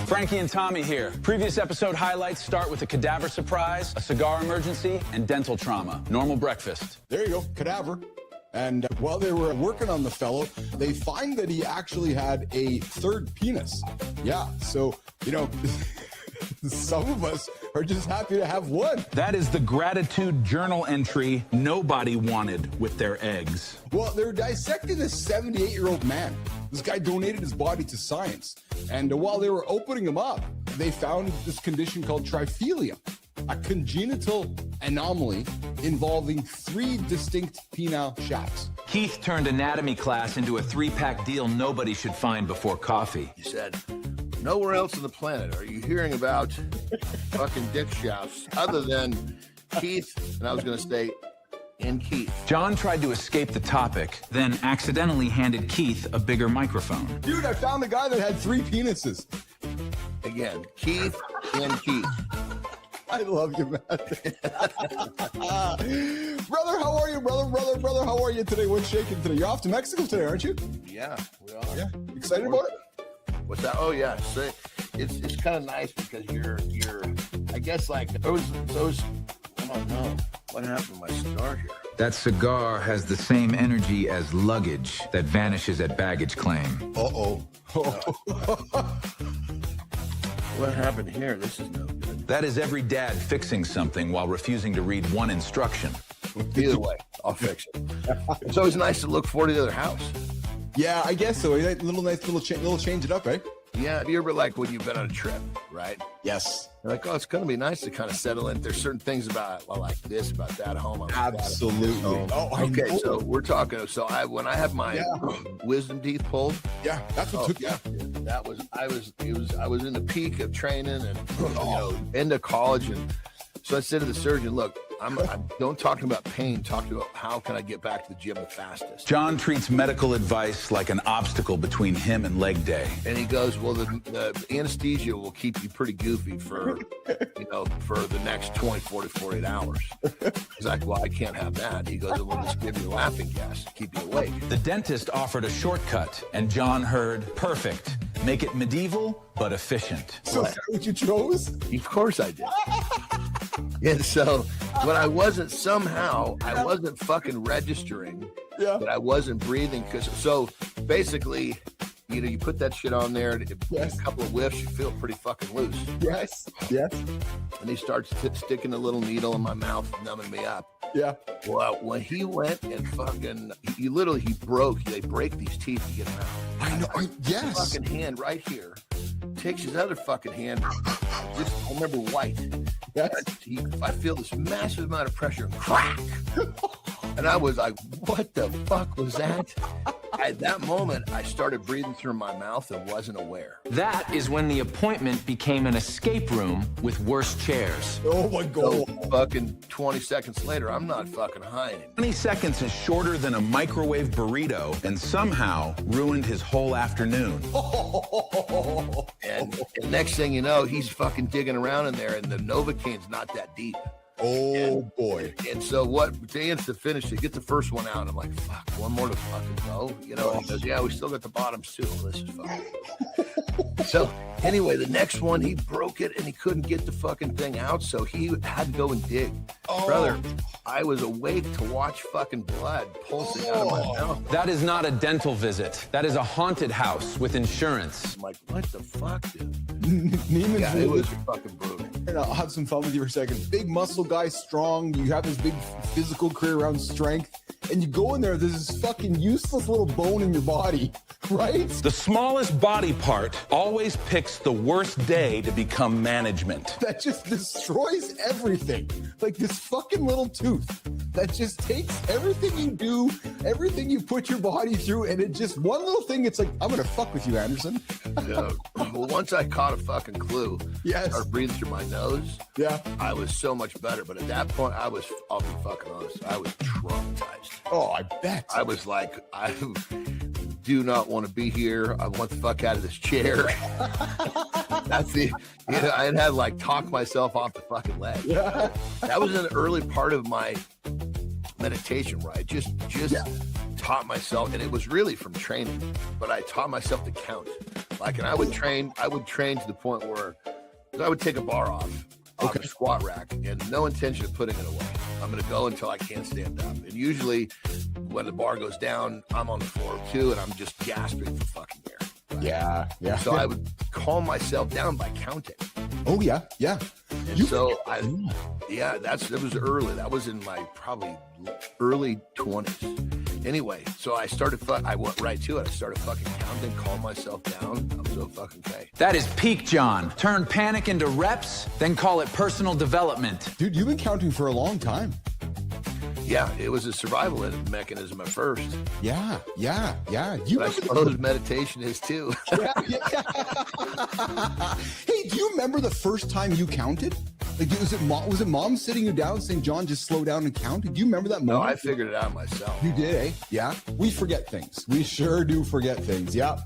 Frankie and Tommy here. Previous episode highlights start with a cadaver surprise, a cigar emergency, and dental trauma. Normal breakfast. There you go, cadaver. And while they were working on the fellow, they find that he actually had a third penis. Yeah, so, you know, some of us are just happy to have one. That is the gratitude journal entry nobody wanted with their eggs. Well, they were dissecting this 78-year-old man. This guy donated his body to science. And while they were opening him up, they found this condition called triphelia, a congenital anomaly involving 3 distinct penile shafts. Keith turned anatomy class into a 3-pack deal nobody should find before coffee. He said, nowhere else on the planet are you hearing about fucking dick shafts other than Keith, and I was going to say, in Keith. Jon tried to escape the topic, then accidentally handed Keith a bigger microphone. Dude, I found the guy that had 3 penises. Again, Keith and Keith. I love you, man. Brother, how are you, brother? How are you today? What's shaking today? You're off to Mexico today, aren't you? Yeah, we are. Yeah. Excited about it? What's that? Oh yeah. So it's kind of nice because you're I guess like those I don't know what happened to my cigar here. That cigar has the same energy as luggage that vanishes at baggage claim. What happened here? This is no good. That is every dad fixing something while refusing to read one instruction. Either way, I'll fix it. It's always nice to look forward to the other house. Yeah, I guess so. Nice little change it up, right? Yeah, have you ever like when you've been on a trip, right? Yes. You're like, oh, it's going to be nice to kind of settle in. There's certain things about, well, like this, about that home. I like Absolutely. That. Oh, okay, so we're talking. So when I have my wisdom teeth pulled. Yeah, that's what took. Yeah, that was. I was in the peak of training and into college, and so I said to the surgeon, look, I'm don't talk about pain. Talk about how can I get back to the gym the fastest. Jon treats medical advice like an obstacle between him and leg day. And he goes, well, the anesthesia will keep you pretty goofy for, for the next 24 to 48 hours. He's like, well, I can't have that. He goes, we'll just give you laughing gas to keep you awake. The dentist offered a shortcut, and Jon heard, perfect. Make it medieval, but efficient. So is that what you chose? Of course I did. And so, but I wasn't fucking registering that I wasn't breathing. So basically, you put that shit on there, and a couple of whiffs, you feel pretty fucking loose. Yes. And he starts sticking a little needle in my mouth, numbing me up. Yeah. Well, when he went and fucking, they break these teeth to get them out. I know. Yes. Fucking hand right here. Takes his other fucking hand. I remember white. Yes. I feel this massive amount of pressure and crack. And I was like, what the fuck was that? At that moment, I started breathing through my mouth and wasn't aware. That is when the appointment became an escape room with worse chairs. Oh my God. So fucking 20 seconds later, I'm not fucking high anymore. 20 seconds is shorter than a microwave burrito and somehow ruined his whole afternoon. And next thing you know, he's fucking digging around in there, and the Novocaine's not that deep. Oh boy. And so what Dan's to finish it, get the first one out. I'm like, fuck, one more to fucking go. And he goes, yeah, we still got the bottoms too. This is fucking. So anyway, the next one, he broke it and he couldn't get the fucking thing out. So he had to go and dig. Brother, I was awake to watch fucking blood pulsing out of my mouth. That is not a dental visit. That is a haunted house with insurance. I'm like, what the fuck, dude? Yeah, it was fucking brutal. And I'll have some fun with you for a second. Big muscle guy, strong. You have this big physical career around strength. And you go in there, there's this fucking useless little bone in your body, right? The smallest body part always picks the worst day to become management. That just destroys everything. Like this fucking little tooth that just takes everything you do, everything you put your body through, and it just, one little thing, it's like, I'm gonna fuck with you, Anderson. Well, once I caught a fucking clue, started breathing through my nose, I was so much better. But at that point, I'll be fucking honest, I was traumatized. Oh, I bet. I was like, I do not want to be here. I want the fuck out of this chair. That's I had like talk myself off the fucking ledge. Yeah. That was an early part of my meditation, where I just taught myself, and it was really from training, but I taught myself to count. Like, and I would train to the point where I would take a bar off a squat rack and no intention of putting it away. I'm going to go until I can't stand up. And usually when the bar goes down, I'm on the floor too, and I'm just gasping for fucking air. Right? Yeah. So I would calm myself down by counting. Oh yeah. And so it was early. That was in my probably early 20s. Anyway, so I went right to it. I started fucking counting, calmed myself down. I'm so fucking okay. That is peak Jon. Turn panic into reps, then call it personal development. Dude, you've been counting for a long time. Yeah, it was a survival mechanism at first. Yeah. I suppose meditation is too. Hey, do you remember the first time you counted? Like, was it mom sitting you down saying, Jon, just slow down and count? Do you remember that moment? No, I figured it out myself. You did, eh? Yeah. We forget things. We sure do forget things. Yeah.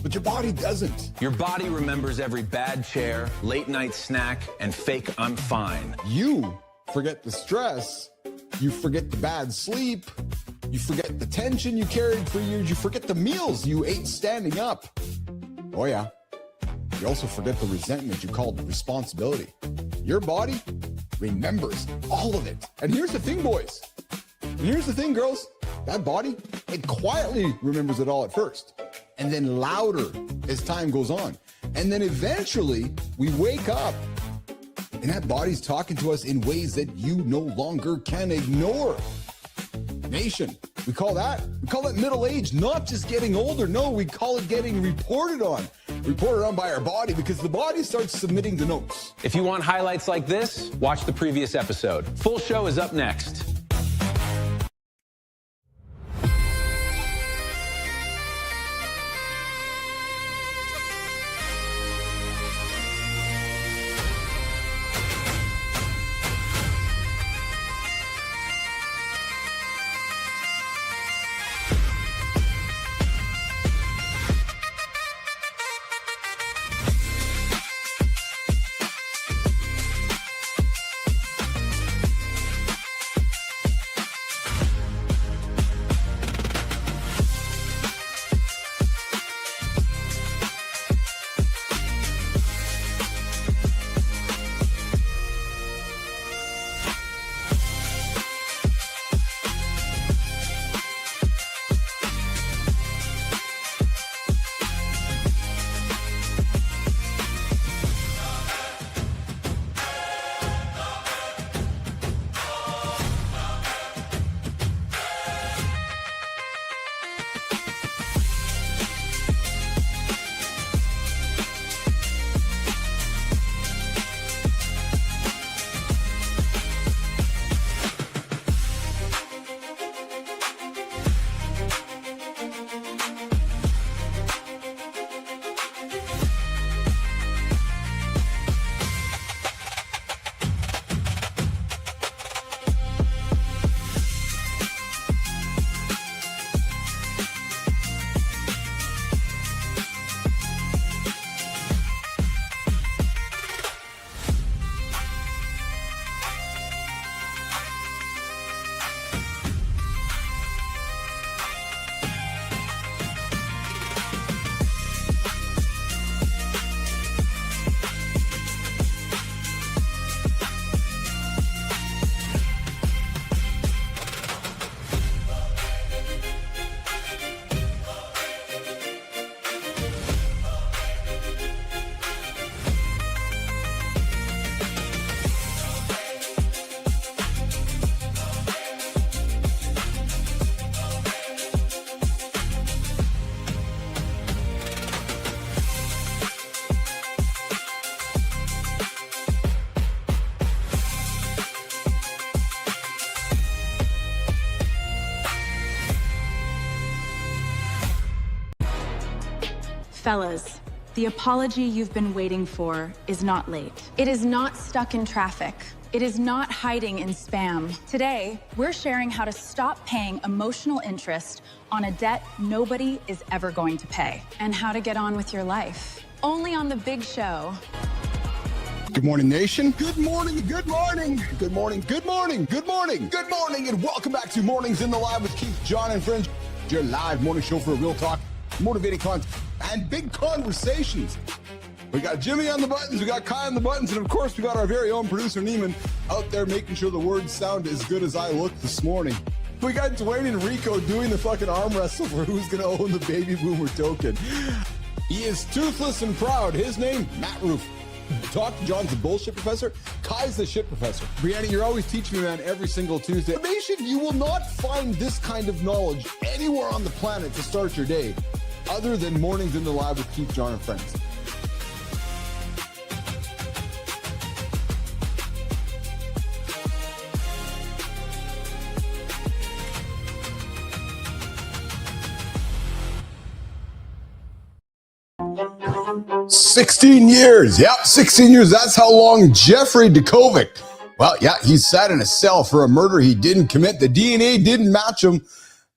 But your body doesn't. Your body remembers every bad chair, late night snack, and fake I'm fine. You forget the stress. You forget the bad sleep. You forget the tension you carried for years. You forget the meals you ate standing up. Oh, yeah. You also forget the resentment you called responsibility. Your body remembers all of it. And here's the thing, boys. And here's the thing, girls. That body, it quietly remembers it all at first. And then louder as time goes on. And then eventually we wake up and that body's talking to us in ways that you no longer can ignore. Nation, we call that middle age, not just getting older. No, we call it getting reported on by our body, because the body starts submitting the notes. If you want highlights like this, watch the previous episode. Full show is up next. Fellas, the apology you've been waiting for is not late. It is not stuck in traffic. It is not hiding in spam. Today, we're sharing how to stop paying emotional interest on a debt nobody is ever going to pay, and how to get on with your life. Only on The Big Show. Good morning, nation. Good morning, good morning, good morning, good morning, good morning, good morning, and welcome back to Mornings in the Live with Keith, Jon, and Friends, your live morning show for real talk, motivating content, and big conversations. We got Jimmy on the buttons, we got Kai on the buttons, and of course we got our very own producer Neiman out there making sure the words sound as good as I look this morning. We got Dwayne and Rico doing the fucking arm wrestle for who's going to own the baby boomer token. He is toothless and proud. His name, Matt Roof. Dr. John's the bullshit professor. Kai's the shit professor. Brianna, you're always teaching me, man, every single Tuesday. You will not find this kind of knowledge anywhere on the planet to start your day other than Mornings in the Lab with Keith, Jon, and Friends. 16 years. Yep, 16 years. That's how long Jeffrey Dukovic. Well, yeah, he sat in a cell for a murder he didn't commit. The DNA didn't match him.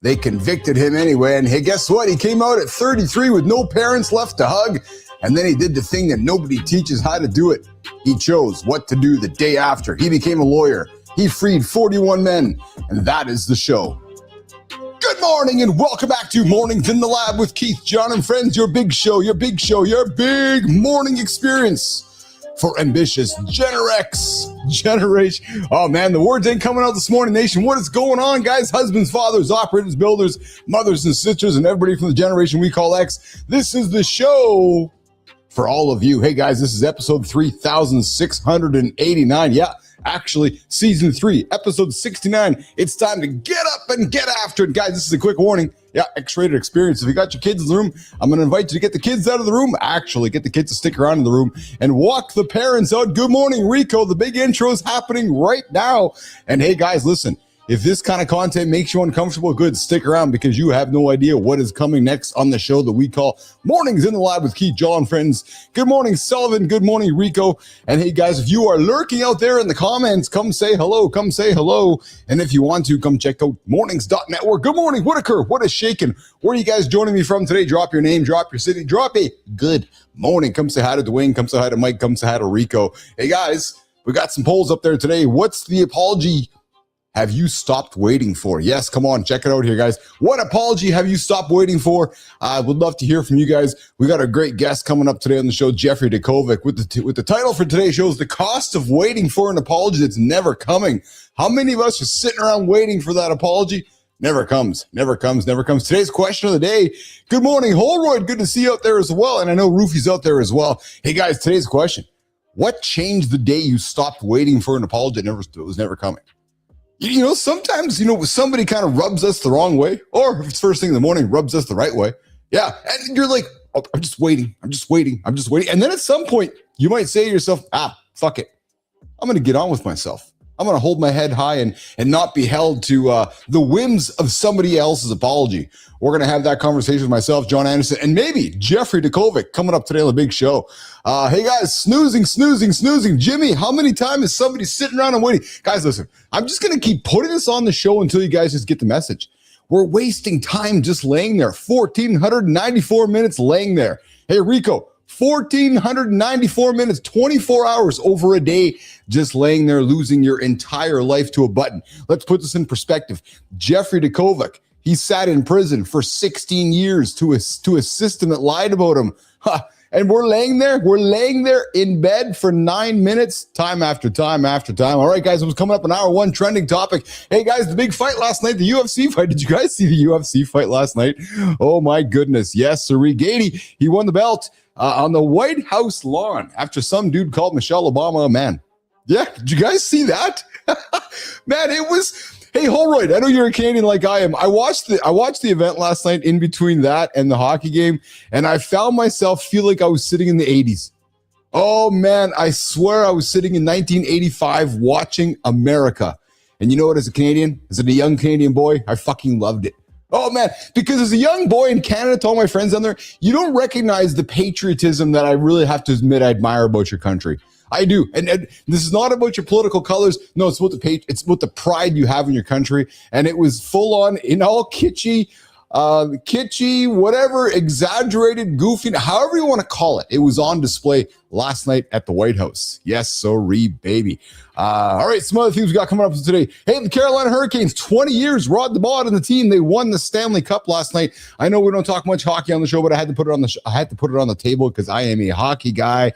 They convicted him anyway. And hey, guess what? He came out at 33 with no parents left to hug. And then he did the thing that nobody teaches how to do it. He chose what to do the day after. He became a lawyer. He freed 41 men. And that is the show. Good morning and welcome back to Mornings in the Lab with Keith, Jon, and Friends. Your big show, your big morning experience for ambitious Gen X generation. Oh man, the words ain't coming out this morning, nation. What is going on, guys? Husbands, fathers, operators, builders, mothers and sisters, and everybody from the generation we call X. This is the show for all of you. Hey guys, this is episode 3689. Yeah. Actually, season 3, episode 69. It's time to get up and get after it. Guys, this is a quick warning. Yeah, X-rated experience. If you got your kids in the room, I'm going to invite you to get the kids out of the room. Actually, get the kids to stick around in the room and walk the parents out. Good morning, Rico. The big intro is happening right now. And hey, guys, listen. If this kind of content makes you uncomfortable, good, stick around because you have no idea what is coming next on the show that we call Mornings in the Lab with Keith, Jon, Friends. Good morning, Sullivan. Good morning, Rico. And hey, guys, if you are lurking out there in the comments, come say hello. Come say hello. And if you want to, come check out mornings.network. Good morning, Whitaker. What is shaking? Where are you guys joining me from today? Drop your name, drop your city, drop a good morning. Come say hi to Dwayne. Come say hi to Mike. Come say hi to Rico. Hey, guys, we got some polls up there today. What's the apology have you stopped waiting for? Yes, come on, check it out here, guys. What apology have you stopped waiting for? I would love to hear from you guys. We got a great guest coming up today on the show, Jeffrey Dukovic, with the title for today's show is The Cost of Waiting for an Apology That's Never Coming. How many of us are sitting around waiting for that apology? Never comes, never comes, never comes. Today's question of the day. Good morning, Holroyd. Good to see you out there as well. And I know Roofy's out there as well. Hey, guys, today's question. What changed the day you stopped waiting for an apology that was never coming? You know, sometimes, somebody kind of rubs us the wrong way, or if it's first thing in the morning, rubs us the right way. Yeah. And you're like, oh, I'm just waiting. And then at some point, you might say to yourself, fuck it. I'm going to get on with myself. I'm going to hold my head high and not be held to the whims of somebody else's apology. We're going to have that conversation with myself, Jon Anderson, and maybe Jeffrey Dukovic coming up today on the big show. Hey, guys, snoozing. Jimmy, how many times is somebody sitting around and waiting? Guys, listen, I'm just going to keep putting this on the show until you guys just get the message. We're wasting time just laying there. 1,494 minutes laying there. Hey, Rico, 1,494 minutes, 24 hours over a day, just laying there, losing your entire life to a button. Let's put this in perspective. Jeffrey Dukovic, he sat in prison for 16 years to a system that lied about him. And we're laying there in bed for 9 minutes, time after time after time. All right, guys, it was coming up an hour one trending topic. Hey, guys, the big fight last night, the UFC fight. Did you guys see the UFC fight last night? Oh, my goodness. Yes, Siree Gady, he won the belt on the White House lawn after some dude called Michelle Obama a man. Yeah, did you guys see that? Man, it was... Hey, Holroyd, I know you're a Canadian like I am. I watched the event last night in between that and the hockey game, and I found myself feel like I was sitting in the 80s. Oh, man, I swear I was sitting in 1985 watching America. And you know what, as a Canadian, as a young Canadian boy, I fucking loved it. Oh, man, because as a young boy in Canada, to all my friends down there, you don't recognize the patriotism that I really have to admit I admire about your country. I do. And this is not about your political colors. No, it's about the pride you have in your country. And it was full on in all kitschy, kitschy, whatever, exaggerated, goofy, however you want to call it. It was on display last night at the White House. Yes, sorry, baby. All right, some other things we got coming up today. Hey, the Carolina Hurricanes, 20 years, Rod the Bod and the team. They won the Stanley Cup last night. I know we don't talk much hockey on the show, but I had to put it on the table because I am a hockey guy.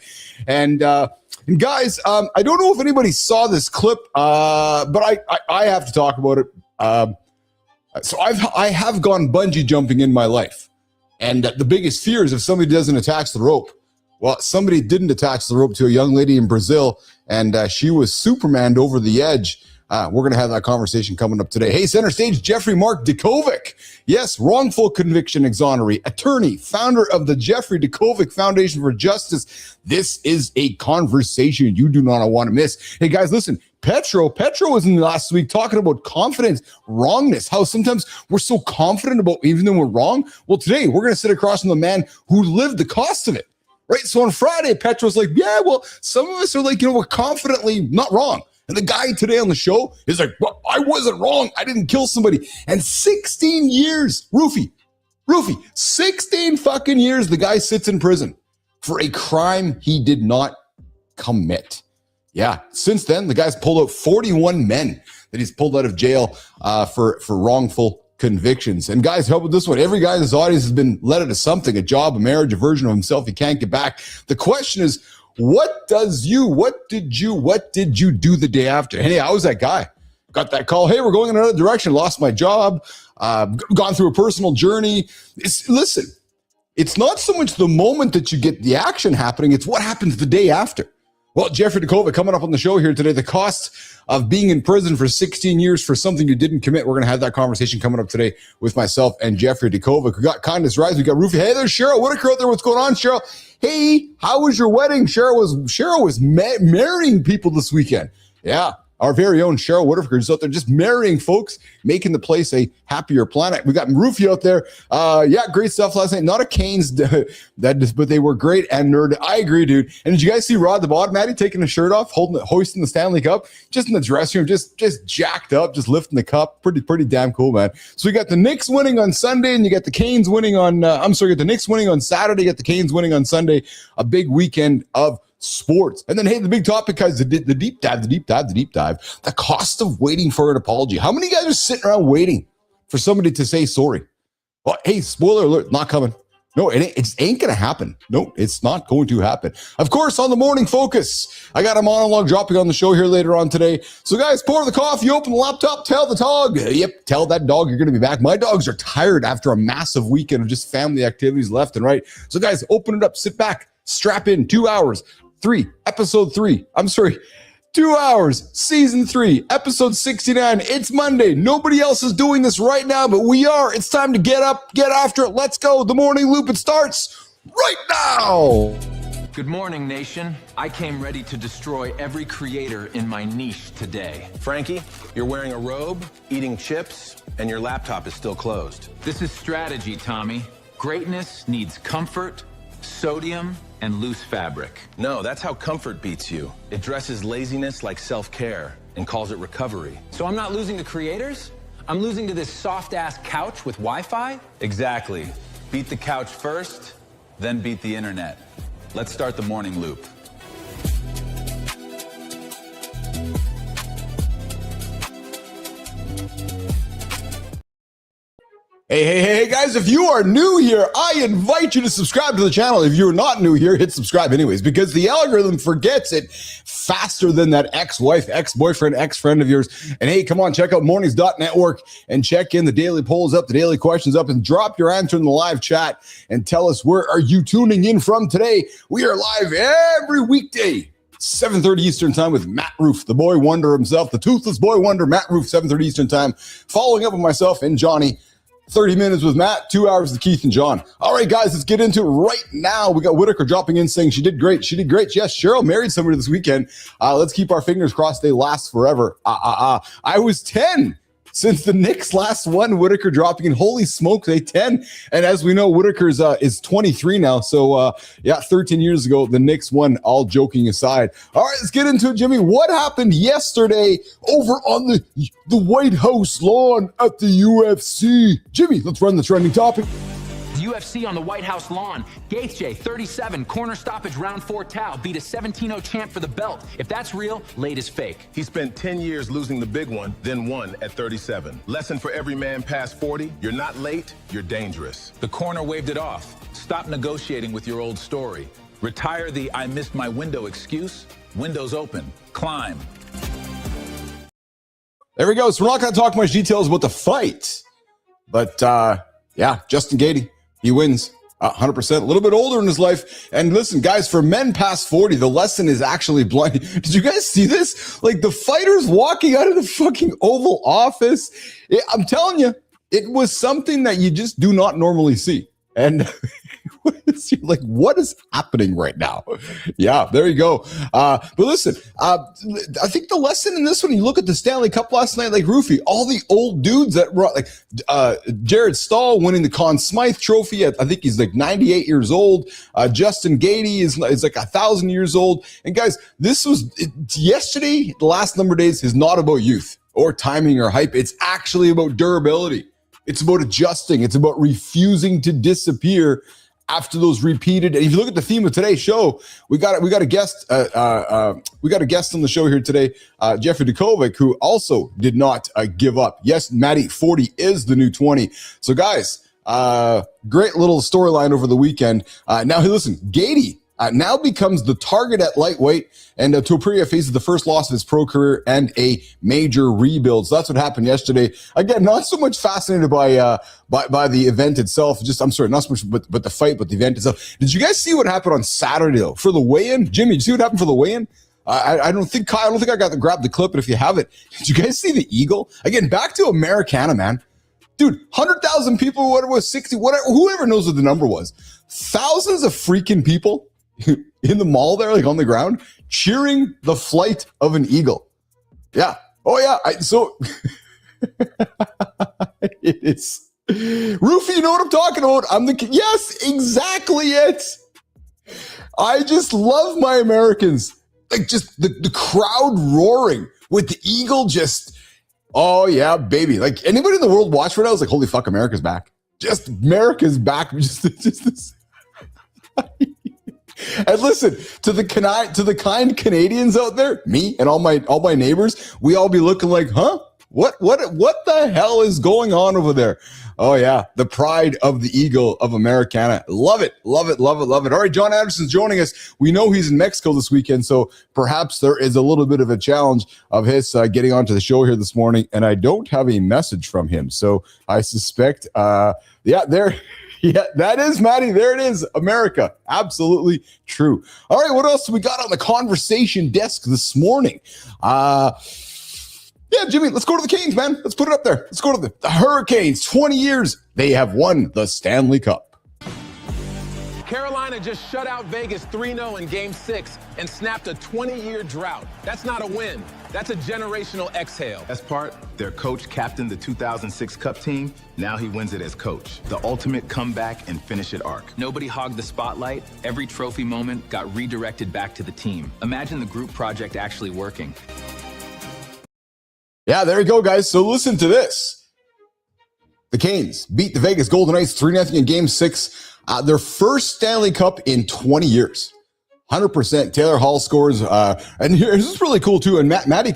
And guys, I don't know if anybody saw this clip, but I have to talk about it. So I have gone bungee jumping in my life. And the biggest fear is if somebody doesn't attach the rope. Well, somebody didn't attach the rope to a young lady in Brazil, and she was Supermaned over the edge. We're going to have that conversation coming up today. Hey, center stage, Jeffrey Mark Dikovic. Yes, wrongful conviction exoneree, attorney, founder of the Jeffrey Dikovic Foundation for Justice. This is a conversation you do not want to miss. Hey, guys, listen. Petro was in the last week talking about confidence, wrongness, how sometimes we're so confident about even though we're wrong. Well, today we're going to sit across from the man who lived the cost of it, right? So on Friday, Petro's like, yeah, well, some of us are like, we're confidently not wrong. And the guy today on the show is like, well, I wasn't wrong. I didn't kill somebody. And 16 years, Roofy, 16 fucking years, the guy sits in prison for a crime he did not commit. Yeah, since then, the guy's pulled out 41 men that he's pulled out of jail for wrongful convictions. And guys, how about this one? Every guy in this audience has been led into something, a job, a marriage, a version of himself he can't get back. The question is, what did you do the day after? Hey, I was that guy. Got that call. Hey, we're going in another direction. Lost my job. Gone through a personal journey. Listen, it's not so much the moment that you get the action happening. It's what happens the day after. Well, Jeffrey Dikovic coming up on the show here today. The cost of being in prison for 16 years for something you didn't commit. We're going to have that conversation coming up today with myself and Jeffrey Dikovic. We got Kindness Rise. We got Roofy. Hey, there's Cheryl Whitaker out there. What's going on, Cheryl? Hey, how was your wedding? Cheryl was marrying people this weekend. Yeah. Our very own Cheryl Whitaker is out there just marrying folks, making the place a happier planet. We got Roofy out there. Yeah, great stuff last night. Not a Canes, but they were great and nerd. I agree, dude. And did you guys see Rod the Bod, Maddie, taking his shirt off, hoisting the Stanley Cup, just in the dressing room, just jacked up, just lifting the cup. Pretty damn cool, man. So we got the Knicks winning on Sunday, and you got the Canes winning on. You got the Knicks winning on Saturday, you got the Canes winning on Sunday. A big weekend of sports. And then, hey, the big topic, guys, the deep dive, the cost of waiting for an apology. How many guys are sitting around waiting for somebody to say sorry? Well, hey, spoiler alert, not coming. No, it ain't going to happen. No, it's not going to happen. Of course, on the Morning Focus, I got a monologue dropping on the show here later on today. So, guys, pour the coffee, open the laptop, tell the dog. Yep, tell that dog you're going to be back. My dogs are tired after a massive weekend of just family activities left and right. So, guys, open it up, sit back, strap in, 2 hours. 2 hours, season 3, episode 69. It's Monday. Nobody else is doing this right now, but we are. It's time to get up, get after it. Let's go. The Morning Loop, it starts right now. Good morning, nation. I came ready to destroy every creator in my niche today. Frankie, you're wearing a robe, eating chips, and your laptop is still closed. This is strategy, Tommy. Greatness needs comfort, sodium, and loose fabric. No, that's how comfort beats you. It dresses laziness like self-care and calls it recovery. So I'm not losing to creators? I'm losing to this soft-ass couch with Wi-Fi? Exactly. Beat the couch first, then beat the internet. Let's start the Morning Loop. Hey, guys, if you are new here, I invite you to subscribe to the channel. If you're not new here, hit subscribe anyways, because the algorithm forgets it faster than that ex-wife, ex-boyfriend, ex-friend of yours. And hey, come on, check out mornings.network and check in. The daily polls up, the daily questions up, and drop your answer in the live chat and tell us where are you tuning in from today. We are live every weekday, 7:30 Eastern time with Matt Roof, the boy wonder himself, the toothless boy wonder, Matt Roof, 7:30 Eastern time, following up with myself and Johnny. 30 minutes with Matt, 2 hours with Keith and John. All right, guys, let's get into it right now. We got Whitaker dropping in saying she did great. She did great. Yes, Cheryl married somebody this weekend. Let's keep our fingers crossed they last forever. I was 10. since the Knicks last won. Whitaker dropping in. Holy smokes, a 10. And as we know, Whitaker's is 23 now. So, 13 years ago, the Knicks won, all joking aside. All right, let's get into it, Jimmy. What happened yesterday over on the White House lawn at the UFC? Jimmy, let's run the trending topic. UFC on the White House lawn. Gaethje, 37, corner stoppage round 4 towel, beat a 17-0 champ for the belt. If that's real, late is fake. He spent 10 years losing the big one, then won at 37. Lesson for every man past 40, you're not late, you're dangerous. The corner waved it off. Stop negotiating with your old story. Retire the I missed my window excuse. Windows open. Climb. There we go. So we're not going to talk much details about the fight. But, Justin Gaethje, he wins 100%. A little bit older in his life. And listen, guys, for men past 40, the lesson is actually blind. Did you guys see this? Like, the fighters walking out of the fucking Oval Office. I'm telling you, it was something that you just do not normally see. And like, what is happening right now? Yeah, there you go. But listen, I think the lesson in this one, you look at the Stanley Cup last night, like Roofy, all the old dudes that were like Jared Stahl winning the Conn Smythe Trophy. I think he's like 98 years old. Justin Gaethje is like 1,000 years old. And guys, this was yesterday. The last number of days is not about youth or timing or hype. It's actually about durability. It's about adjusting. It's about refusing to disappear after those repeated. And if you look at the theme of today's show, we got a guest. We got a guest on the show here today, Jeffrey Dukovic, who also did not give up. Yes, Maddie, 40 is the new 20. So guys, great little storyline over the weekend. Now, listen, Gaethje now becomes the target at lightweight, and Topuria faces the first loss of his pro career and a major rebuild. So that's what happened yesterday. Again, not so much fascinated by the event itself. Not so much, but the fight, but the event itself. Did you guys see what happened on Saturday though for the weigh-in? Jimmy, did you see what happened for the weigh-in? I don't think I got to grab the clip, but if you have it, did you guys see the Eagle? Again, back to Americana, man. Dude, 100,000 people, whatever it was, 60, whatever, whoever knows what the number was. Thousands of freaking people in the mall there, like on the ground, cheering the flight of an eagle. Yeah. Oh, yeah. It is. Roofy, you know what I'm talking about? Yes, exactly it. I just love my Americans. Like, just the crowd roaring with the eagle just, oh, yeah, baby. Like, anybody in the world watch right now is like, holy fuck, America's back. Just America's back. Just this. And listen, to the kind Canadians out there, me and all my neighbors, we all be looking like, huh? What the hell is going on over there? Oh yeah, the pride of the Eagle of Americana. Love it, love it, love it, love it. All right, John Anderson's joining us. We know he's in Mexico this weekend, so perhaps there is a little bit of a challenge of his getting onto the show here this morning, and I don't have a message from him, so I suspect, Yeah, that is, Maddie. There it is. America. Absolutely true. All right, what else we got on the conversation desk this morning? Jimmy, let's go to the Canes, man. Let's put it up there. Let's go to the Hurricanes. 20 years. They have won the Stanley Cup. Carolina just shut out Vegas 3-0 in Game 6 and snapped a 20-year drought. That's not a win. That's a generational exhale. Best part, their coach captained the 2006 Cup team. Now he wins it as coach. The ultimate comeback and finish it arc. Nobody hogged the spotlight. Every trophy moment got redirected back to the team. Imagine the group project actually working. Yeah, there you go, guys. So listen to this. The Canes beat the Vegas Golden Knights 3-0 in Game 6. Their first Stanley Cup in 20 years. 100%. Taylor Hall scores. And here, this is really cool, too. And Maddie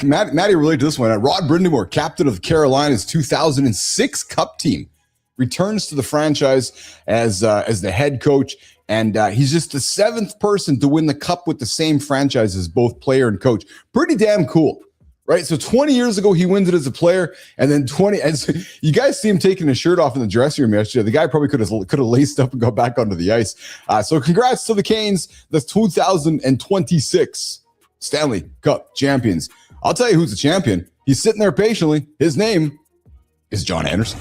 related to this one. Rod Brindamore, captain of Carolina's 2006 Cup team, returns to the franchise as the head coach. And he's just the seventh person to win the Cup with the same franchise as both player and coach. Pretty damn cool. Right, so 20 years ago, he wins it as a player, and then you guys see him taking his shirt off in the dressing room yesterday. The guy probably could have laced up and got back onto the ice. So congrats to the Canes, the 2026 Stanley Cup champions. I'll tell you who's the champion. He's sitting there patiently. His name is John Anderson.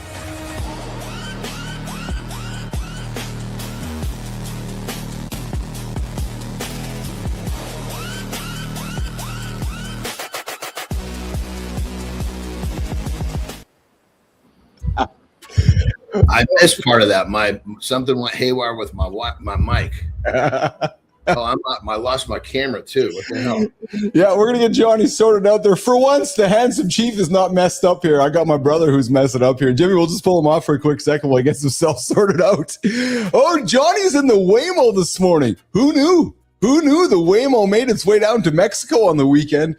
I missed part of that. Something went haywire with my mic. I lost my camera too. What the hell? Yeah, we're gonna get Johnny sorted out there. For once, the handsome chief is not messed up here. I got my brother who's messing up here. Jimmy, we'll just pull him off for a quick second while he gets himself sorted out. Oh, Johnny's in the Waymo this morning. Who knew? Who knew the Waymo made its way down to Mexico on the weekend?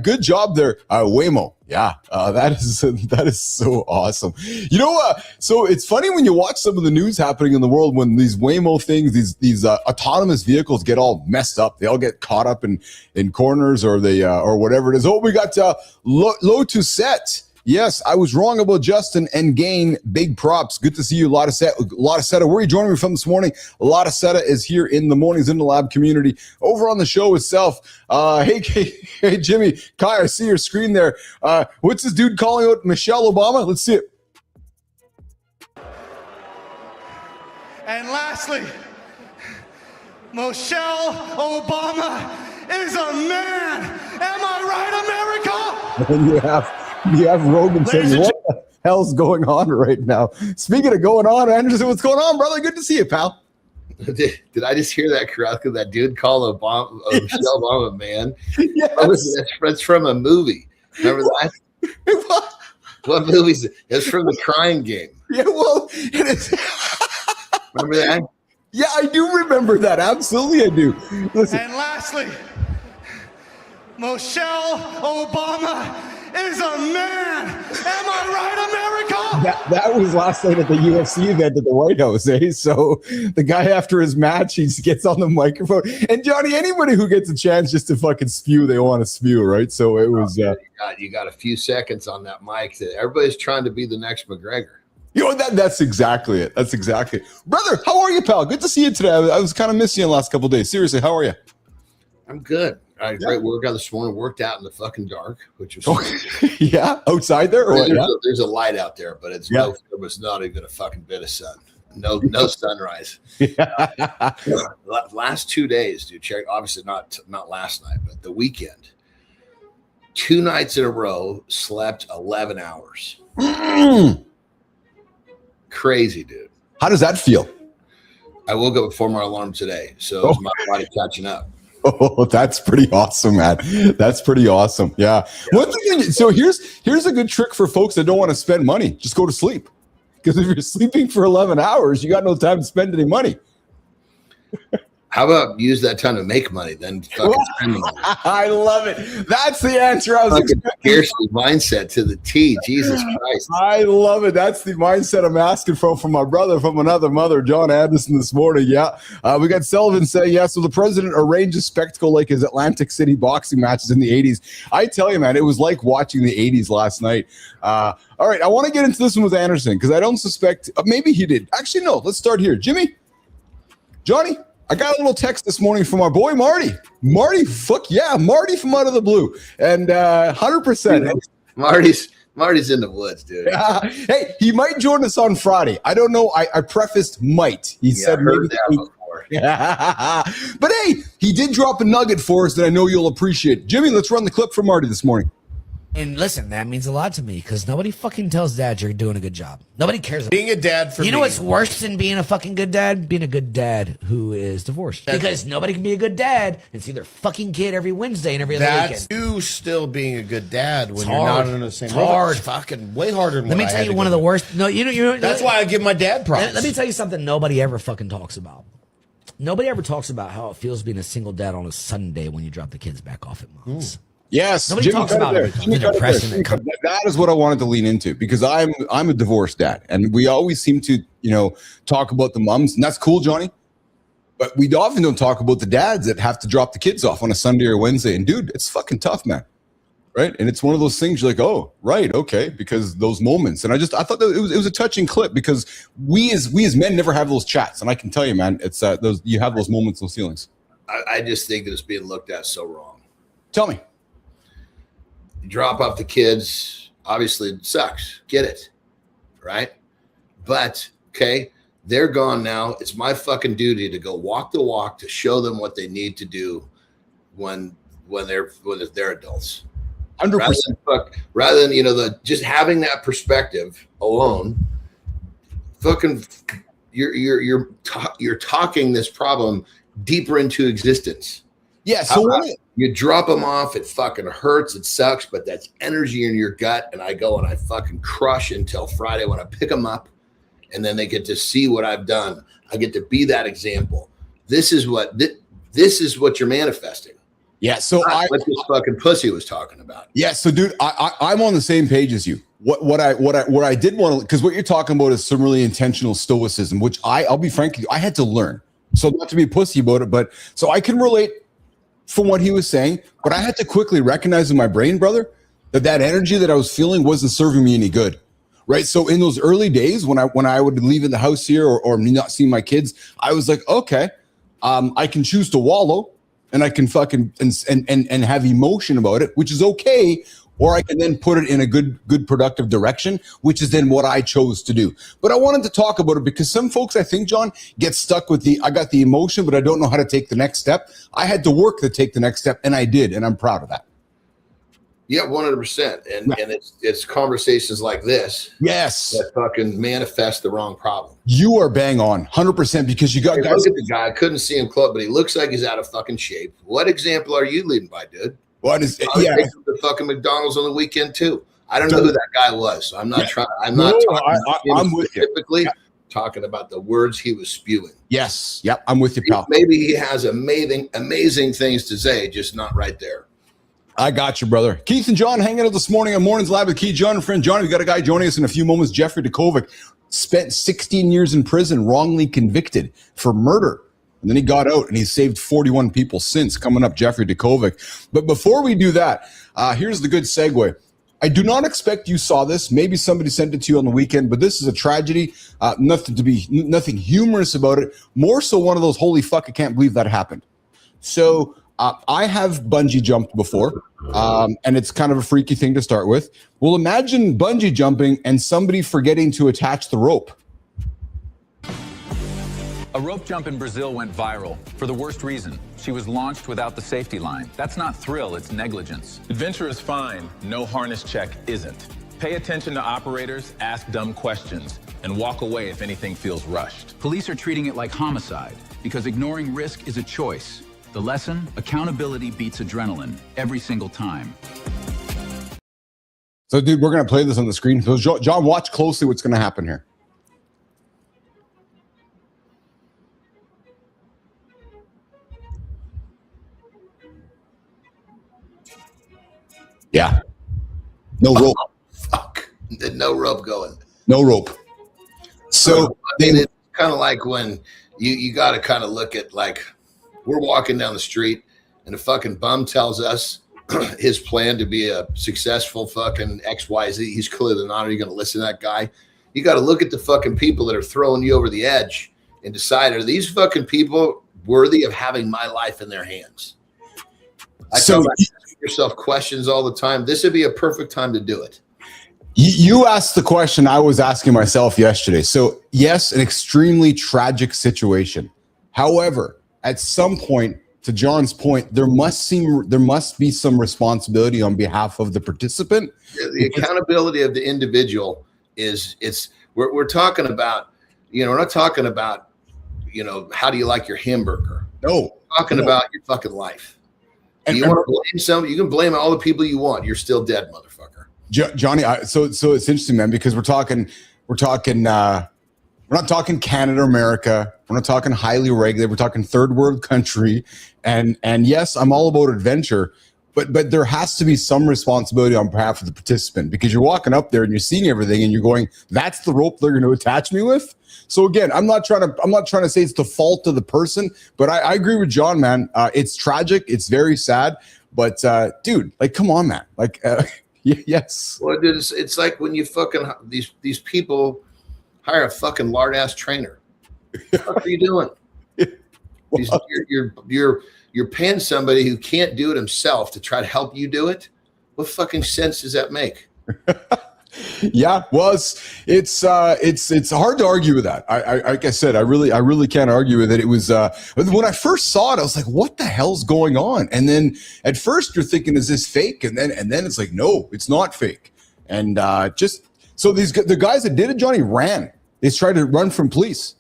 Good job there, Waymo. Yeah, that is so awesome. You know, so it's funny when you watch some of the news happening in the world when these Waymo things, these autonomous vehicles get all messed up. They all get caught up in corners or or whatever it is. Oh, we got low to set. Yes, I was wrong about Justin and Gain. Big props. Good to see you. A lot of Seta. Where are you joining me from this morning? A lot of Seta is here in the mornings in the lab community. Over on the show itself. Hey, Jimmy. Kai, I see your screen there. What's this dude calling out Michelle Obama? Let's see it. And lastly, Michelle Obama is a man. Am I right, America? You have Rogan saying, what the hell's going on right now? Speaking of going on, Anderson, what's going on, brother? Good to see you, pal. Did I just hear that correctly? That dude called Michelle Obama, man. Yes. That's from a movie. Remember that? What movie is it? It's from The Crying Game. Yeah, well, it is. Remember that? Yeah, I do remember that. Absolutely, I do. Listen. And lastly, Michelle Obama is a man. Am I right, America? That was last night at the UFC event at the White House, eh? So the guy after his match, he gets on the microphone. And Johnny, anybody who gets a chance just to fucking spew, they want to spew, right? So it was. You got a few seconds on that mic. Everybody's trying to be the next McGregor. You know, that's exactly it. That's exactly it. Brother, how are you, pal? Good to see you today. I was kind of missing you the last couple of days. Seriously, how are you? I'm good. I had great workout this morning. Worked out in the fucking dark, which was yeah, outside there. Or there's a light out there, but there was not even a fucking bit of sun. No sunrise. Last 2 days, dude. Check. Obviously not last night, but the weekend. 2 nights in a row, slept 11 hours. Crazy, dude. How does that feel? I woke up before my alarm today, so it's my body catching up. Oh, that's pretty awesome, man. That's pretty awesome. Yeah. One thing, so here's a good trick for folks that don't want to spend money. Just go to sleep. Because if you're sleeping for 11 hours, you got no time to spend any money. How about use that time to make money, then fucking spend money? I love it. That's the answer I was expecting. Scarcity mindset to the T. Jesus Christ. I love it. That's the mindset I'm asking for from my brother from another mother, John Anderson, this morning. Yeah. We got Sullivan saying, yeah, so the president arranged a spectacle like his Atlantic City boxing matches in the 80s. I tell you, man, it was like watching the 80s last night. All right, I want to get into this one with Anderson because I don't suspect, maybe he did. Actually, no, let's start here. Johnny, I got a little text this morning from our boy Marty. Fuck yeah, Marty from out of the blue. And 100%. Marty's in the woods, dude. Hey, he might join us on Friday. I don't know. I prefaced might. He said heard that before. But hey, he did drop a nugget for us that I know you'll appreciate. Jimmy, let's run the clip from Marty this morning. And listen, that means a lot to me because nobody fucking tells dad you're doing a good job. Nobody cares. Being a dad for me. You know what's worse than being a fucking good dad? Being a good dad who is divorced. Because nobody can be a good dad and see their fucking kid every Wednesday and every other weekend. That's you still being a good dad when It's you're hard. not in the same It's role. hard. It's fucking way harder than Let me tell you one of the worst. No, you know. That's why I give my dad props. Let me tell you something nobody ever fucking talks about. Nobody ever talks about how it feels being a single dad on a Sunday when you drop the kids back off at mom's. Yes, nobody talks about it. The depression that is what I wanted to lean into because I'm a divorced dad, and we always seem to talk about the moms, and that's cool, Johnny. But we often don't talk about the dads that have to drop the kids off on a Sunday or Wednesday. And dude, it's fucking tough, man. Right, and it's one of those things you're like, oh, right, okay, because those moments, and I thought that it was a touching clip because we as men never have those chats, and I can tell you, man, it's those you have those moments, those feelings. I just think that it's being looked at so wrong. Tell me. You drop off the kids, obviously it sucks. Get it, right? But okay, they're gone now. It's my fucking duty to go walk the walk to show them what they need to do when they're adults. 100%. Rather than just having that perspective alone, fucking you're talking this problem deeper into existence. Yeah. So you drop them off, it fucking hurts, it sucks, but that's energy in your gut. And I go and I fucking crush until Friday when I pick them up, and then they get to see what I've done. I get to be that example. This is what you're manifesting. Yeah. So what this fucking pussy was talking about. Yeah. So, dude, I'm on the same page as you. What I did want to, because what you're talking about is some really intentional stoicism, which I'll be frank with you, I had to learn. So not to be a pussy about it, but so I can relate from what he was saying, but I had to quickly recognize in my brain, brother, that energy that I was feeling wasn't serving me any good. Right. So in those early days when I would leave in the house here or not see my kids, I was like, okay, I can choose to wallow and I can fucking and have emotion about it, which is okay. Or I can then put it in a good productive direction, which is then what I chose to do. But I wanted to talk about it because some folks, I think, John, get stuck with I got the emotion, but I don't know how to take the next step. I had to work to take the next step, and I did, and I'm proud of that. Yeah, 100%. And it's conversations like this. Yes. That fucking manifest the wrong problem. You are bang on 100% because you got guys. Look at the guy. I couldn't see him close, but he looks like he's out of fucking shape. What example are you leading by, dude? What is yeah? The fucking McDonald's on the weekend too. I don't know who that guy was. So I'm not trying. I'm not talking. I'm with you. Typically talking about the words he was spewing. Yes. Yep. I'm with you, pal. Maybe he has amazing things to say, just not right there. I got you, brother. Keith and John hanging out this morning on Mornings Live with Keith, John, and friend Johnny. We got a guy joining us in a few moments. Jeffrey Dukovic spent 16 years in prison, wrongly convicted for murder. And then he got out and he's saved 41 people since. Coming up, Jeffrey Dukovic. But before we do that, here's the good segue. I do not expect you saw this. Maybe somebody sent it to you on the weekend, but this is a tragedy. Nothing humorous about it. More so one of those, holy fuck, I can't believe that happened. So I have bungee jumped before, and it's kind of a freaky thing to start with. Well, imagine bungee jumping and somebody forgetting to attach the rope. A rope jump in Brazil went viral for the worst reason. She was launched without the safety line. That's not thrill, it's negligence. Adventure is fine. No harness check isn't. Pay attention to operators, ask dumb questions, and walk away if anything feels rushed. Police are treating it like homicide because ignoring risk is a choice. The lesson? Accountability beats adrenaline every single time. So, dude, we're going to play this on the screen. So, John, watch closely what's going to happen here. Yeah. No rope. Fuck. No rope going. No rope. So I mean, it's kind of like when you got to kind of look at, like, we're walking down the street and a fucking bum tells us his plan to be a successful fucking XYZ. He's clearly not. Are you going to listen to that guy? You got to look at the fucking people that are throwing you over the edge and decide, are these fucking people worthy of having my life in their hands? Yourself questions all the time. This would be a perfect time to do it. You asked the question I was asking myself yesterday. So yes, an extremely tragic situation. However, at some point, to John's point, there must be some responsibility on behalf of the participant. The accountability of the individual we're talking about, we're not talking about, how do you like your hamburger? No. We're talking about your fucking life. And you want to blame somebody? You can blame all the people you want. You're still dead, motherfucker. Johnny, so it's interesting, man, because we're not talking Canada, America. We're not talking highly regulated. We're talking third world country. And yes, I'm all about adventure, but there has to be some responsibility on behalf of the participant, because you're walking up there and you're seeing everything and you're going, that's the rope they're going to attach me with. So again, I'm not trying to say it's the fault of the person, but I agree with John, man. It's tragic. It's very sad, but dude, like, come on, man. Like, yes. Well, dude, it's like when you fucking, these people hire a fucking lard ass trainer. What are you doing? You're paying somebody who can't do it himself to try to help you do it. What fucking sense does that make? Yeah, well, it's hard to argue with that. Like I said, I really can't argue with it. It was when I first saw it, I was like, what the hell's going on? And then at first you're thinking, is this fake? And then it's like, no, it's not fake. And the guys that did it, Johnny, ran. They tried to run from police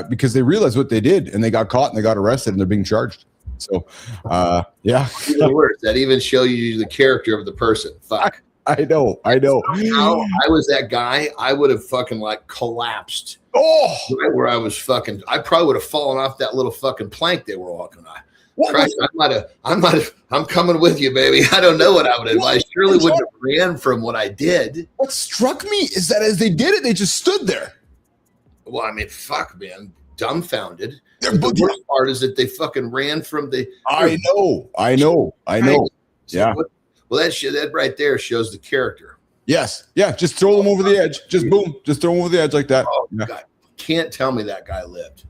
because they realized what they did, and they got caught and they got arrested and they're being charged. So, yeah. Even worse, that even shows you the character of the person. Fuck. I know. Somehow, I was that guy. I would have fucking like collapsed. Oh, right where I was fucking. I probably would have fallen off that little fucking plank they were walking on. Christ, I'm coming with you, baby. I don't know what I would have. I surely wouldn't have ran from what I did. What struck me is that as they did it, they just stood there. Well, I mean, fuck, man, dumbfounded. The worst part is that they fucking ran from the. I know. Yeah. Well, that right there shows the character. Yes. Yeah. Just throw them over the edge. Just boom. Just throw them over the edge like that. Oh, yeah. God. Can't tell me that guy lived.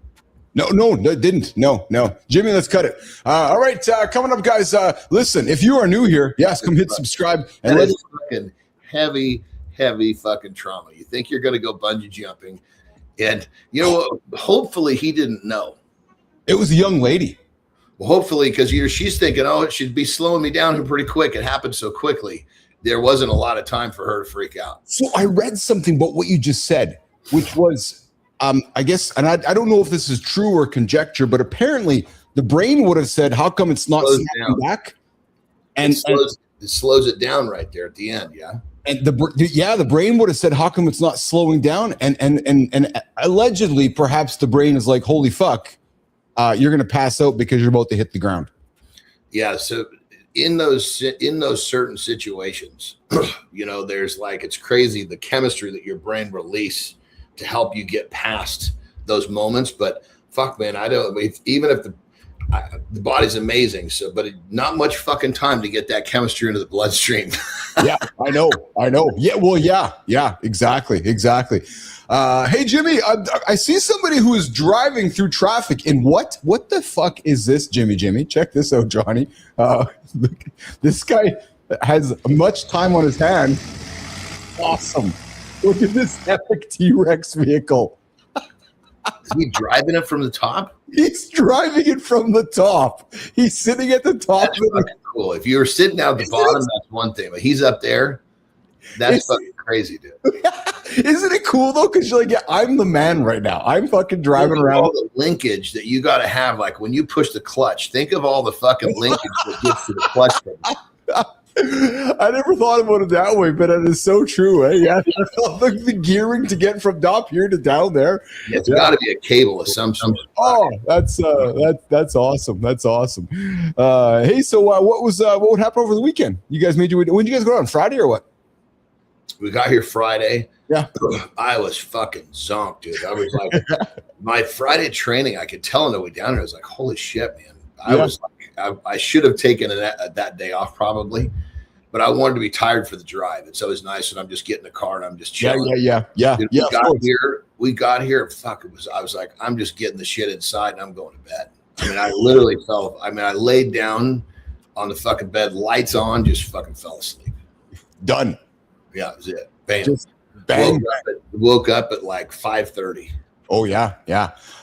No, didn't. No. Jimmy, let's cut it. All right. Coming up, guys. Listen, if you are new here, yes, come hit subscribe. And that is fucking heavy fucking trauma. You think you're going to go bungee jumping. And, you know, hopefully he didn't know. It was a young lady. Well, hopefully, because she's thinking, oh, it should be slowing me down here pretty quick. It happened so quickly. There wasn't a lot of time for her to freak out. So I read something about what you just said, which was, I guess, and I don't know if this is true or conjecture, but apparently the brain would have said, how come it's not snapping back? And it slows it down right there at the end, yeah. And the brain would have said, how come it's not slowing down? And allegedly, perhaps the brain is like, holy fuck, you're going to pass out because you're about to hit the ground. Yeah, so in those certain situations, you know, there's like, it's crazy the chemistry that your brain release to help you get past those moments. But fuck, man, even if the body's amazing, but not much fucking time to get that chemistry into the bloodstream. Yeah, I know. Yeah, well, yeah, exactly. Hey, Jimmy, I see somebody who is driving through traffic in what the fuck is this, Jimmy? Check this out, Johnny. This guy has much time on his hand. Awesome. Look at this epic T-Rex vehicle. Is he driving it from the top? He's driving it from the top. He's sitting at the top. That's fucking cool. If you were sitting down at the bottom, that's one thing. But he's up there. That's fucking crazy, dude. Isn't it cool, though? Because you're like, yeah, I'm the man right now. I'm fucking driving around. All the linkage that you got to have, like when you push the clutch, think of all the fucking linkage that gets to the clutch. I never thought about it that way, but it is so true. Eh? Yeah, the gearing to get from top here to down there. Yeah, it's got to be a cable of some sort. Oh, that's awesome. That's awesome. Hey, so what would happen over the weekend? You guys when did you guys go on Friday or what? We got here Friday. Yeah, I was fucking zonked, dude. I was like, my Friday training. I could tell on the way down there. I was like, holy shit, man. I was like, I should have taken that day off probably, but I wanted to be tired for the drive. It's always nice when I'm just getting in the car and I'm just chilling. Yeah. Dude, we got here. Fuck, I was like, I'm just getting the shit inside and I'm going to bed. I mean, I literally I laid down on the fucking bed, lights on, just fucking fell asleep. Done. Yeah, that was it. Bam. Just bang. Woke up at like 5:30. Oh, yeah.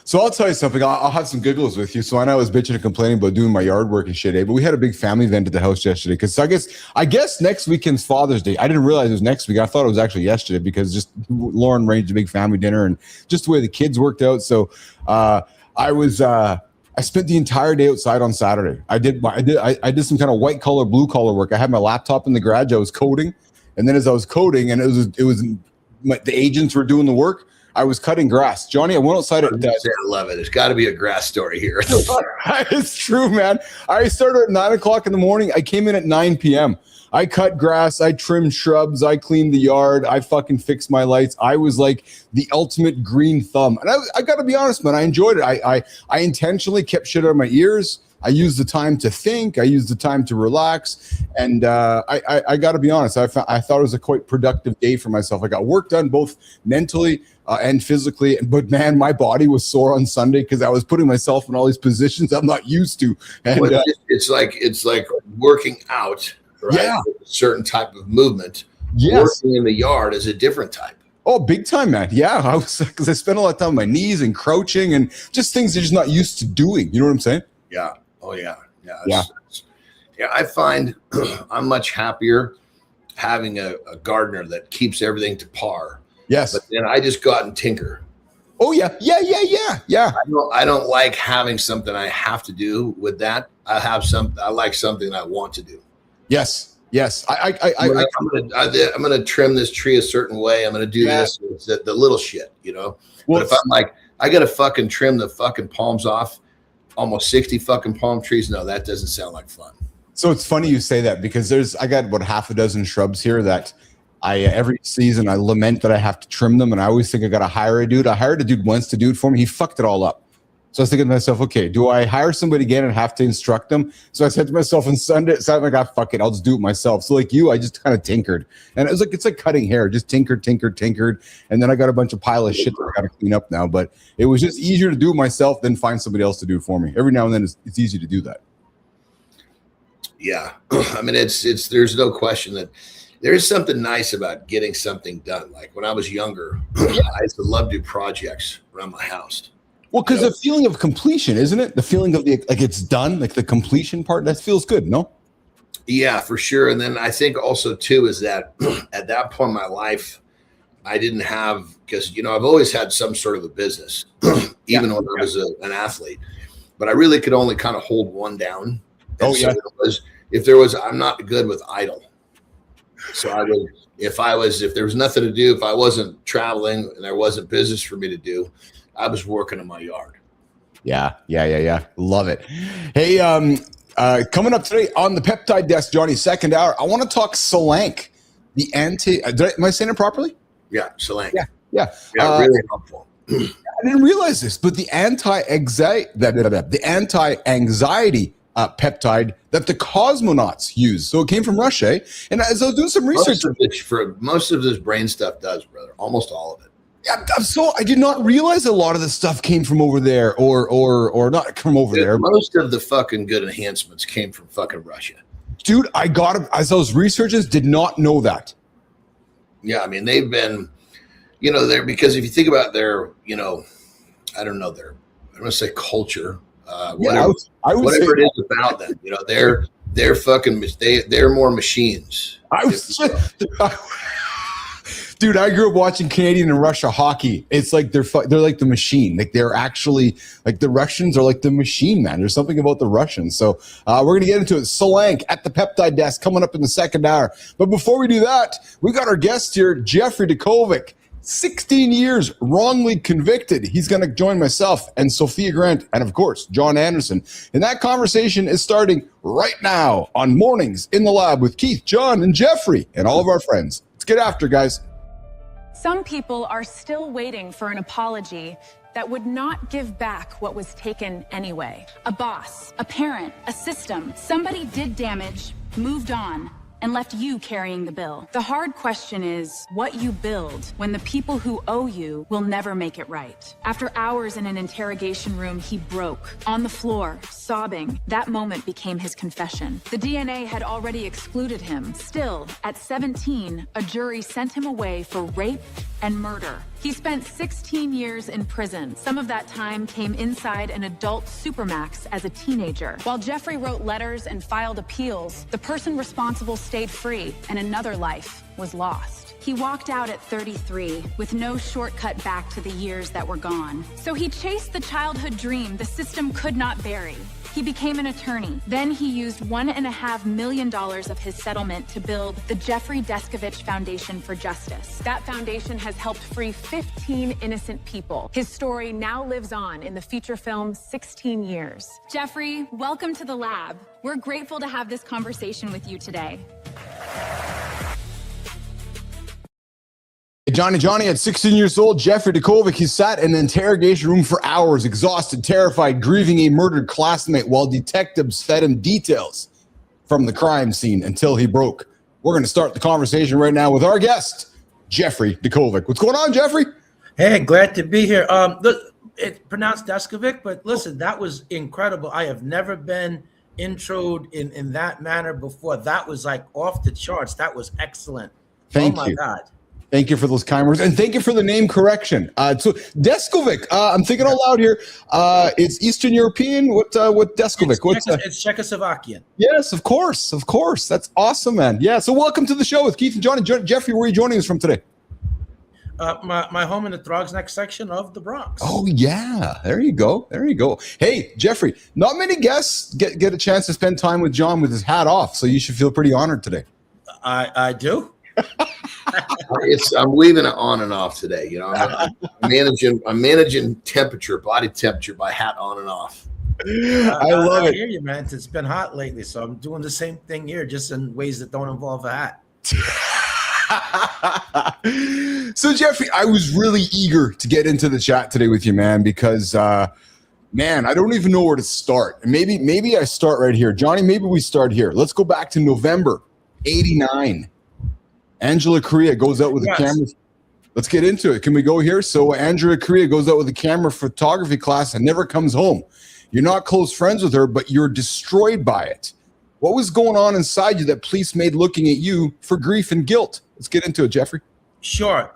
So I'll tell you something. I'll have some giggles with you. So I know I was bitching and complaining about doing my yard work and shit, but we had a big family event at the house yesterday because I guess next weekend's Father's Day. I didn't realize it was next week. I thought it was actually yesterday because just Lauren arranged a big family dinner and just the way the kids worked out. So I spent the entire day outside on Saturday. I did some kind of white collar, blue collar work. I had my laptop in the garage. I was coding. And then as I was coding and the agents were doing the work, I was cutting grass. Johnny, I went outside at I love it. There's got to be a grass story here. It's true, man. I started at 9:00 in the morning. I came in at 9 p.m. I cut grass. I trimmed shrubs. I cleaned the yard. I fucking fixed my lights. I was like the ultimate green thumb. And I got to be honest, man, I enjoyed it. I intentionally kept shit out of my ears. I used the time to think. I used the time to relax. And I got to be honest, I thought it was a quite productive day for myself. I got work done both mentally and physically. But, man, my body was sore on Sunday because I was putting myself in all these positions I'm not used to. And it's like working out, right? Yeah. A certain type of movement. Yes. Working in the yard is a different type. Oh, big time, man. Yeah, because I spent a lot of time on my knees and crouching and just things they're just not used to doing. You know what I'm saying? Yeah. Oh, yeah. Yeah. I find I'm much happier having a gardener that keeps everything to par Yes. But then I just go out and tinker. Oh yeah. I don't like having something I have to do with that. I like something I want to do. Yes. I'm gonna trim this tree a certain way. I'm gonna do this. It's the little shit, you know. Well, but if I'm like, I gotta fucking trim the fucking palms off, almost 60 fucking palm trees. No, that doesn't sound like fun. So it's funny you say that, because I got about half a dozen shrubs here that every season I lament that I have to trim them, and I always think I gotta hire a dude. I hired a dude once to do it for me. He fucked it all up. So I was thinking to myself, okay, do I hire somebody again and have to instruct them? So I said to myself on Sunday, I'm like, fuck it, I'll just do it myself. So like you, I just kind of tinkered. And it was like, it's like cutting hair, just tinkered. And then I got a bunch of pile of shit that I got to clean up now. But it was just easier to do it myself than find somebody else to do it for me. Every now and then it's easy to do that. Yeah. I mean, there's no question that there is something nice about getting something done. Like when I was younger, I used to love to do projects around my house. Well, because the feeling of completion, isn't it? The feeling of like it's done, like the completion part, that feels good, no? Yeah, for sure. And then I think also too is that at that point in my life, I didn't have, because I've always had some sort of a business, even when I was an athlete, but I really could only kind of hold one down. And if there was, I'm not good with idle. So I would, if there was nothing to do, if I wasn't traveling and there wasn't business for me to do, I was working in my yard. Yeah. Love it. Hey, coming up today on the Peptide Desk, Johnny, second hour, I want to talk Solank, the am I saying it properly? Yeah, Solank. Yeah. Really helpful. I didn't realize this, but the anti-anxiety peptide that the cosmonauts use. So it came from Russia, eh? And as I was doing some research, most of this brain stuff does, brother. Almost all of it. Yeah, I did not realize a lot of the stuff came from over there, or not from over there. Most of the fucking good enhancements came from fucking Russia. Dude, I got it as those researchers did not know that. Yeah, I mean, they've been, they're, because if you think about their, I don't know, I'm going to say culture, whatever it is about them, they're fucking, they're more machines. Dude, I grew up watching Canadian and Russia hockey. It's like they're like the machine. Like they're actually like the Russians are like the machine, man. There's something about the Russians. So we're gonna get into it. Solank at the Peptide Desk coming up in the second hour. But before we do that, we got our guest here, Jeffrey Dukovic. 16 years wrongly convicted. He's going to join myself and Sophia Grant and, of course, John Anderson. And that conversation is starting right now on Mornings in the Lab with Keith, John, and Jeffrey and all of our friends. Let's get after, guys. Some people are still waiting for an apology that would not give back what was taken anyway. A boss, a parent, a system. Somebody did damage, moved on, and left you carrying the bill. The hard question is what you build when the people who owe you will never make it right. After hours in an interrogation room, he broke on the floor, sobbing. That moment became his confession. The DNA had already excluded him. Still, at 17, a jury sent him away for rape and murder. He spent 16 years in prison. Some of that time came inside an adult supermax as a teenager. While Jeffrey wrote letters and filed appeals, the person responsible stayed free and another life was lost. He walked out at 33 with no shortcut back to the years that were gone. So he chased the childhood dream the system could not bury. He became an attorney. Then he used $1.5 million of his settlement to build the Jeffrey Deskovich Foundation for Justice. That foundation has helped free 15 innocent people. His story now lives on in the feature film 16 Years. Jeffrey, welcome to the lab. We're grateful to have this conversation with you today. Johnny, at 16 years old, Jeffrey Dukovic, he sat in an interrogation room for hours, exhausted, terrified, grieving a murdered classmate while detectives fed him details from the crime scene until he broke. We're going to start the conversation right now with our guest, Jeffrey Dukovic. What's going on, Jeffrey? Hey, glad to be here. It's pronounced Deskovic, but listen, that was incredible. I have never been introed in that manner before. That was like off the charts. That was excellent. Thank you. Oh, my God. Thank you for those kind words, and thank you for the name correction. So Deskovic, I'm thinking out loud here. It's Eastern European. What Deskovic? It's Czechoslovakian. Yes, of course. That's awesome, man. Yeah. So welcome to the show with Keith and John. Jeffrey, where are you joining us from today? My home in the Throgs Neck section of the Bronx. Oh yeah, there you go. There you go. Hey, Jeffrey, not many guests get a chance to spend time with Jon with his hat off, so you should feel pretty honored today. I do. I'm leaving it on and off today. You know, I'm managing temperature, body temperature by hat on and off. I love it. I hear you, man. It's been hot lately, so I'm doing the same thing here, just in ways that don't involve a hat. So Jeffrey, I was really eager to get into the chat today with you, man, because man, I don't even know where to start. And maybe I start right here. Johnny, maybe we start here. Let's go back to November 89. Angela Correa goes out with a camera. Let's get into it. Can we go here? So Angela Correa goes out with a camera photography class and never comes home. You're not close friends with her, but you're destroyed by it. What was going on inside you that police made looking at you for grief and guilt? Let's get into it, Jeffrey. Sure.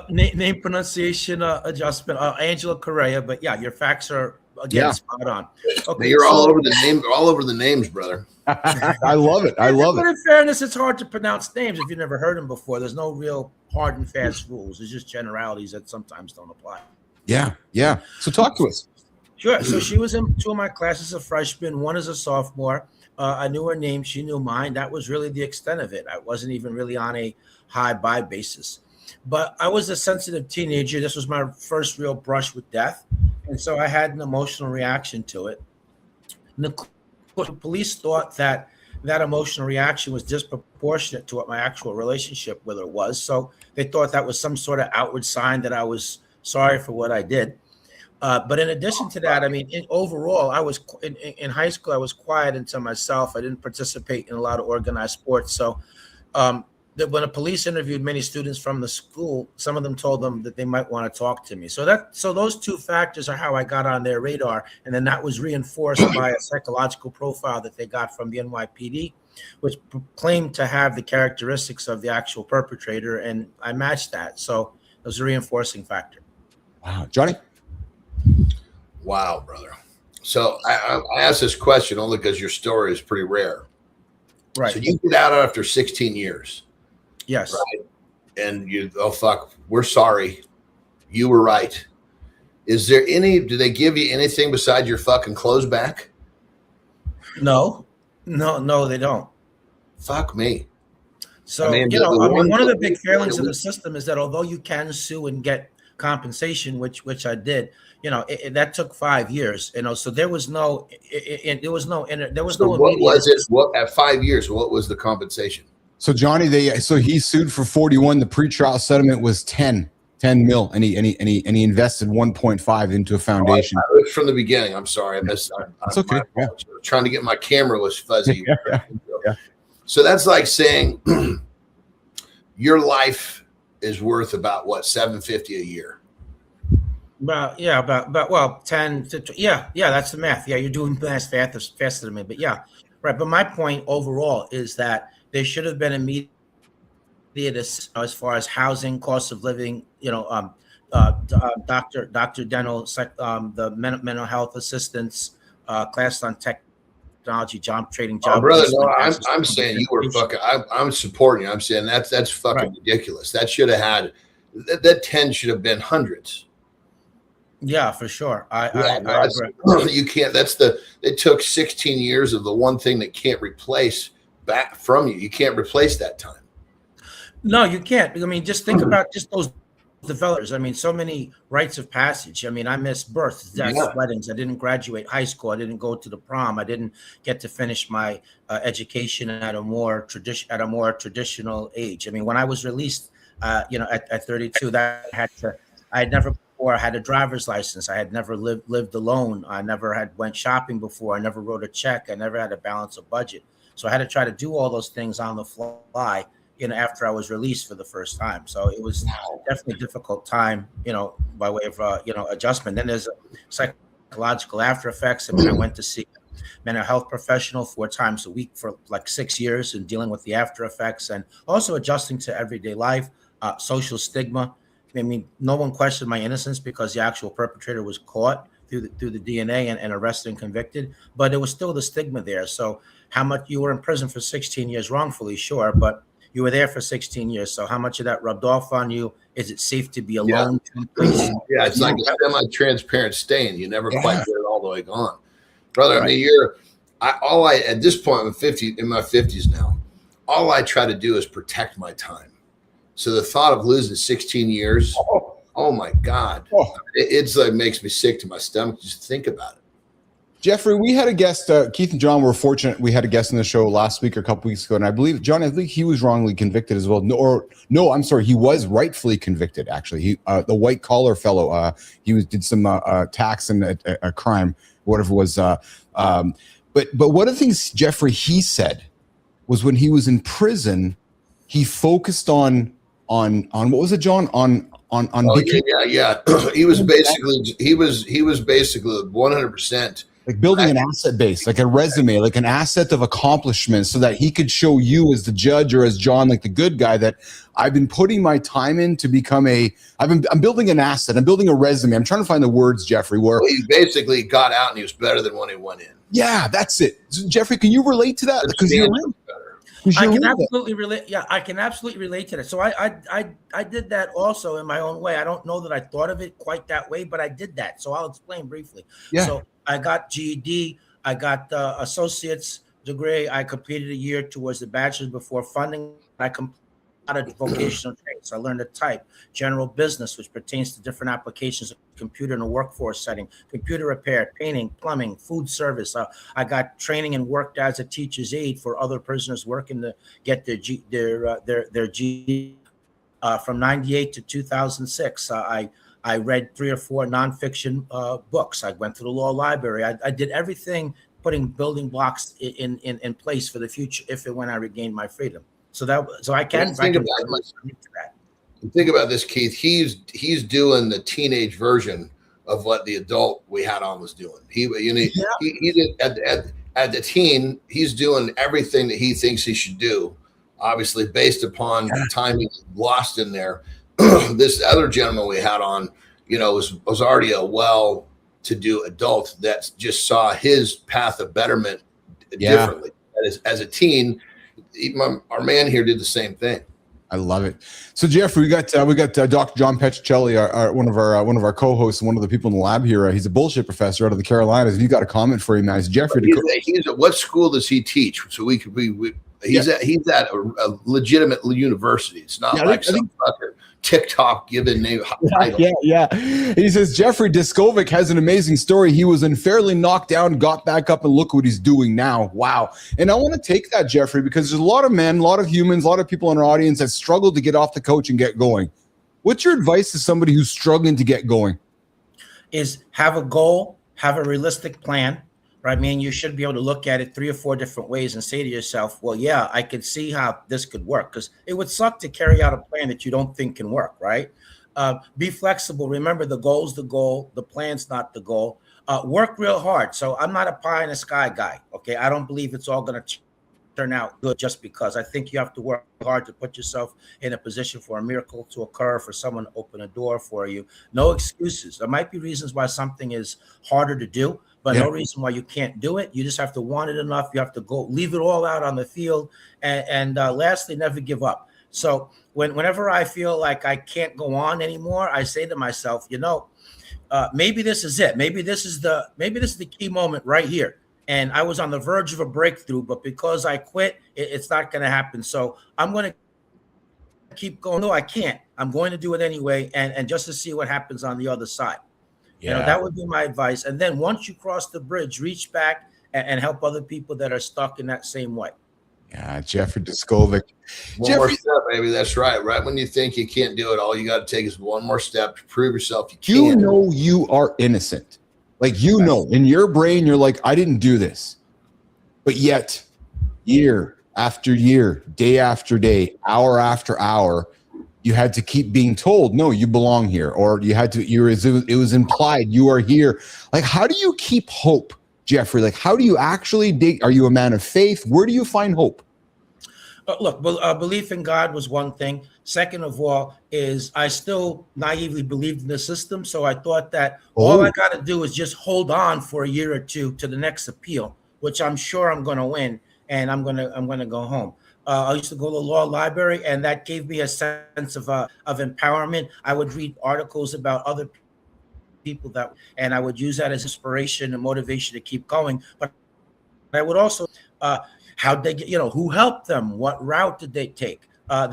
Name pronunciation adjustment. Angela Correa, but yeah, your facts are again spot on. Okay, you're all over the names, brother. I love it. I love it. But in fairness, it's hard to pronounce names if you've never heard them before. There's no real hard and fast rules. There's just generalities that sometimes don't apply. Yeah, yeah. So talk to us. Sure. So she was in 2 of my classes, a freshman, one as a sophomore. I knew her name. She knew mine. That was really the extent of it. I wasn't even really on a high-buy basis. But I was a sensitive teenager. This was my first real brush with death. And so I had an emotional reaction to it. And the police thought that emotional reaction was disproportionate to what my actual relationship with her was. So they thought that was some sort of outward sign that I was sorry for what I did. But in addition to that, I mean, overall, I was in high school, I was quiet and to myself. I didn't participate in a lot of organized sports. So when the police interviewed many students from the school, some of them told them that they might want to talk to me. So those 2 factors are how I got on their radar. And then that was reinforced by a psychological profile that they got from the NYPD, which claimed to have the characteristics of the actual perpetrator. And I matched that. So it was a reinforcing factor. Wow. Johnny? Wow, brother. So I asked this question only because your story is pretty rare. Right. So you get out after 16 years. Yes. Right? And oh, fuck, we're sorry. You were right. Is there do they give you anything besides your fucking clothes back? No, they don't. Fuck me. So, I mean, one of the big failings of the system is that although you can sue and get compensation, which I did, that took 5 years, so there was no what was it? What at 5 years? What was the compensation? So Johnny, he sued for 41. The pretrial settlement was 10 mil, and he invested 1.5 into a foundation. From the beginning. I'm sorry, I missed. That's okay. Yeah. Trying to get my camera was fuzzy. Yeah. So that's like saying your life is worth about what, $750 a year. About 10 to that's the math. Yeah, you're doing math faster than me, but yeah, right. But my point overall is that there should have been immediate as far as housing, cost of living, doctor dental, the mental health assistance, class on technology, job trading, job. Oh, brother, no, I'm saying you were fucking. I'm supporting you. I'm saying that's fucking ridiculous. That should have had that 10 should have been hundreds. Yeah, for sure. I agree. You can't. It took 16 years of the one thing that can't replace back from you. You can't replace that time. No, you can't. I mean, just think about just those developers. I mean, so many rites of passage. I mean, I missed births, deaths, weddings. I didn't graduate high school. I didn't go to the prom. I didn't get to finish my education at a more traditional age. I mean, when I was released, at 32, I had never before had a driver's license. I had never lived alone. I never had went shopping before. I never wrote a check. I never had to balance a budget. So I had to try to do all those things on the fly, after I was released for the first time. So it was definitely a difficult time, by way of, adjustment. Then there's psychological after effects. I mean, I went to see a mental health professional 4 times a week for like 6 years and dealing with the after effects and also adjusting to everyday life, social stigma. I mean, no one questioned my innocence because the actual perpetrator was caught through the DNA and arrested and convicted, but it was still the stigma there. So how much you were in prison for 16 years wrongfully, sure, but You were there for 16 years. So how much of that rubbed off on you? Is it safe to be alone? Yeah, it's like a semi-transparent stain. You never quite get it all the way gone, brother. Right. I mean, at this point, I'm 50 in my 50s now. All I try to do is protect my time. So the thought of losing 16 years, oh my God, it's like makes me sick to my stomach just think about it. Jeffrey, we had a guest, Keith and John were fortunate. We had a guest on the show last week or a couple weeks ago, and I believe, John, I think he was wrongly convicted as well. No, I'm sorry, he was rightfully convicted, actually. He, the white collar fellow, did some tax and a crime, whatever it was. But one of the things, Jeffrey, he said was when he was in prison, he focused on what was it, John? Yeah. He was basically 100%. Like building an asset base, like a resume, like an asset of accomplishments, so that he could show you as the judge or as John, like the good guy, that I've been putting my time in to become I'm building an asset. I'm building a resume. I'm trying to find the words, Jeffrey, where he basically got out and he was better than when he went in. Yeah, that's it. So, Jeffrey, can you relate to that? Because you're right. I can absolutely relate. Yeah, I can absolutely relate to that. So I did that also in my own way. I don't know that I thought of it quite that way, but I did that. So I'll explain briefly. Yeah. So I got GED. I got the associate's degree. I completed a year towards the bachelor's before funding. I completed vocational training. So I learned to type, general business, which pertains to different applications of computer in a workforce setting, computer repair, painting, plumbing, food service. I got training and worked as a teacher's aide for other prisoners working to get their GED. From 98 to 2006, I read 3 or 4 nonfiction books. I went to the law library. I did everything, building blocks in place for the future if and when I regained my freedom. So I can think about that. Think about this, Keith. He's doing the teenage version of what the adult we had on was doing. He did at the teen. He's doing everything that he thinks he should do, obviously based upon the time he lost in there. This other gentleman we had on, was already a well-to-do adult that just saw his path of betterment differently. As a teen, our man here did the same thing. I love it. So Jeffrey, we got Dr. John Petricelli, one of our co-hosts, and one of the people in the lab here. He's a bullshit professor out of the Carolinas. If you got a comment for him, man, Jeffrey. What school does he teach? So he's at a legitimate university. It's not some fucking TikTok given name. Yeah. He says Jeffrey Diskovic has an amazing story. He was unfairly knocked down, got back up, and look what he's doing now. Wow. And I want to take that, Jeffrey, because there's a lot of men, a lot of humans, a lot of people in our audience that struggle to get off the couch and get going. What's your advice to somebody who's struggling to get going? Is have a goal, have a realistic plan. Right? I mean, you should be able to look at it 3 or 4 different ways and say to yourself, well, yeah, I could see how this could work, because it would suck to carry out a plan that you don't think can work, right? Be flexible. Remember, the goal's the goal. The plan's not the goal. Work real hard. So I'm not a pie in the sky guy, okay? I don't believe it's all going to turn out good just because. I think you have to work hard to put yourself in a position for a miracle to occur, for someone to open a door for you. No excuses. There might be reasons why something is harder to do, but no reason why you can't do it. You just have to want it enough. You have to go leave it all out on the field. And lastly, never give up. So whenever I feel like I can't go on anymore, I say to myself, maybe this is it. Maybe this is the key moment right here. And I was on the verge of a breakthrough, but because I quit, it's not going to happen. So I'm going to keep going. No, I can't. I'm going to do it anyway. And just to see what happens on the other side. Yeah. That would be my advice. And then once you cross the bridge, reach back and help other people that are stuck in that same way. Yeah, Jeffrey Diskovic. One more step, baby. That's right. Right when you think you can't do it, all you got to take is one more step to prove yourself you can. You know you are innocent. Like, in your brain, you're like, I didn't do this. But yet, year after year, day after day, hour after hour, you had to keep being told, no, you belong here. Or you had to, it was implied you are here. Like, how do you keep hope, Jeffrey? Like, how do you actually dig? Are you a man of faith? Where do you find hope? Look, belief in God was one thing. Second of all, is I still naively believed in the system. So I thought that all I got to do is just hold on for a year or two to the next appeal, which I'm sure I'm going to win, and I'm going to go home. I used to go to the law library, and that gave me a sense of empowerment. I would read articles about other people and I would use that as inspiration and motivation to keep going. But I would also, how'd they get, who helped them? What route did they take?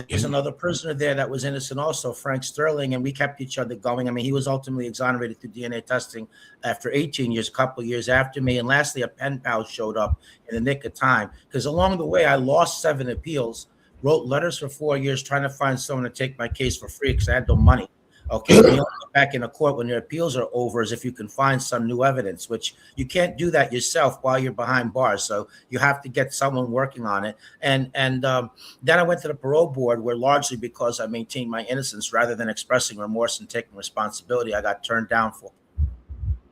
There's another prisoner there that was innocent also, Frank Sterling, and we kept each other going. I mean, he was ultimately exonerated through DNA testing after 18 years, a couple of years after me. And lastly, a pen pal showed up in the nick of time, because along the way, I lost 7 appeals, wrote letters for 4 years trying to find someone to take my case for free because I had no money. Okay, when you go back in a court when your appeals are over is if you can find some new evidence, which you can't do that yourself while you're behind bars. So you have to get someone working on it. And then I went to the parole board, where largely because I maintained my innocence rather than expressing remorse and taking responsibility, I got turned down for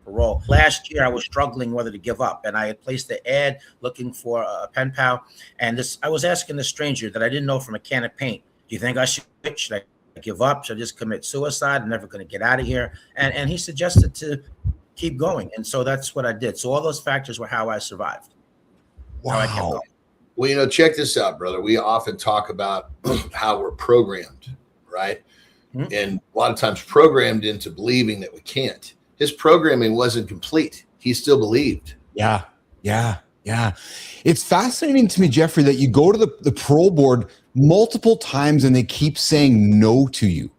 parole. Last year, I was struggling whether to give up, and I had placed an ad looking for a pen pal. And I was asking the stranger that I didn't know from a can of paint, do you think I should I give up? Should I just commit suicide? I'm never going to get out of here. And he suggested to keep going. And so that's what I did. So all those factors were how I survived. Wow. Well, check this out, brother. We often talk about how we're programmed, right? Mm-hmm. And a lot of times programmed into believing that we can't. His programming wasn't complete. He still believed. Yeah. It's fascinating to me, Jeffrey, that you go to the parole board multiple times and they keep saying no to you.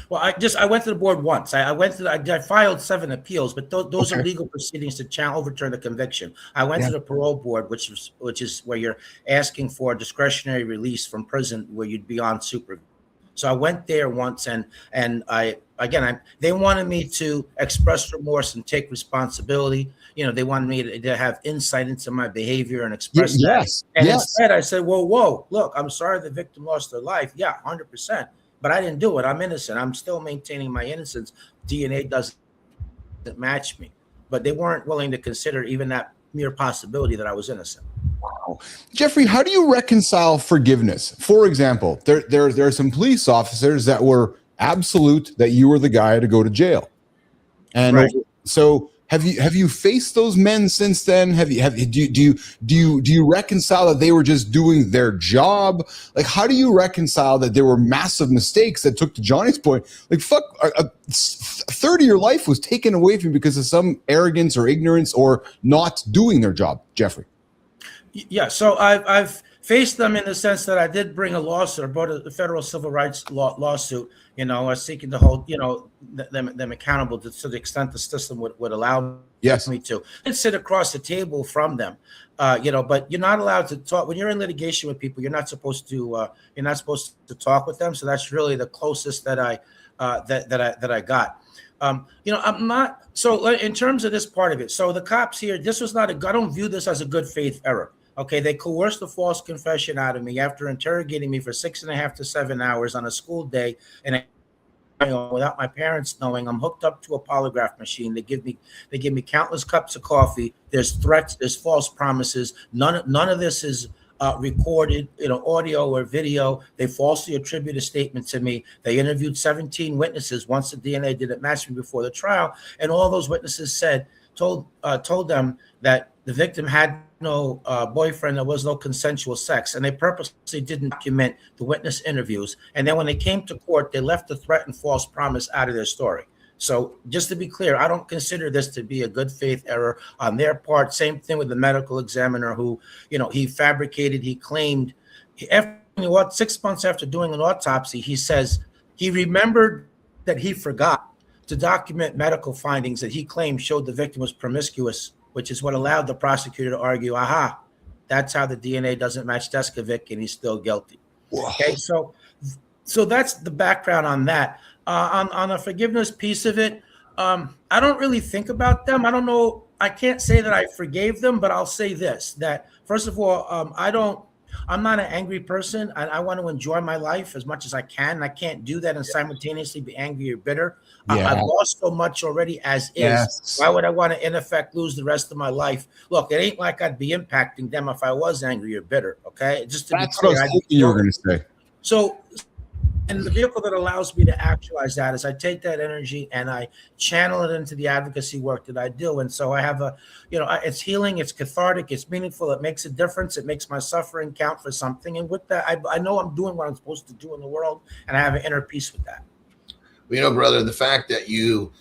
Well, I went to the board once. I filed 7 appeals, but those are legal proceedings to overturn the conviction. I went to the parole board, which is where you're asking for a discretionary release from prison where you'd be on supervision. So I went there once, and they wanted me to express remorse and take responsibility. They wanted me to have insight into my behavior and express that. And instead I said, whoa, look, I'm sorry the victim lost their life. Yeah, 100%. But I didn't do it. I'm innocent. I'm still maintaining my innocence. DNA doesn't match me. But they weren't willing to consider even that mere possibility that I was innocent. Wow. Jeffrey, how do you reconcile forgiveness? For example, there are some police officers that were absolute that you were the guy to go to jail. And so have you faced those men since then? Do you reconcile that they were just doing their job? Like, how do you reconcile that there were massive mistakes that took, to Johnny's point, like, fuck, a third of your life was taken away from you because of some arrogance or ignorance or not doing their job, Jeffrey? Yeah, so I've faced them in the sense that I did bring a lawsuit, I brought a federal civil rights lawsuit, seeking to hold, them accountable to the extent the system would allow me to. And sit across the table from them, but you're not allowed to talk when you're in litigation with people. You're not supposed to talk with them. So that's really the closest that I got. I'm not. So in terms of this part of it, so the cops here, this was not I don't view this as a good faith error. Okay, they coerced a false confession out of me after interrogating me for 6.5 to 7 hours on a school day, and without my parents knowing. I'm hooked up to a polygraph machine. They give me countless cups of coffee. There's threats. There's false promises. None of this is recorded, audio or video. They falsely attribute a statement to me. They interviewed 17 witnesses once the DNA didn't match me before the trial, and all those witnesses told them that the victim had no boyfriend. There was no consensual sex, and they purposely didn't document the witness interviews. And then when they came to court, they left the threat and false promise out of their story. So just to be clear, I don't consider this to be a good faith error on their part. Same thing with the medical examiner who, he fabricated, he claimed, 6 months after doing an autopsy, he says he remembered that he forgot to document medical findings that he claimed showed the victim was promiscuous, which is what allowed the prosecutor to argue, that's how the DNA doesn't match Deskovic and he's still guilty. Wow. Okay, so that's the background on that. On the forgiveness piece of it, I don't really think about them. I don't know. I can't say that I forgave them, but I'll say this, that first of all, I'm not an angry person. I want to enjoy my life as much as I can. I can't do that and simultaneously be angry or bitter. Yeah. I've lost so much already as is. Yes. Why would I want to, in effect, lose the rest of my life? Look, it ain't like I'd be impacting them if I was angry or bitter. Okay, just to That's be clear, what I was hoping you were going to say. So And the vehicle that allows me to actualize that is I take that energy and I channel it into the advocacy work that I do. And so I have it's healing, it's cathartic, it's meaningful, it makes a difference, it makes my suffering count for something. And with that, I know I'm doing what I'm supposed to do in the world, and I have an inner peace with that. Well, brother, the fact that you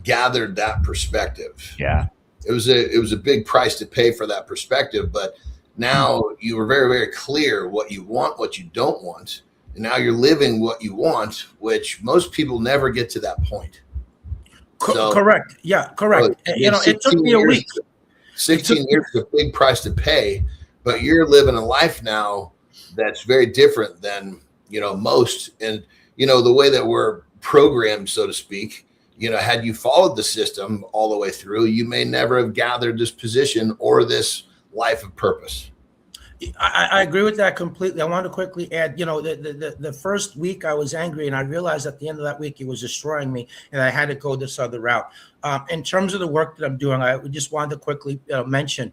gathered that perspective, it was a big price to pay for that perspective. But now you were very, very clear what you want, what you don't want. And now you're living what you want, which most people never get to that point. So, correct. Yeah, correct. It took me a week. 16 years is a big price to pay, but you're living a life now that's very different than, most. And, the way that we're programmed, so to speak, had you followed the system all the way through, you may never have gathered this position or this life of purpose. I agree with that completely. I want to quickly add, the first week I was angry, and I realized at the end of that week it was destroying me, and I had to go this other route. In terms of the work that I'm doing, I just wanted to quickly mention,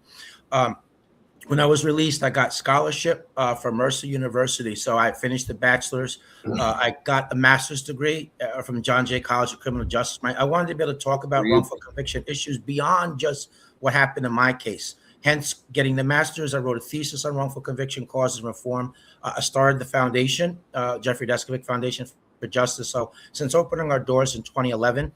when I was released, I got scholarship from Mercer University. So I finished the bachelor's. I got a master's degree from John Jay College of Criminal Justice. I wanted to be able to talk about wrongful conviction issues beyond just what happened in my case. Hence, getting the master's, I wrote a thesis on wrongful conviction causes and reform. I started the foundation, Jeffrey Deskovic Foundation for Justice. So since opening our doors in 2011,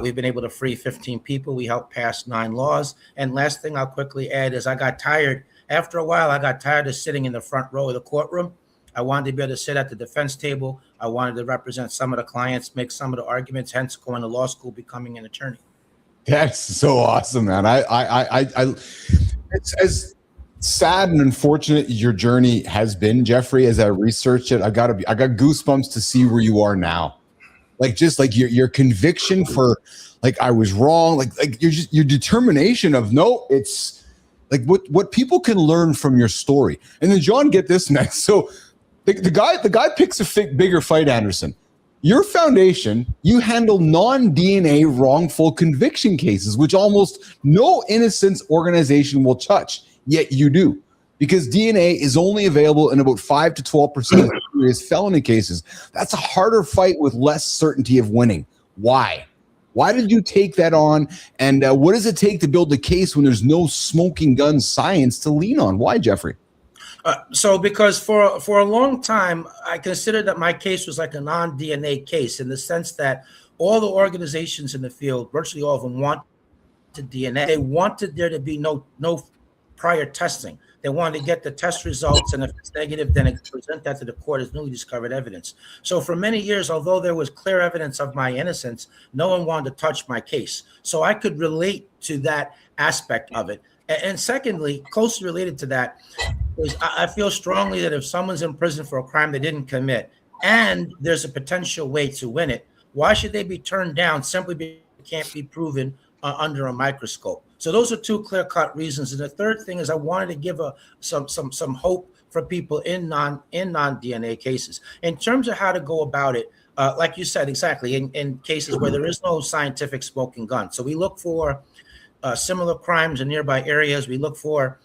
we've been able to free 15 people. We helped pass 9 laws. And last thing I'll quickly add is I got tired. After a while, I got tired of sitting in the front row of the courtroom. I wanted to be able to sit at the defense table. I wanted to represent some of the clients, make some of the arguments, hence going to law school, becoming an attorney. That's so awesome, man. It's as sad and unfortunate your journey has been, Jeffrey. As I researched it, I got goosebumps to see where you are now. Like, just like your conviction for, like, I was wrong. Like your determination of, no, it's like what people can learn from your story. And then Jon, get this, man. So the guy picks a bigger fight, Anderson. Your foundation, you handle non-DNA wrongful conviction cases, which almost no innocence organization will touch, yet you do. Because DNA is only available in about 5 to 12% of serious felony cases. That's a harder fight with less certainty of winning. Why? Why did you take that on? And what does it take to build a case when there's no smoking gun science to lean on? Why, Jeffrey? So because for a long time, I considered that my case was like a non-DNA case, in the sense that all the organizations in the field, virtually all of them, wanted DNA. They wanted there to be no prior testing. They wanted to get the test results, and if it's negative, then it present that to the court as newly discovered evidence. So for many years, although there was clear evidence of my innocence, no one wanted to touch my case. So I could relate to that aspect of it. And secondly, closely related to that, is I feel strongly that if someone's in prison for a crime they didn't commit, and there's a potential way to win it, why should they be turned down simply because it can't be proven under a microscope? So those are 2 clear-cut reasons. And the third thing is I wanted to give some hope for people in non-DNA cases. In terms of how to go about it, like you said, exactly, in cases where there is no scientific smoking gun. So we look for similar crimes in nearby areas. We look for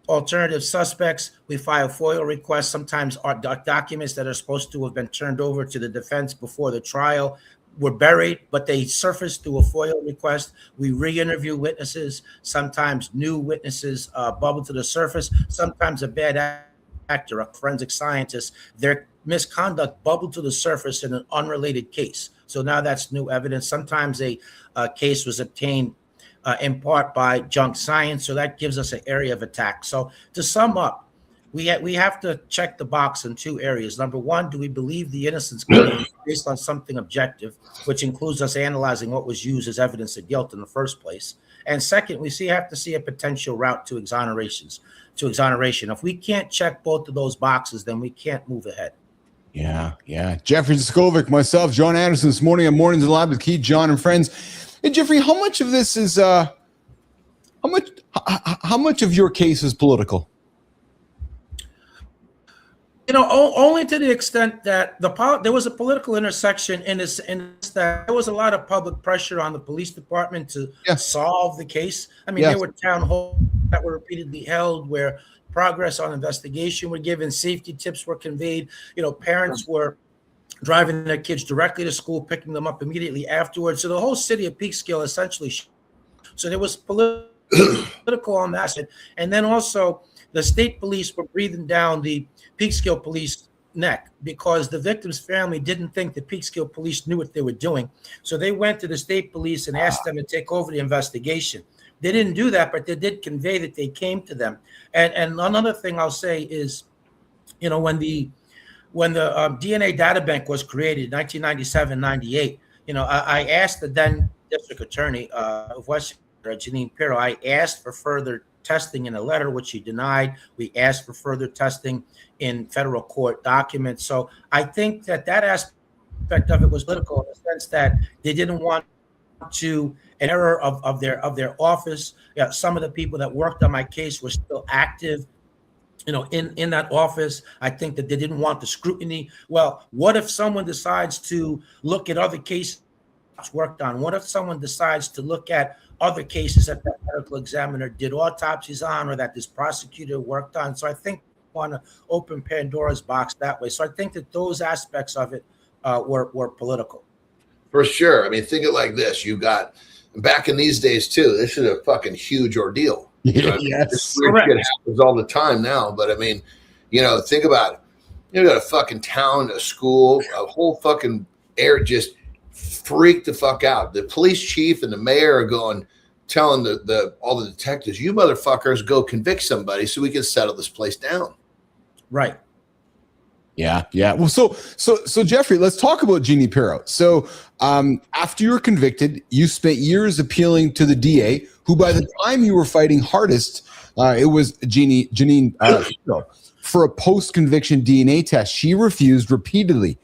alternative suspects. We file FOIA requests. Sometimes our documents that are supposed to have been turned over to the defense before the trial were buried, but they surfaced through a FOIA request. We re-interview witnesses. Sometimes new witnesses bubble to the surface. Sometimes a bad actor, a forensic scientist, their misconduct bubbled to the surface in an unrelated case. So now that's new evidence. Sometimes a case was obtained in part by junk science, so that gives us an area of attack. So to sum up, we have to check the box in 2 areas. Number one, do we believe the innocence claim based on something objective, which includes us analyzing what was used as evidence of guilt in the first place? And second, we have to see a potential route to exoneration. If we can't check both of those boxes, then we can't move ahead. Yeah. Jeffrey Deskovic, myself, Jon Anderson, this morning on Mornings Live with Keith, Jon, and friends. Hey, Jeffrey, how much of this is how much of your case is political? Only to the extent that there was a political intersection in this that there was a lot of public pressure on the police department to solve the case. I mean, there were town halls that were repeatedly held, where progress on investigation were given, safety tips were conveyed. Parents were driving their kids directly to school, picking them up immediately afterwards. So the whole city of Peekskill essentially. So there was political on that side. And then also the state police were breathing down the Peekskill police neck because the victim's family didn't think the Peekskill police knew what they were doing. So they went to the state police and asked them to take over the investigation. They didn't do that, but they did convey that they came to them. And another thing I'll say is, when the DNA data bank was created in 1997-98, I asked the then district attorney of West Janine Pirro, I asked for further testing in a letter, which she denied. We asked for further testing in federal court documents. So I think that aspect of it was political in the sense that they didn't want to an error of their office. Some of the people that worked on my case were still active, in that office. I think that they didn't want the scrutiny. Well, what if someone decides to look at other cases worked on? What if someone decides to look at other cases that the medical examiner did autopsies on, or that this prosecutor worked on? So I think I want to open Pandora's box that way. So I think that those aspects of it were political. For sure. I mean, think it like this. You got, back in these days too, this is a fucking huge ordeal. Yes. This weird shit happens all the time now. But I mean, think about it. You got a fucking town, a school, a whole fucking air just freaked the fuck out. The police chief and the mayor are telling all the detectives, you motherfuckers go convict somebody so we can settle this place down. Right. Yeah. Well, so Jeffrey, let's talk about Jeannie Pirro. So after you were convicted, you spent years appealing to the DA, who by the time you were fighting hardest, it was Janine Pirro, for a post-conviction DNA test. She refused repeatedly.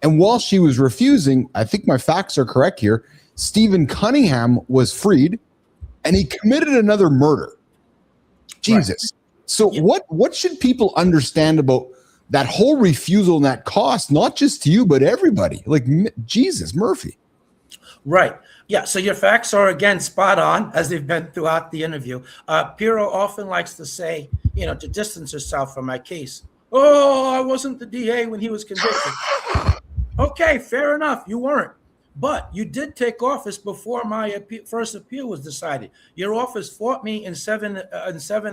And while she was refusing, I think my facts are correct here, Stephen Cunningham was freed and he committed another murder. Jesus. Right. So what should people understand about that whole refusal and that cost, not just to you, but everybody? Like, Jesus, Murphy. Right. Yeah. So your facts are, again, spot on, as they've been throughout the interview. Pirro often likes to say, to distance herself from my case. Oh, I wasn't the DA when he was convicted. Okay, fair enough. You weren't. But you did take office before my first appeal was decided. Your office fought me in seven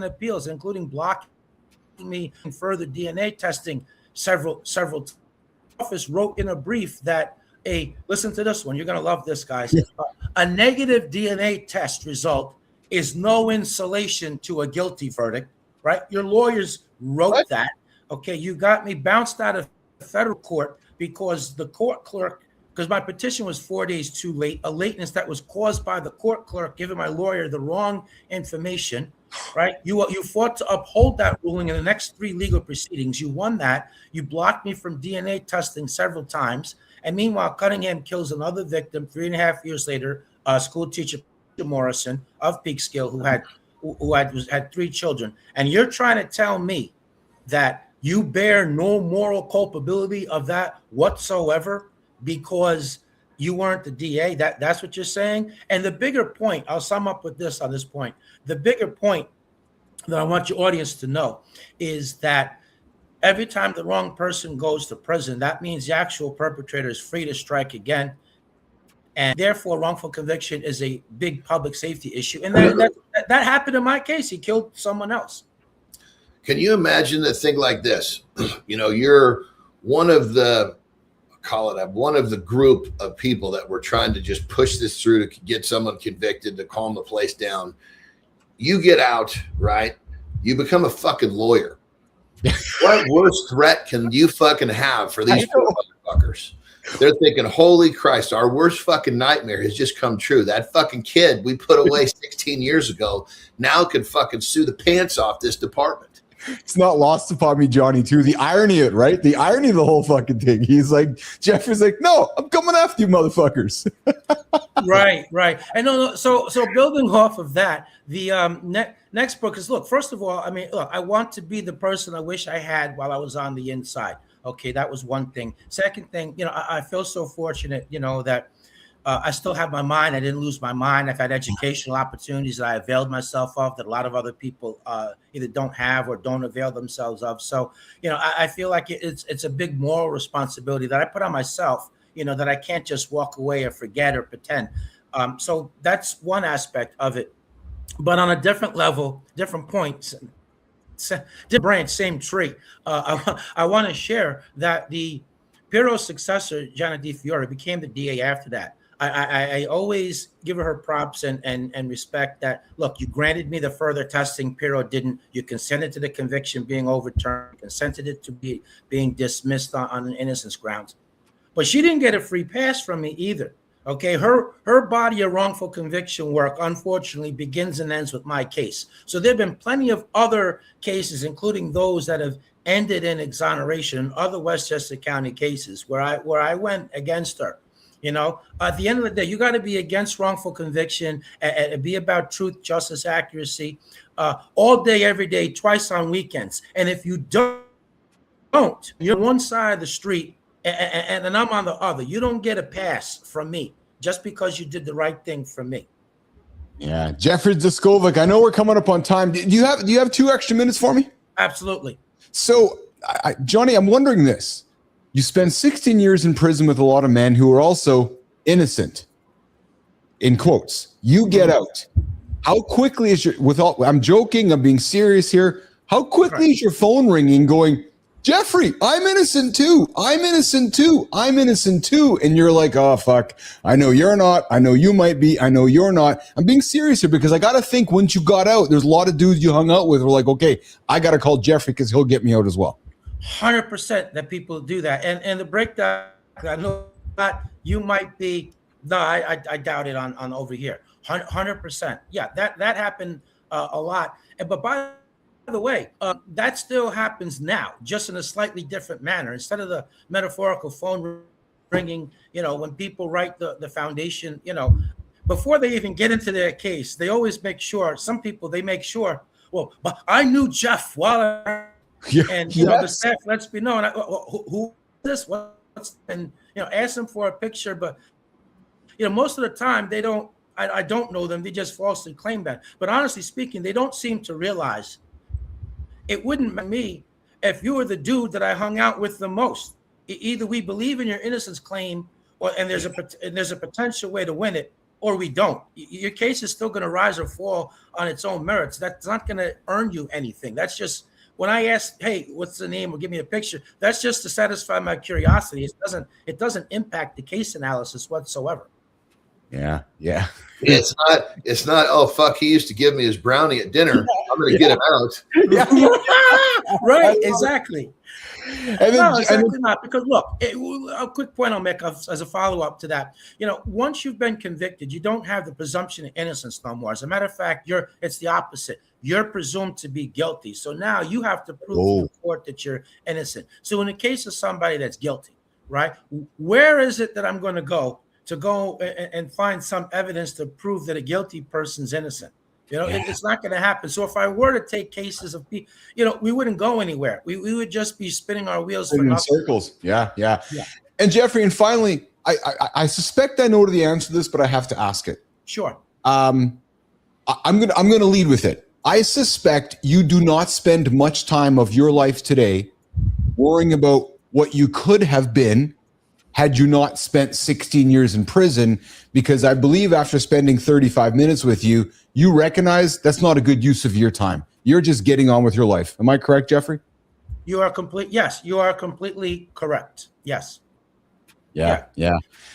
appeals, including blocking me in further DNA testing several times. Office wrote in a brief that listen to this one, you're going to love this, guys. A negative DNA test result is no insulation to a guilty verdict, right? Your lawyers wrote that. Okay, you got me bounced out of federal court because the court clerk, because my petition was 4 days too late, a lateness that was caused by the court clerk giving my lawyer the wrong information, right? You fought to uphold that ruling in the next 3 legal proceedings. You won that. You blocked me from DNA testing several times. And meanwhile, Cunningham kills another victim 3.5 years later, school teacher Morrison of Peekskill, who had 3 children. And you're trying to tell me that you bear no moral culpability of that whatsoever because you weren't the DA? That's what you're saying? And the bigger point, I'll sum up with this on this point. The bigger point that I want your audience to know is that every time the wrong person goes to prison, that means the actual perpetrator is free to strike again. And therefore, wrongful conviction is a big public safety issue. And that happened in my case. He killed someone else. Can you imagine a thing like this? You're one of the group of people that were trying to just push this through to get someone convicted, to calm the place down. You get out, right? You become a fucking lawyer. What worse threat can you fucking have for these poor motherfuckers? They're thinking, holy Christ, our worst fucking nightmare has just come true. That fucking kid we put away 16 years ago now can fucking sue the pants off this department. It's not lost upon me, Johnny, too. The irony of it, right? The irony of the whole fucking thing. He's like, Jeffrey's like, no, I'm coming after you, motherfuckers. Right. And no, so building off of that, the next book is, look, first of all, I want to be the person I wish I had while I was on the inside. Okay, that was one thing. Second thing, I feel so fortunate, that I still have my mind. I didn't lose my mind. I've had educational opportunities that I availed myself of that a lot of other people either don't have or don't avail themselves of. So, I feel like it's a big moral responsibility that I put on myself, that I can't just walk away or forget or pretend. So that's one aspect of it. But on a different level, different points, different branch, same tree. I want to share that the Pirro's successor, Gianna Di Fiore, became the DA after that. I always give her props and respect that. Look, you granted me the further testing. Pirro didn't. You consented to the conviction being overturned. Consented it to be being dismissed on an innocence grounds. But she didn't get a free pass from me either. Okay, her body of wrongful conviction work, unfortunately, begins and ends with my case. So there have been plenty of other cases, including those that have ended in exoneration in other Westchester County cases where I went against her. At the end of the day, you got to be against wrongful conviction and be about truth, justice, accuracy, all day, every day, twice on weekends. And if you don't, you're on one side of the street and I'm on the other. You don't get a pass from me just because you did the right thing for me. Yeah, Jeffrey Daskovic, I know we're coming up on time. Do you have 2 extra minutes for me? Absolutely. So, Johnny, I'm wondering this. You spend 16 years in prison with a lot of men who are also innocent, in quotes. You get out. How quickly is I'm joking, I'm being serious here. How quickly is your phone ringing going, Jeffrey, I'm innocent too. I'm innocent too. I'm innocent too. And you're like, oh, fuck. I know you're not. I know you might be. I know you're not. I'm being serious here because I got to think once you got out, there's a lot of dudes you hung out with who are like, okay, I got to call Jeffrey because he'll get me out as well. 100% that people do that. And the breakdown, I know that you might be, no, I doubt it on over here. 100%. Yeah, that happened a lot. But by the way, that still happens now, just in a slightly different manner. Instead of the metaphorical phone ringing, when people write the foundation, before they even get into their case, they always make sure, some people, they make sure, well, but I knew Jeff while the staff lets me know, and who is this? What's, and ask them for a picture, but most of the time they don't. I don't know them. They just falsely claim that. But honestly speaking, they don't seem to realize it wouldn't be me if you were the dude that I hung out with the most. Either we believe in your innocence claim, and there's a potential way to win it, or we don't. Your case is still going to rise or fall on its own merits. That's not going to earn you anything. That's just. When I ask, hey, what's the name, or give me a picture, that's just to satisfy my curiosity. It doesn't impact the case analysis whatsoever. Yeah. It's not, oh, fuck, he used to give me his brownie at dinner. I'm going to get him out. Right, exactly. Exactly not. Because look, a quick point I'll make as a follow-up to that. Once you've been convicted, you don't have the presumption of innocence no more. As a matter of fact, it's the opposite. You're presumed to be guilty. So now you have to prove to the court that you're innocent. So in the case of somebody that's guilty, right, where is it that I'm going to go and find some evidence to prove that a guilty person's innocent? It's not going to happen. So if I were to take cases of people, we wouldn't go anywhere. We would just be spinning our wheels for nothing. Circles. Yeah. And Jeffrey, and finally, I suspect I know the answer to this, but I have to ask it. Sure. I'm gonna lead with it. I suspect you do not spend much time of your life today worrying about what you could have been had you not spent 16 years in prison, because I believe after spending 35 minutes with you, you recognize that's not a good use of your time. You're just getting on with your life. Am I correct, Jeffrey? Yes, you are completely correct. Yes. Yeah.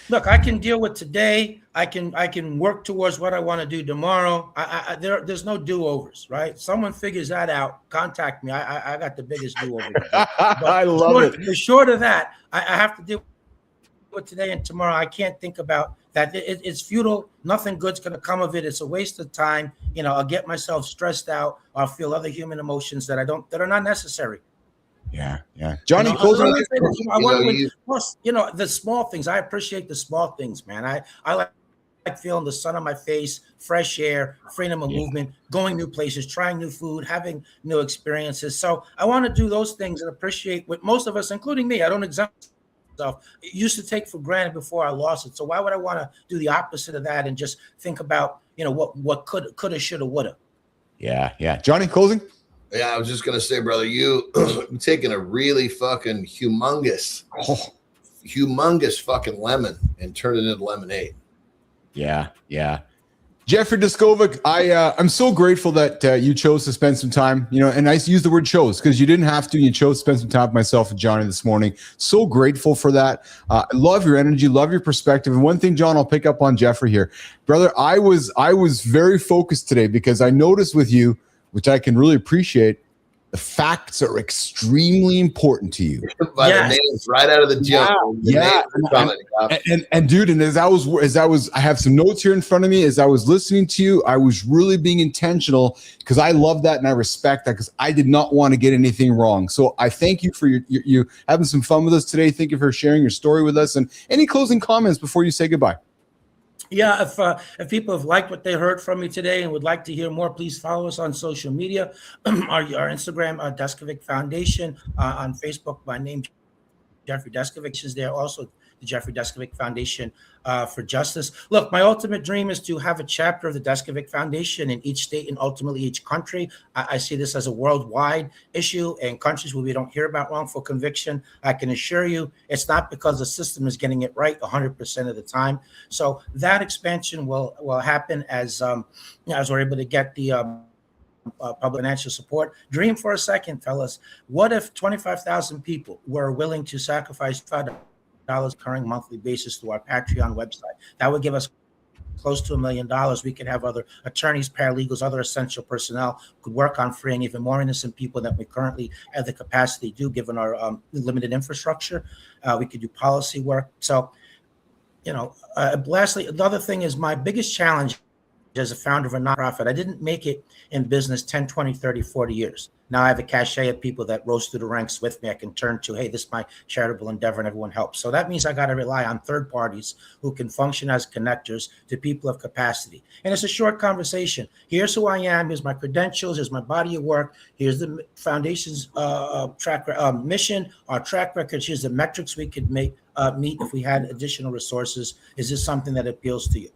Look, I can deal with today. I can work towards what I want to do tomorrow. There's no do-overs, right? Someone figures that out, contact me. I got the biggest do-over. I love it. The short of that, I have to deal with today and tomorrow. I can't think about that. It's futile. Nothing good's going to come of it. It's a waste of time. I'll get myself stressed out. I'll feel other human emotions that are not necessary. Yeah. Johnny, the small things. I appreciate the small things, man. I like feeling the sun on my face, fresh air, freedom of movement, going new places, trying new food, having new experiences. So I want to do those things and appreciate what most of us, including me, I don't exempt used to take for granted before I lost it. So why would I want to do the opposite of that and just think about, what coulda, shoulda, woulda? Yeah. Johnny, closing? Yeah, I was just gonna say, brother, you've taken a really fucking humongous fucking lemon and turned it into lemonade. Yeah. Jeffrey Duskovic, I'm so grateful that you chose to spend some time, and I use the word chose because you didn't have to. You chose to spend some time with myself and Johnny this morning. So grateful for that. I love your energy, love your perspective. And one thing, John, I'll pick up on Jeffrey here. Brother, I was very focused today because I noticed with you, which I can really appreciate, the facts are extremely important to you. By the names right out of the jump. Yeah. And dude, and as I was, I have some notes here in front of me. As I was listening to you, I was really being intentional because I love that and I respect that because I did not want to get anything wrong. So I thank you for you having some fun with us today. Thank you for sharing your story with us. And any closing comments before you say goodbye? Yeah, if people have liked what they heard from me today and would like to hear more, please follow us on social media. our Instagram, Deskovic Foundation, on Facebook. My name, Jeffrey Deskovic, is there. Also, the Jeffrey Deskovic Foundation for Justice. Look, my ultimate dream is to have a chapter of the Deskovic Foundation in each state and ultimately each country. I see this as a worldwide issue in countries where we don't hear about wrongful conviction. I can assure you it's not because the system is getting it right 100% of the time. So that expansion will happen as we're able to get the public financial support. Dream for a second, fellas. What if 25,000 people were willing to sacrifice $5 recurring monthly basis through our Patreon website? That would give us close to $1 million. We could have other attorneys, paralegals, other essential personnel could work on freeing even more innocent people than we currently have the capacity to do, given our limited infrastructure. We could do policy work. So, lastly, another thing is my biggest challenge as a founder of a nonprofit. I didn't make it in business 10, 20, 30, 40 years. Now I have a cachet of people that rose through the ranks with me. I can turn to, hey, this is my charitable endeavor and everyone helps. So that means I got to rely on third parties who can function as connectors to people of capacity. And it's a short conversation. Here's who I am. Here's my credentials. Here's my body of work. Here's the foundation's mission, our track record. Here's the metrics we could meet if we had additional resources. Is this something that appeals to you?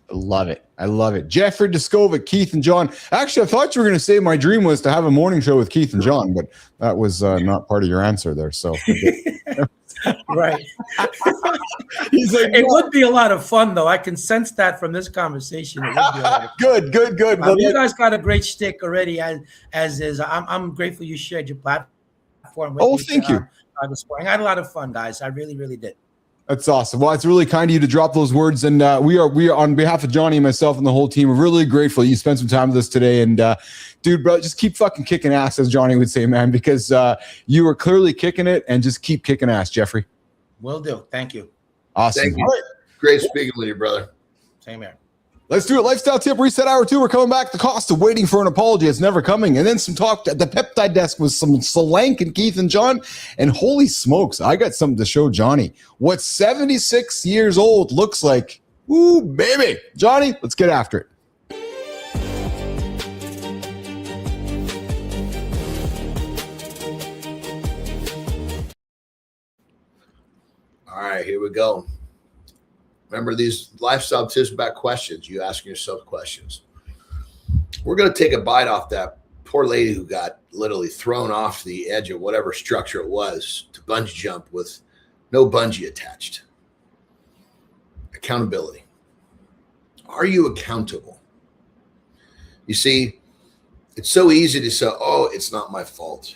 I love it. Jeffrey Duskovic, Keith and John. Actually, I thought you were going to say my dream was to have a morning show with Keith and John, but that was not part of your answer there. So, right. He's like, it would be a lot of fun, though. I can sense that from this conversation. It would be a lot of fun. Good. Well, you guys got a great shtick already, as is. I'm grateful you shared your platform with me. Thank you. This morning. I had a lot of fun, guys. I really, really did. That's awesome. Well, it's really kind of you to drop those words. And we are on behalf of Johnny and myself and the whole team, we're really grateful you spent some time with us today. And dude, bro, just keep fucking kicking ass, as Johnny would say, man, because you are clearly kicking it, and just keep kicking ass, Jeffrey. Will do. Thank you. Awesome. Thank you. All right. Great speaking with you, brother. Same here. Let's do it. Lifestyle tip reset hour 2. We're coming back. The cost of waiting for an apology. It's never coming. And then some talk at the peptide desk with some Solank and Keith and John. And holy smokes, I got something to show Johnny what 76 years old looks like. Ooh, baby. Johnny, let's get after it. All right, here we go. Remember, these lifestyle tips about questions. You asking yourself questions. We're going to take a bite off that poor lady who got literally thrown off the edge of whatever structure it was to bungee jump with no bungee attached. Accountability. Are you accountable? You see, it's so easy to say, oh, it's not my fault.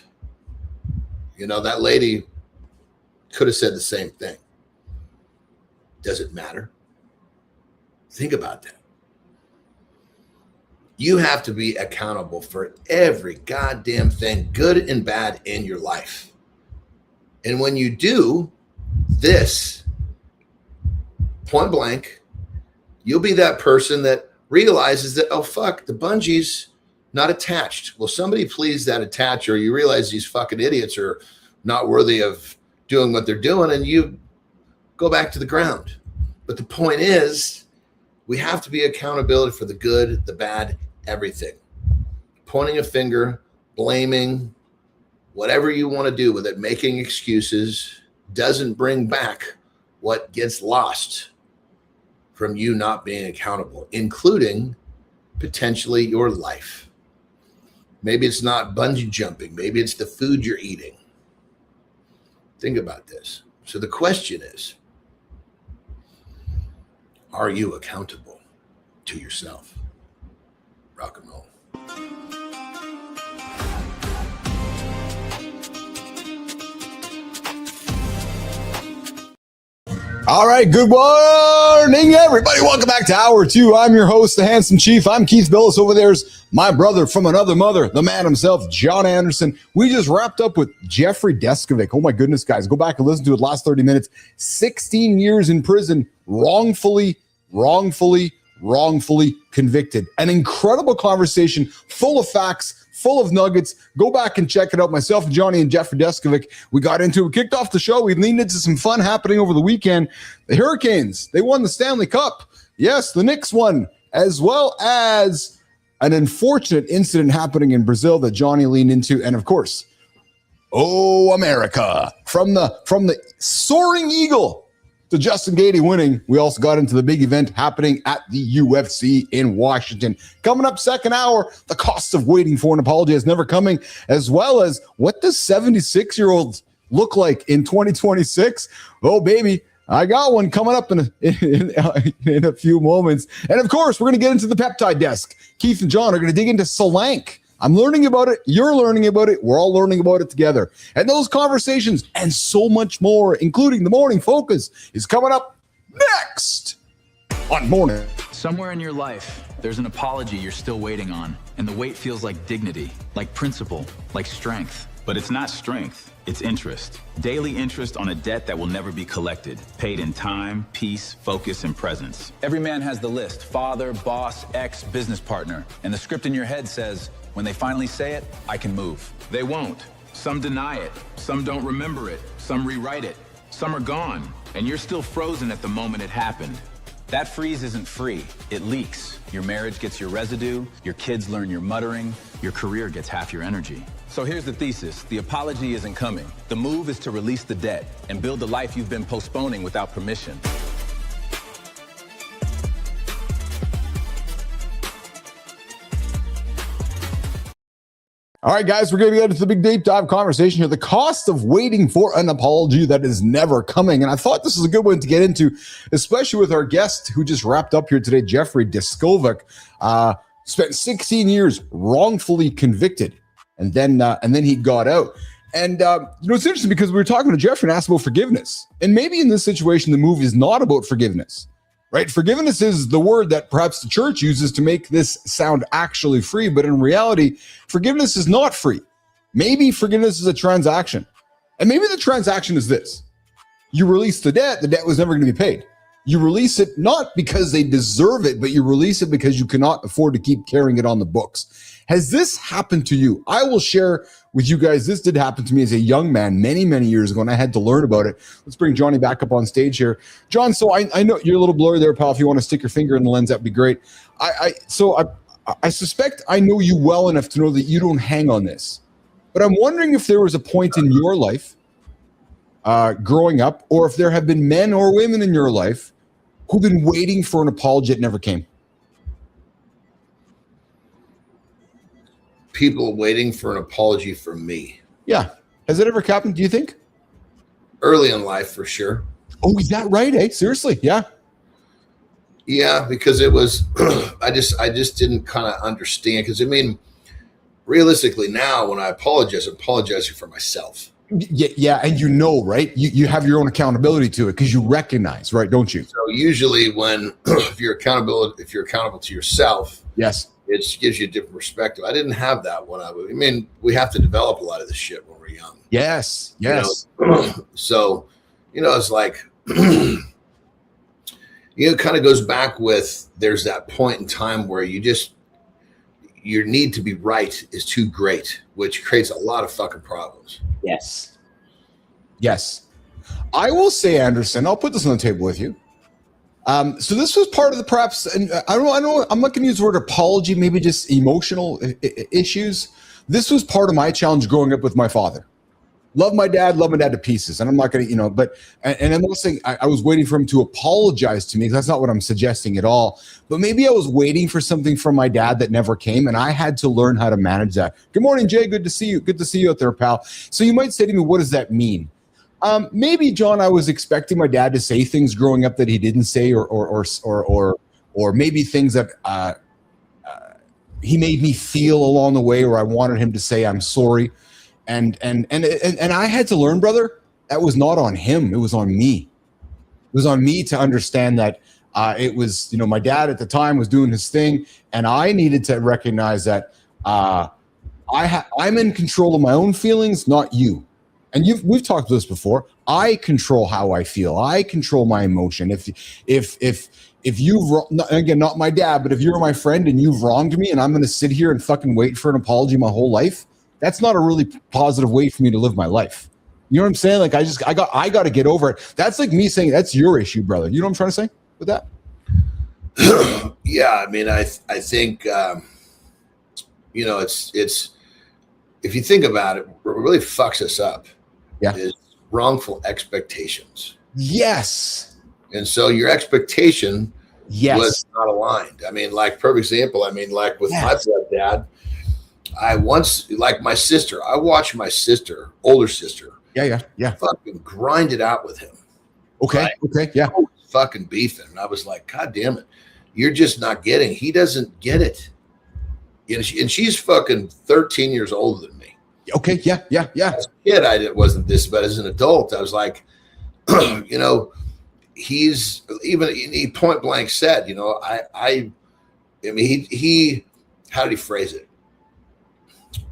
That lady could have said the same thing. Does it matter? Think about that. You have to be accountable for every goddamn thing, good and bad, in your life. And when you do this, point blank, you'll be that person that realizes that, oh, fuck, the bungee's not attached. Will somebody please that attacher? You realize these fucking idiots are not worthy of doing what they're doing, and you go back to the ground. But the point is, we have to be accountability for the good, the bad, everything. Pointing a finger, blaming, whatever you want to do with it, making excuses, doesn't bring back what gets lost from you not being accountable, including potentially your life. Maybe it's not bungee jumping. Maybe it's the food you're eating. Think about this. So the question is, are you accountable to yourself? Rock and roll. All right, good morning, everybody. Welcome back to Hour 2. I'm your host, the Handsome Chief. I'm Keith Billis. Over there's my brother from another mother, the man himself, John Anderson. We just wrapped up with Jeffrey Deskovic. Oh, my goodness, guys. Go back and listen to it last 30 minutes. 16 years in prison, wrongfully convicted. An incredible conversation, full of facts, full of nuggets. Go back and check it out. Myself, Johnny, and Jeffrey Deskovic, we got into it, kicked off the show. We leaned into some fun happening over the weekend. The Hurricanes, they won the Stanley Cup. Yes, the Knicks won, as well as an unfortunate incident happening in Brazil that Johnny leaned into. And of course, oh, America, from the soaring eagle to Justin Gaethje winning, we also got into the big event happening at the UFC in Washington. Coming up second hour, the cost of waiting for an apology is never coming, as well as what does 76-year-olds look like in 2026? Oh, baby, I got one coming up in a few moments. And of course, we're going to get into the peptide desk. Keith and John are going to dig into Solank. I'm learning about it. You're learning about it. We're all learning about it together. And those conversations and so much more, including the Morning Focus, is coming up next on Morning. Somewhere in your life, there's an apology you're still waiting on, and the wait feels like dignity, like principle, like strength. But it's not strength, it's interest. Daily interest on a debt that will never be collected, paid in time, peace, focus, and presence. Every man has the list: father, boss, ex, business partner. And the script in your head says, when they finally say it, I can move. They won't. Some deny it. Some don't remember it. Some rewrite it. Some are gone. And you're still frozen at the moment it happened. That freeze isn't free. It leaks. Your marriage gets your residue. Your kids learn your muttering. Your career gets half your energy. So here's the thesis. The apology isn't coming. The move is to release the debt and build the life you've been postponing without permission. All right, guys, we're going to get into the big deep dive conversation here. The cost of waiting for an apology that is never coming. And I thought this was a good one to get into, especially with our guest who just wrapped up here today, Jeffrey Deskovic. Spent 16 years wrongfully convicted, and then he got out. And it's interesting because we were talking to Jeffrey and asked about forgiveness. And maybe in this situation, the move is not about forgiveness. Right? Forgiveness is the word that perhaps the church uses to make this sound actually free, but in reality, forgiveness is not free. Maybe forgiveness is a transaction. And maybe the transaction is this. You release the debt was never going to be paid. You release it not because they deserve it, but you release it because you cannot afford to keep carrying it on the books. Has this happened to you? I will share with you guys, this did happen to me as a young man many, many years ago, and I had to learn about it. Let's bring Johnny back up on stage here. John, so I know you're a little blurry there, pal. If you want to stick your finger in the lens, that'd be great. I suspect I know you well enough to know that you don't hang on this. But I'm wondering if there was a point in your life growing up, or if there have been men or women in your life who've been waiting for an apology that never came. People waiting for an apology from me. Yeah. Has it ever happened, do you think? Early in life, for sure. Oh, is that right, eh? Seriously? Yeah. Yeah, because it was, I just didn't kind of understand. Because, I mean, realistically now, when I apologize, I'm apologizing for myself. Yeah, and right? You have your own accountability to it because you recognize, right, don't you? So usually when, if you're accountable to yourself. Yes. It gives you a different perspective. I didn't have that when we have to develop a lot of this shit when we're young. Yes. So, it's like, it kind of goes back with, there's that point in time where your need to be right is too great, which creates a lot of fucking problems. Yes. I will say, Anderson, I'll put this on the table with you. So this was part of the perhaps, and I don't know, I'm not going to use the word apology, maybe just emotional issues. This was part of my challenge growing up with my father. love my dad to pieces. And I'm not going to, but, and I'm not saying I was waiting for him to apologize to me, because that's not what I'm suggesting at all. But maybe I was waiting for something from my dad that never came, and I had to learn how to manage that. Good morning, Jay. Good to see you. Good to see you out there, pal. So you might say to me, what does that mean? Maybe, John, I was expecting my dad to say things growing up that he didn't say, or maybe things that he made me feel along the way, where I wanted him to say, I'm sorry. And I had to learn, brother, that was not on him. It was on me. It was on me to understand that it was, my dad at the time was doing his thing, and I needed to recognize that I'm in control of my own feelings, not you. And we've talked about this before. I control how I feel. I control my emotion. If you've, again, not my dad, but if you're my friend and you've wronged me, and I'm going to sit here and fucking wait for an apology my whole life, that's not a really positive way for me to live my life. You know what I'm saying? Like, I got to get over it. That's like me saying that's your issue, brother. You know what I'm trying to say with that? Yeah, I mean, I think it's if you think about it, what really fucks us up is wrongful expectations. Yes. And so your expectation yes. was not aligned. I mean, like, perfect example. I mean, like with my blood dad, I once, like my sister, I watched my sister, older sister, fucking grind it out with him. Okay. Right? Okay. Yeah. Fucking beefing. And I was like, God damn it. You're just not getting, he doesn't get it. And she's fucking 13 years older than me. Okay. Yeah. As a kid, it wasn't this, but as an adult, I was like, he point blank said, I mean, he, how did he phrase it?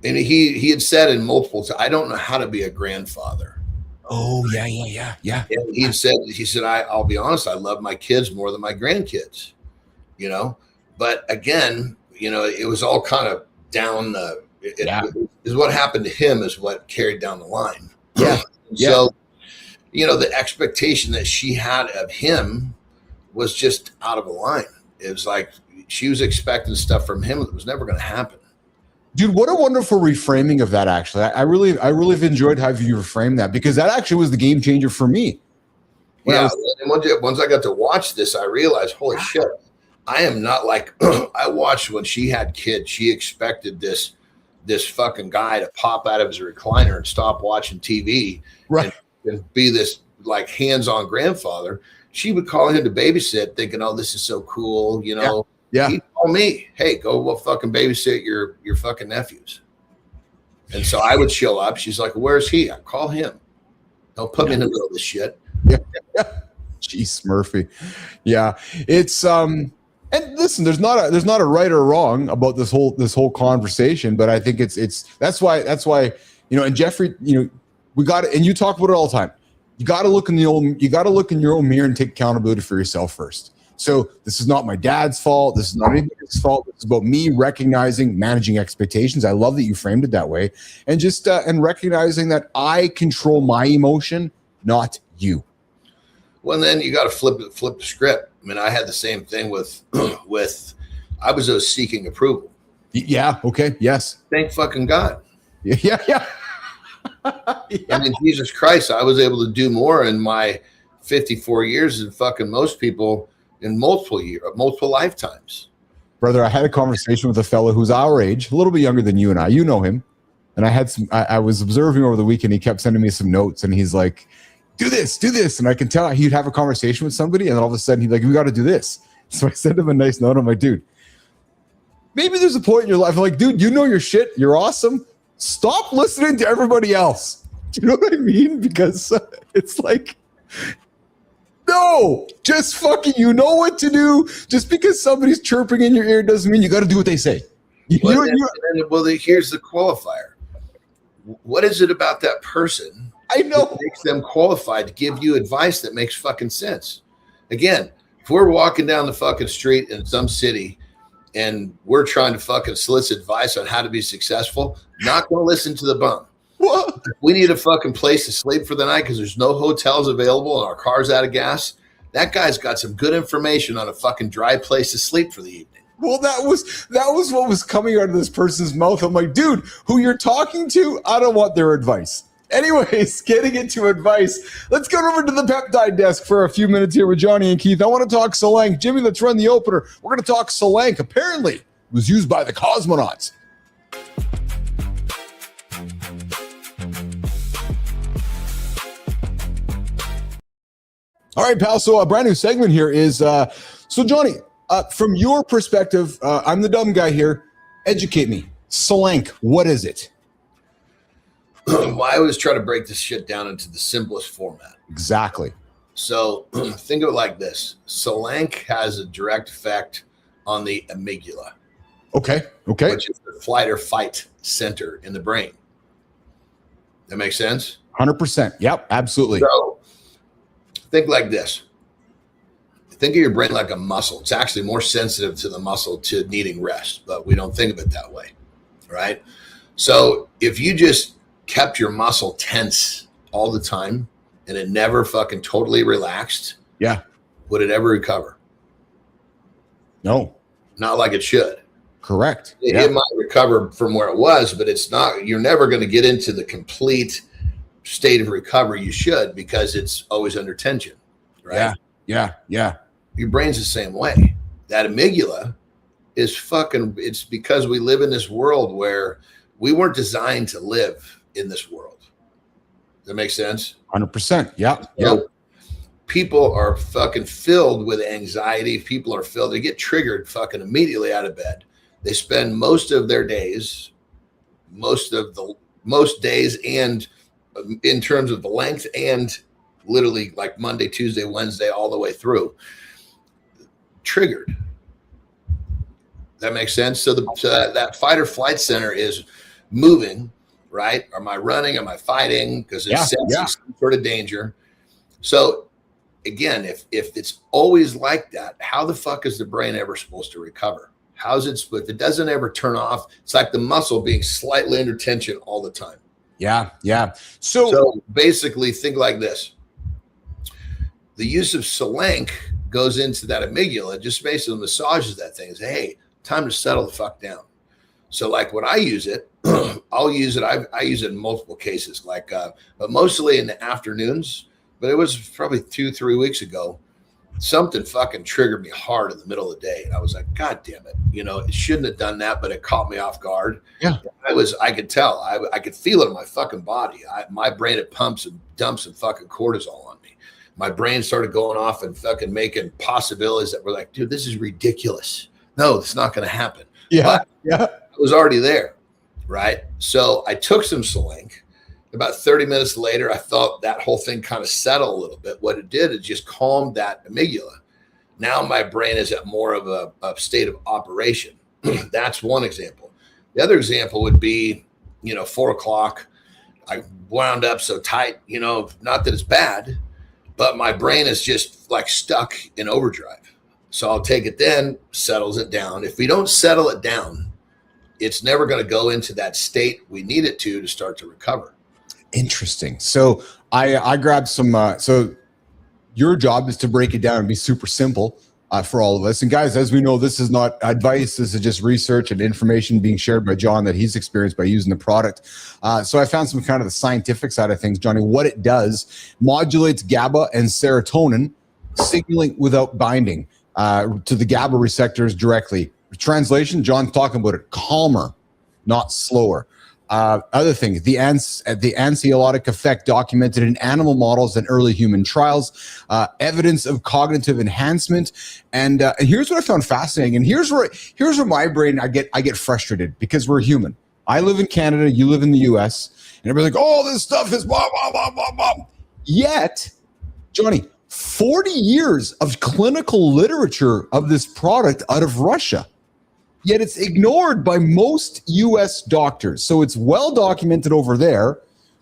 And he had said in multiple times, I don't know how to be a grandfather. Oh, yeah. And he said, I'll be honest, I love my kids more than my grandkids, but again, it was all kind of down is what happened to him is what carried down the line. Yeah. So, the expectation that she had of him was just out of line. It was like she was expecting stuff from him that was never going to happen. Dude, what a wonderful reframing of that, actually. I really have enjoyed how you reframed that, because that actually was the game changer for me. And once I got to watch this, I realized, holy shit, I am not like I watched when she had kids. She expected this fucking guy to pop out of his recliner and stop watching TV, right, and be this like hands-on grandfather. She would call him to babysit, thinking, "Oh, this is so cool," Yeah. He'd call me, "Hey, go fucking babysit your fucking nephews." And so I would show up. She's like, "Where's he?" I call him. Don't put me in the middle of this shit. Yeah. Jeez, Murphy. Yeah. It's and listen, there's not a right or wrong about this whole conversation, but I think it's that's why and Jeffrey, we got it, and you talk about it all the time. You got to look in your own mirror and take accountability for yourself first. So this is not my dad's fault. This is not anybody's fault. It's about me recognizing, managing expectations. I love that you framed it that way, and just and recognizing that I control my emotion, not you. Well, then you got to flip the script. I mean, I had the same thing with I was seeking approval. Yeah. Okay. Yes. Thank fucking God. Yeah. I mean, Jesus Christ, I was able to do more in my 54 years than fucking most people in multiple lifetimes. Brother, I had a conversation with a fellow who's our age, a little bit younger than you and I. You know him. And I was observing over the weekend. He kept sending me some notes, and he's like, do this. And I can tell he'd have a conversation with somebody, and then all of a sudden he's like, we got to do this. So I sent him a nice note. I'm like, dude, maybe there's a point in your life. I'm like, dude, you know your shit. You're awesome. Stop listening to everybody else. Do you know what I mean? Because it's like, no, just fucking, you know what to do. Just because somebody's chirping in your ear doesn't mean you got to do what they say. Well, here's the qualifier. What is it about that person? I know that makes them qualified to give you advice that makes fucking sense. Again, if we're walking down the fucking street in some city and we're trying to fucking solicit advice on how to be successful, not going to listen to the bum. What? If we need a fucking place to sleep for the night because there's no hotels available and our car's out of gas, that guy's got some good information on a fucking dry place to sleep for the evening. Well, that was what was coming out of this person's mouth. I'm like, dude, who you're talking to, I don't want their advice. Anyways, getting into advice, let's go over to the peptide desk for a few minutes here with Johnny and Keith. I want to talk Solank. Jimmy, let's run the opener. We're going to talk Solank. Apparently, it was used by the cosmonauts. All right, pal. So a brand new segment here is, so Johnny, from your perspective, I'm the dumb guy here. Educate me. Solank, what is it? Well, I always try to break this shit down into the simplest format. Exactly. So think of it like this. Solank has a direct effect on the amygdala. Okay. Which is the flight or fight center in the brain. That makes sense? 100%. Yep, absolutely. So think like this. Think of your brain like a muscle. It's actually more sensitive to the muscle to needing rest, but we don't think of it that way, right? So if you just kept your muscle tense all the time and it never fucking totally relaxed, would it ever recover? No. Not like it should. Correct. It might recover from where it was, but it's not, you're never going to get into the complete state of recovery you should, because it's always under tension, right? Yeah. Your brain's the same way. That amygdala is fucking, it's because we live in this world where we weren't designed to live in this world. Does that make sense? 100%. Yeah. So people are fucking filled with anxiety. People are filled, they get triggered fucking immediately out of bed. They spend most of their days, most days, and in terms of the length, and literally like Monday, Tuesday, Wednesday, all the way through, triggered. That makes sense. So that fight or flight center is moving, right? Am I running? Am I fighting? Because it's sensing some sort of danger. So again, if it's always like that, how the fuck is the brain ever supposed to recover? How's it split? If it doesn't ever turn off, it's like the muscle being slightly under tension all the time. Yeah. So basically think like this. The use of Solank goes into that amygdala, just basically massages that thing and say, hey, time to settle the fuck down. So like when I use it, I'll use it. I use it in multiple cases, but mostly in the afternoons. But it was probably 2-3 weeks ago. Something fucking triggered me hard in the middle of the day. And I was like, God damn it. It shouldn't have done that, but it caught me off guard. Yeah. I could tell. I could feel it in my fucking body. My brain, it pumps and dumps some fucking cortisol on me. My brain started going off and fucking making possibilities that were like, dude, this is ridiculous. No, it's not going to happen. Yeah. It was already there. Right. So I took some Solank. About 30 minutes later, I felt that whole thing kind of settle a little bit. What it did is just calmed that amygdala. Now my brain is at more of a state of operation. That's one example. The other example would be, 4 o'clock. I wound up so tight, not that it's bad, but my brain is just like stuck in overdrive. So I'll take it then, settles it down. If we don't settle it down, it's never going to go into that state we need it to start to recover. Interesting. So I grabbed some, so your job is to break it down and be super simple for all of us. And guys, as we know, this is not advice. This is just research and information being shared by Jon that he's experienced by using the product. So I found some kind of the scientific side of things, Johnny. What it does, modulates GABA and serotonin signaling without binding to the GABA receptors directly. Translation, Jon's talking about it, calmer, not slower. Other things, the anxiolytic effect documented in animal models and early human trials, evidence of cognitive enhancement, and here's what I found fascinating. And here's where my brain I get frustrated, because we're human. I live in Canada, you live in the U.S., and everybody's like, "Oh, this stuff is blah blah blah blah blah." Yet, Johnny, 40 years of clinical literature of this product out of Russia. Yet it's ignored by most U.S. doctors. So it's well documented over there.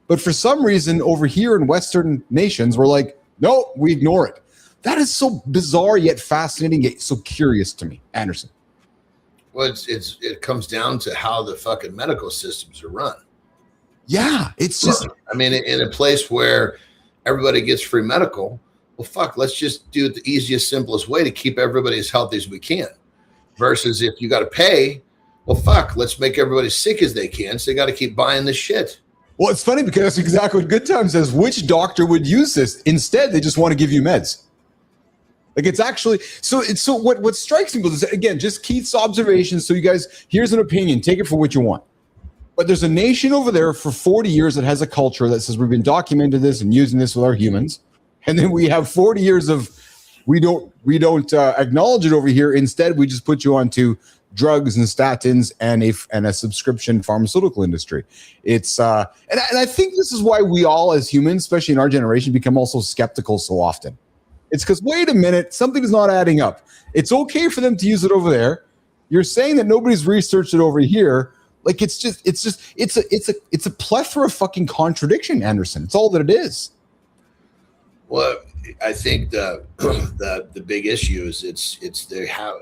But for some reason over here in Western nations, we're like, no, we ignore it. That is so bizarre yet fascinating, yet so curious to me. Anderson. Well, it comes down to how the fucking medical systems are run. Yeah, it's just. I mean, in a place where everybody gets free medical, well, fuck, let's just do it the easiest, simplest way to keep everybody as healthy as we can. Versus if you got to pay, well, fuck, let's make everybody sick as they can. So they got to keep buying this shit. Well, it's funny because that's exactly what Good Time says. Which doctor would use this? Instead, they just want to give you meds. Like it's actually so. What strikes me is, again, just Keith's observations. So you guys, here's an opinion. Take it for what you want. But there's a nation over there for 40 years that has a culture that says we've been documenting this and using this with our humans, and then we have 40 years of we don't acknowledge it over here. Instead, we just put you onto drugs and statins and a subscription pharmaceutical industry. It's and I think this is why we all as humans, especially in our generation, become also skeptical so often. It's because wait a minute, something is not adding up. It's okay for them to use it over there. You're saying that nobody's researched it over here. Like it's a plethora of fucking contradiction, Anderson. It's all that it is. Well, I think the big issue is it's they have.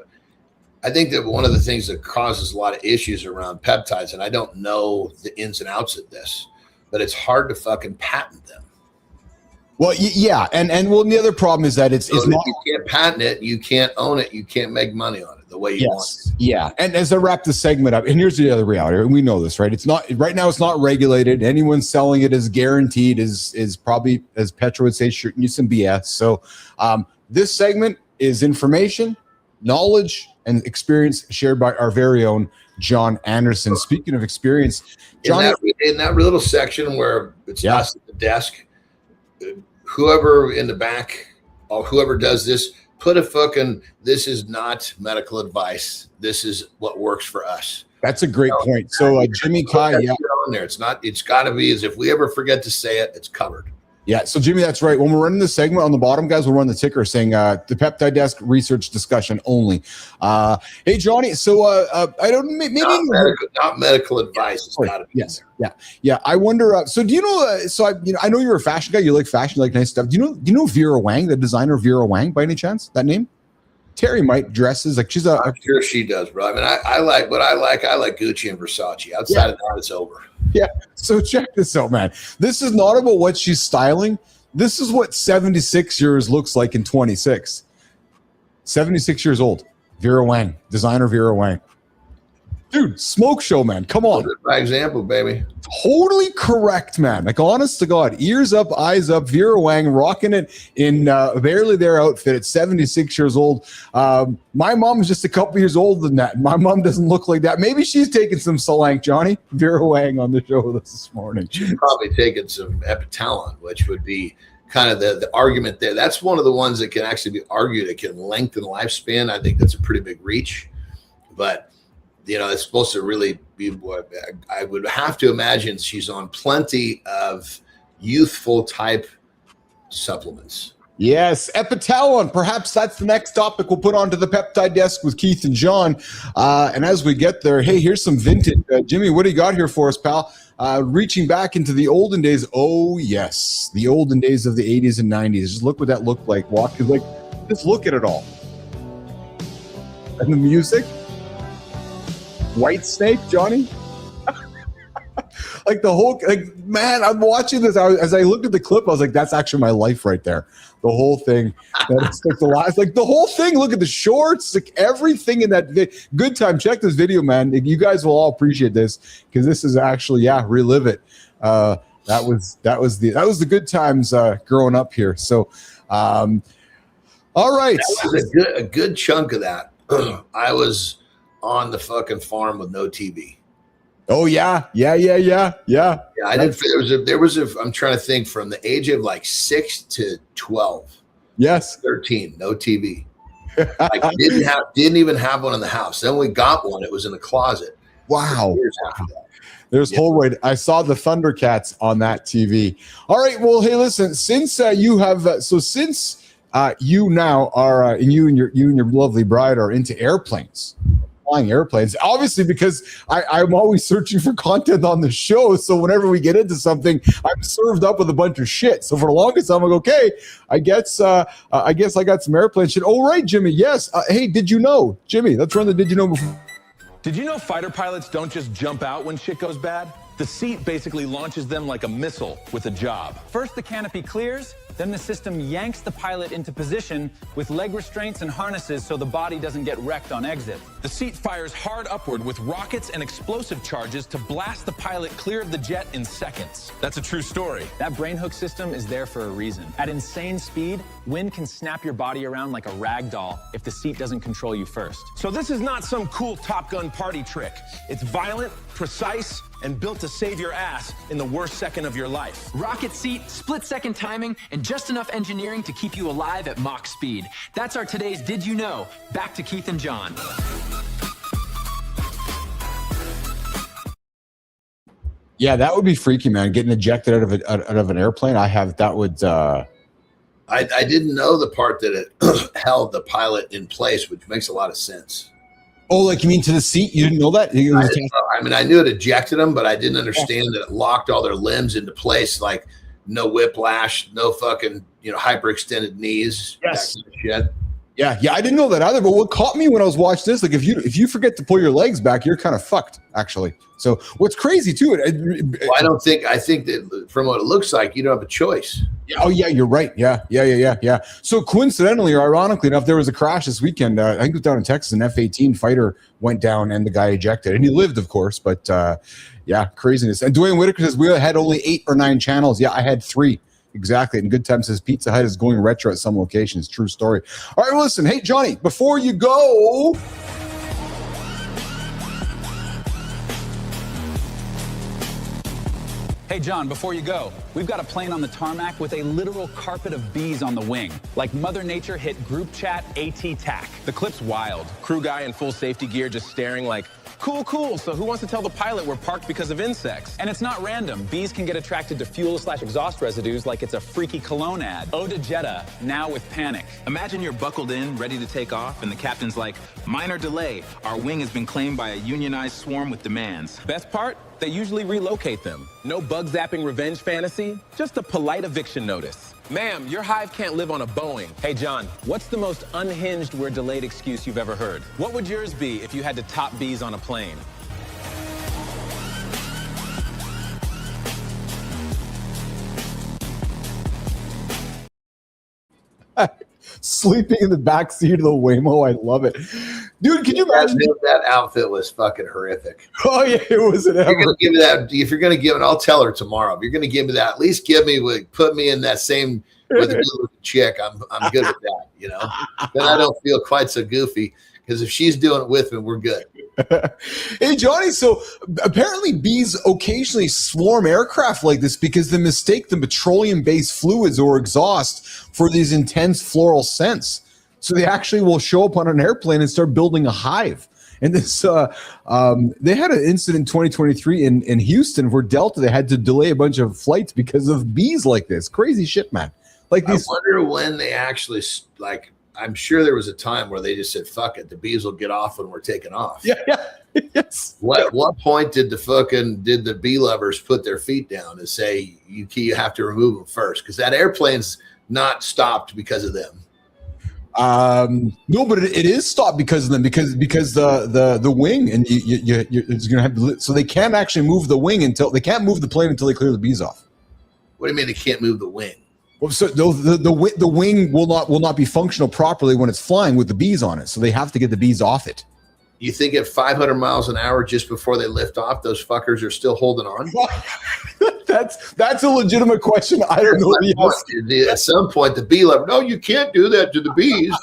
I think that one of the things that causes a lot of issues around peptides, and I don't know the ins and outs of this, but it's hard to fucking patent them. Well, yeah, and the other problem is that it's not. You can't patent it, you can't own it, you can't make money on it the way you want. Yeah, and as I wrap the segment up, and here's the other reality, and we know this, right? It's not right now. It's not regulated. Anyone selling it as guaranteed is probably, as Petra would say, shooting you some BS. So, this segment is information, knowledge, and experience shared by our very own Jon Anderson. Speaking of experience, Jon, in that little section where it's us at the desk. Whoever in the back or whoever does this, put a fucking, this is not medical advice. This is what works for us. That's a great point. So Jimmy Kai, on there. It's got to be, as if we ever forget to say it, it's covered. Yeah, so Jimmy, that's right. When we're running the segment on the bottom, guys, we'll run the ticker saying the Peptide Desk research discussion only. Hey, Johnny, so I don't maybe not medical advice. It's got to be. Yes, yeah. I wonder. So do you know? I know you're a fashion guy. You like fashion, you like nice stuff. Do you know Vera Wang, the designer Vera Wang, by any chance? That name? Terry might dresses like she's I'm sure she does, bro. I mean, I like what I like. I like Gucci and Versace. Outside of that, it's over. Yeah. So check this out, man. This is not about what she's styling. This is what 76 years looks like in 26. 76 years old. Vera Wang, designer Vera Wang. Dude, smoke show, man. Come on. By example, baby. Totally correct, man. Like, honest to God, ears up, eyes up. Vera Wang rocking it in barely their outfit at 76 years old. My mom is just a couple years older than that. My mom doesn't look like that. Maybe she's taking some Solank, Johnny. Vera Wang on the show with us this morning. She's probably taking some Epitalon, which would be kind of the argument there. That's one of the ones that can actually be argued. It can lengthen lifespan. I think that's a pretty big reach. But it's supposed to really be what I would have to imagine she's on plenty of youthful type supplements. Yes, Epitalon. Perhaps that's the next topic we'll put onto the Peptide Desk with Keith and John. And as we get there, hey, here's some vintage. Jimmy, what do you got here for us, pal? Reaching back into the olden days. Oh, yes, the olden days of the 80s and 90s. Just look what that looked like. Just look at it all. And the music. White Snake, Johnny. Man, I'm watching this. As I looked at the clip, I was like, that's actually my life right there. The whole thing. That's like the last, like the whole thing. Look at the shorts, like everything in that Good Time. Check this video, man. You guys will all appreciate this because this is actually, relive it. That was the good times growing up here. So, all right. That was a good chunk of that. I was on the fucking farm with no TV. Oh yeah. I did. There was I'm trying to think from the age of like 6 to 12. Yes. 13. No TV. I didn't even have one in the house. Then we got one. It was in the closet. Wow. There's Holroyd. I saw the Thundercats on that TV. All right. Well, hey, listen. Since you have you now are and you and your lovely bride are into airplanes. Flying airplanes, obviously, because I'm always searching for content on the show. So whenever we get into something, I'm served up with a bunch of shit. So for the longest time, I'm like, okay, I guess I got some airplane shit. Oh, right, Jimmy. Yes. Hey, did you know, Jimmy? Let's run the did you know before. Did you know fighter pilots don't just jump out when shit goes bad? The seat basically launches them like a missile with a job. First, the canopy clears, then the system yanks the pilot into position with leg restraints and harnesses so the body doesn't get wrecked on exit. The seat fires hard upward with rockets and explosive charges to blast the pilot clear of the jet in seconds. That's a true story. That brain hook system is there for a reason. At insane speed, wind can snap your body around like a rag doll if the seat doesn't control you first. So this is not some cool Top Gun party trick. It's violent, precise, and built to save your ass in the worst second of your life. Rocket seat, split-second timing, and just enough engineering to keep you alive at Mach speed. That's our today's Did You Know? Back to Keith and John. Yeah, that would be freaky, man. Getting ejected out of an airplane. I didn't know the part that it held the pilot in place, which makes a lot of sense. Oh, like you mean to the seat? You didn't know that? I knew it ejected them, but I didn't understand that it locked all their limbs into place, like no whiplash, no fucking hyperextended knees. Yes. That kind of shit. Yeah, I didn't know that either. But what caught me when I was watching this, like if you forget to pull your legs back, you're kind of fucked, actually. So what's crazy too? I think that from what it looks like, you don't have a choice. Oh yeah, you're right. Yeah. So coincidentally or ironically enough, there was a crash this weekend. I think it was down in Texas. An F-18 fighter went down and the guy ejected, and he lived, of course. But yeah, craziness. And Dwayne Whitaker says we had only 8 or 9 channels. Yeah, I had 3. Exactly. And Good Time says Pizza Hut is going retro at some locations. True story. All right, well, listen. Hey, Johnny, before you go. Hey, John, before you go, we've got a plane on the tarmac with a literal carpet of bees on the wing. Like Mother Nature hit group chat AT-TAC. The clip's wild. Crew guy in full safety gear just staring like, cool. So who wants to tell the pilot we're parked because of insects? And it's not random. Bees can get attracted to fuel/exhaust residues like it's a freaky cologne ad. Ode to Jeddah, now with panic. Imagine you're buckled in, ready to take off, and the captain's like, minor delay. Our wing has been claimed by a unionized swarm with demands. Best part? They usually relocate them. No bug zapping revenge fantasy, just a polite eviction notice. Ma'am, your hive can't live on a Boeing. Hey, John, what's the most unhinged we're delayed excuse you've ever heard? What would yours be if you had to top bees on a plane? Sleeping in the back seat of the Waymo. I love it. Dude, can you imagine? That outfit was fucking horrific. Oh, yeah, it was an ever. You're gonna give me that. If you're going to give it, I'll tell her tomorrow. If you're going to give me that, at least put me in that same with a good chick. I'm good with that, Then I don't feel quite so goofy because if she's doing it with me, we're good. Hey, Johnny, so apparently bees occasionally swarm aircraft like this because they mistake the petroleum-based fluids or exhaust for these intense floral scents. So they actually will show up on an airplane and start building a hive. And this, they had an incident in 2023 in Houston where Delta, they had to delay a bunch of flights because of bees like this. Crazy shit, man. I wonder when they actually, I'm sure there was a time where they just said, fuck it, the bees will get off when we're taking off. Yeah. Yes. What point did the bee lovers put their feet down and say, you have to remove them first? Because that airplane's not stopped because of them. No, but it is stopped because of them, because the wing, and it's gonna have to, so they can't actually move the wing they can't move the plane until they clear the bees off. What do you mean they can't move the wing? Well, so the wing will not be functional properly when it's flying with the bees on it, so they have to get the bees off it. You think at 500 miles an hour just before they lift off, those fuckers are still holding on? That's a legitimate question. I don't know. At some point, the bee lover, no, you can't do that to the bees.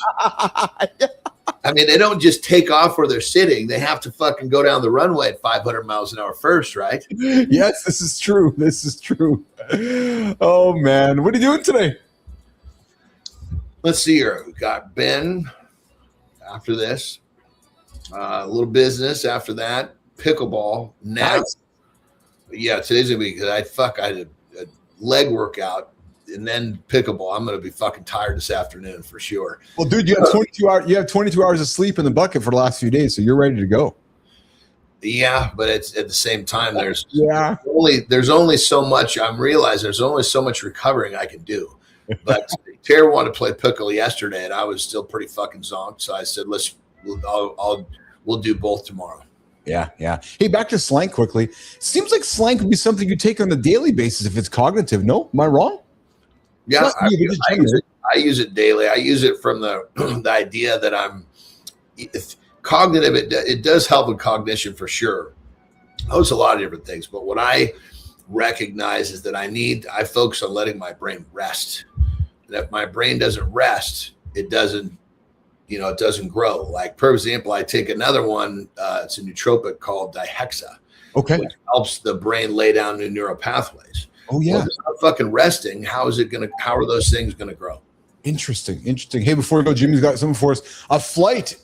I mean, they don't just take off where they're sitting. They have to fucking go down the runway at 500 miles an hour first, right? Yes, this is true. Oh, man. What are you doing today? Let's see here. We got Ben after this. A little business after that. Pickleball. Now. Nice. Yeah, today's going to be because I had a leg workout. And then pickleball. I'm going to be fucking tired this afternoon for sure. Well, dude, you have 22 hours. You have 22 hours of sleep in the bucket for the last few days, so you're ready to go. Yeah, but it's at the same time. There's only so much. I'm realizing there's only so much recovering I can do. But Tara wanted to play pickle yesterday, and I was still pretty fucking zonked. So I said, we'll do both tomorrow. Yeah, yeah. Hey, back to slank quickly. Seems like slank would be something you take on a daily basis if it's cognitive. No, am I wrong? Yeah, I use it daily. I use it from the the idea that if cognitive. It does help with cognition for sure. Oh, it's a lot of different things, but what I recognize is that I focus on letting my brain rest. And if my brain doesn't rest, it doesn't grow. Like, for example, I take another one. It's a nootropic called dihexa. Okay. Which helps the brain lay down new neural pathways. Oh, yeah. Well, if it's not fucking resting, how are those things going to grow? Interesting. Hey, before we go, Jimmy's got something for us. A flight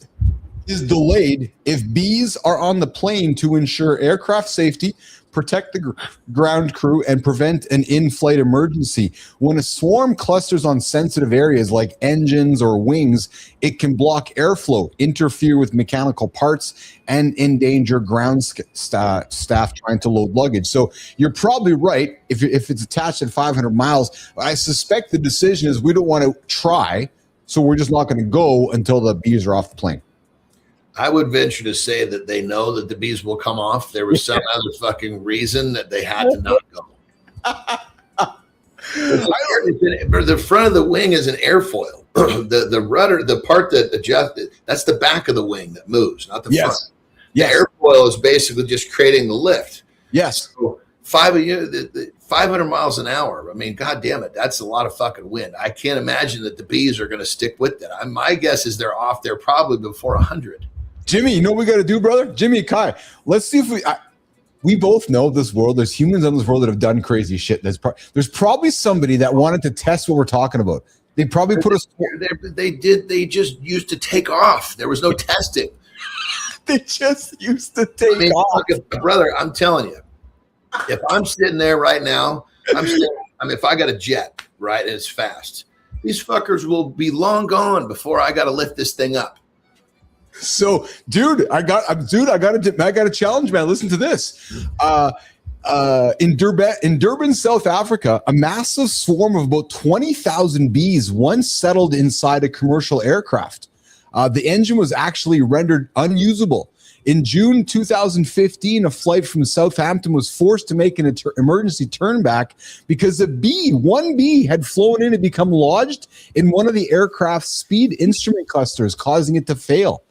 is delayed if bees are on the plane to ensure aircraft safety, protect the ground crew, and prevent an in-flight emergency. When a swarm clusters on sensitive areas like engines or wings, it can block airflow, interfere with mechanical parts, and endanger ground staff trying to load luggage. So you're probably right. If it's attached at 500 miles, I suspect the decision is we don't want to try, so we're just not going to go until the bees are off the plane. I would venture to say that they know that the bees will come off. There was some other fucking reason that they had to not go. The front of the wing is an airfoil. The rudder, the part that adjusts, that's the back of the wing that moves, not the front. The airfoil is basically just creating the lift. Yes. So 500 miles an hour. I mean, God damn it. That's a lot of fucking wind. I can't imagine that the bees are going to stick with it. My guess is they're off there probably before 100. Jimmy, you know what we got to do, brother? Jimmy, Kai, let's see if we both know this world. There's humans on this world that have done crazy shit. There's probably somebody that wanted to test what we're talking about. They probably put us. They just used to take off. There was no testing. They just used to take off. Brother, I'm telling you, if I'm sitting there right now, if I got a jet, right, and it's fast, these fuckers will be long gone before I got to lift this thing up. So, dude, I got a challenge, man. Listen to this. In Durban, South Africa, a massive swarm of about 20,000 bees once settled inside a commercial aircraft. The engine was actually rendered unusable. In June 2015, a flight from Southampton was forced to make an emergency turnback because one bee had flown in and become lodged in one of the aircraft's speed instrument clusters, causing it to fail.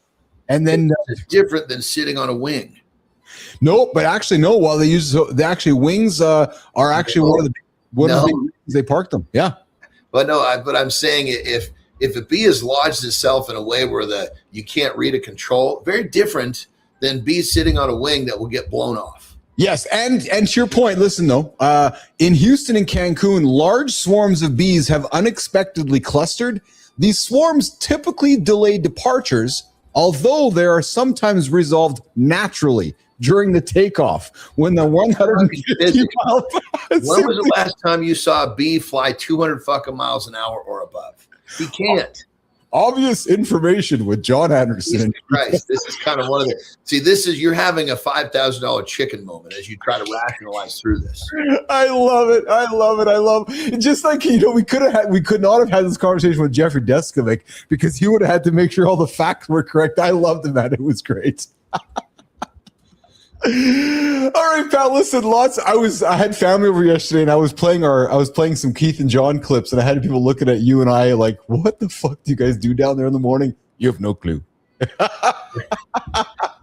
And then it's different than sitting on a wing. No, but actually, no. While wings are actually one of the big they park them. Yeah, but I'm saying if a bee has lodged itself in a way where you can't read a control, very different than bees sitting on a wing that will get blown off. Yes, and to your point, listen though, in Houston and Cancun, large swarms of bees have unexpectedly clustered. These swarms typically delay departures, although they are sometimes resolved naturally during the takeoff when the 150 mile. When was the last time you saw a bee fly 200 fucking miles an hour or above? He can't. Obvious information with John Anderson. Jesus Christ, this is kind of one of the. You're having a $5,000 chicken moment as you try to rationalize through this. I love it. Just like, we could not have had this conversation with Jeffrey Deskovic because he would have had to make sure all the facts were correct. I loved it, man. It was great. All right, Pat. Listen, I had family over yesterday, and I was playing some Keith and John clips, and I had people looking at you and I like, "What the fuck do you guys do down there in the morning?" You have no clue. Brother,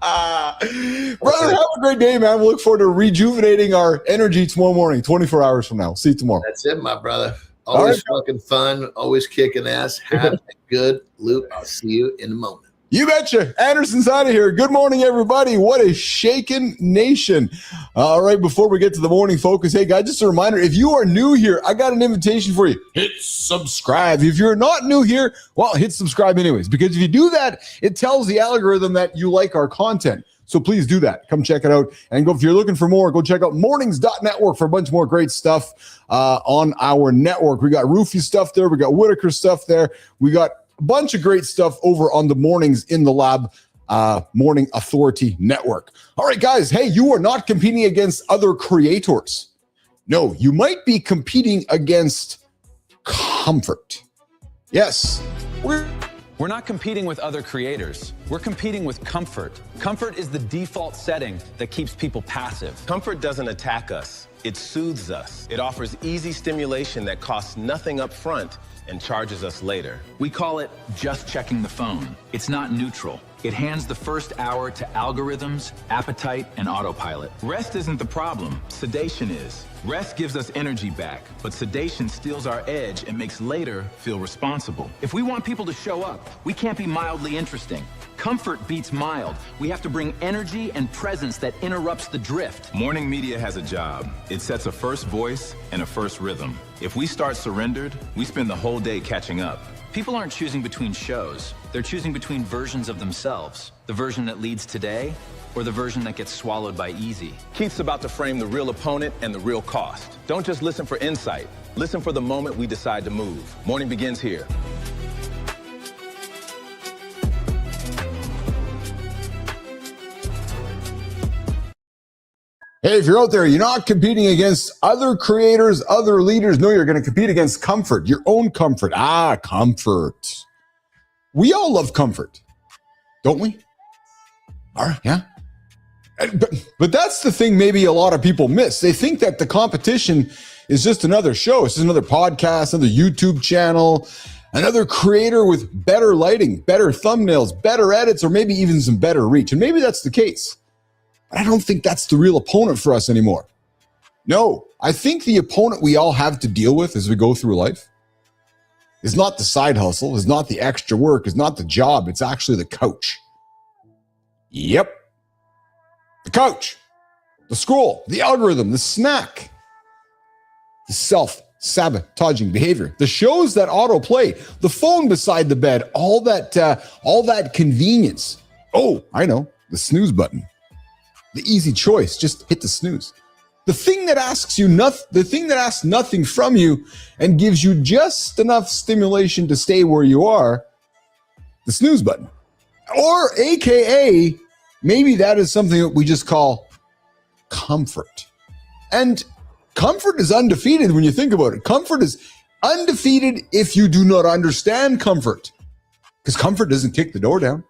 have a great day, man. We look forward to rejuvenating our energy tomorrow morning, 24 hours from now. See you tomorrow. That's it, my brother. Always fucking fun. Always kicking ass. Have a good loop. I'll see you in a moment. You betcha. Anderson's out of here. Good morning, everybody. What a shaken nation. All right, before we get to the morning focus, hey, guys, just a reminder, if you are new here, I got an invitation for you. Hit subscribe. If you're not new here, well, hit subscribe anyways, because if you do that, it tells the algorithm that you like our content. So please do that. Come check it out. And if you're looking for more, go check out mornings.network for a bunch more great stuff on our network. We got Roofy stuff there. We got Whitaker stuff there. We got a bunch of great stuff over on the Mornings in the Lab Morning Authority Network. All right, guys. Hey, you are not competing against other creators. No, you might be competing against comfort. Yes, we're We're not competing with other creators. We're competing with comfort. Comfort is the default setting that keeps people passive. Comfort doesn't attack us. It soothes us. It offers easy stimulation that costs nothing up front and charges us later. We call it just checking the phone. It's not neutral. It hands the first hour to algorithms, appetite, and autopilot. Rest isn't the problem, sedation is. Rest gives us energy back, but sedation steals our edge and makes later feel responsible. If we want people to show up, we can't be mildly interesting. Comfort beats mild. We have to bring energy and presence that interrupts the drift. Morning media has a job. It sets a first voice and a first rhythm. If we start surrendered, we spend the whole day catching up. People aren't choosing between shows. They're choosing between versions of themselves. The version that leads today, or the version that gets swallowed by easy. Keith's about to frame the real opponent and the real cost. Don't just listen for insight. Listen for the moment we decide to move. Morning begins here. Hey, if you're out there, you're not competing against other creators, other leaders. No, you're going to compete against comfort, your own comfort. Comfort. We all love comfort, don't we? All right, yeah. But that's the thing maybe a lot of people miss. They think that the competition is just another show. It's just another podcast, another YouTube channel, another creator with better lighting, better thumbnails, better edits, or maybe even some better reach. And maybe that's the case. But I don't think that's the real opponent for us anymore. No, I think the opponent we all have to deal with as we go through life is not the side hustle, is not the extra work, is not the job. It's actually the coach. Yep. The coach, the scroll, the algorithm, the snack, the self-sabotaging behavior, the shows that autoplay, the phone beside the bed, all that convenience. Oh, I know, the snooze button. The easy choice, just hit the snooze. The thing that asks nothing from you and gives you just enough stimulation to stay where you are, the snooze button. Or AKA, maybe that is something that we just call comfort. And comfort is undefeated when you think about it. Comfort is undefeated if you do not understand comfort. Because comfort doesn't kick the door down.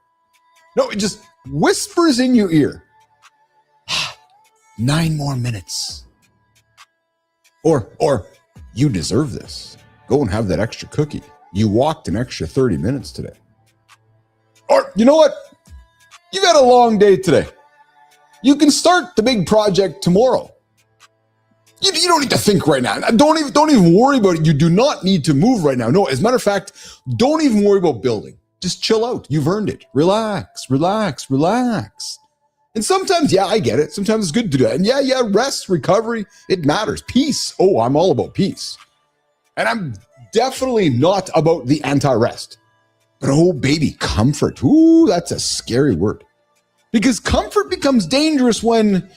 No, it just whispers in your ear. 9 more minutes. Or you deserve this. Go and have that extra cookie. You walked an extra 30 minutes today. Or you know what? You've had a long day today. You can start the big project tomorrow. You don't need to think right now. Don't even worry about it. You do not need to move right now. No, as a matter of fact, don't even worry about building. Just chill out. You've earned it. Relax, relax, relax. And sometimes, yeah, I get it. Sometimes it's good to do that. And yeah, rest, recovery, it matters. Peace. Oh, I'm all about peace. And I'm definitely not about the anti-rest. But oh, baby, comfort. Ooh, that's a scary word. Because comfort becomes dangerous when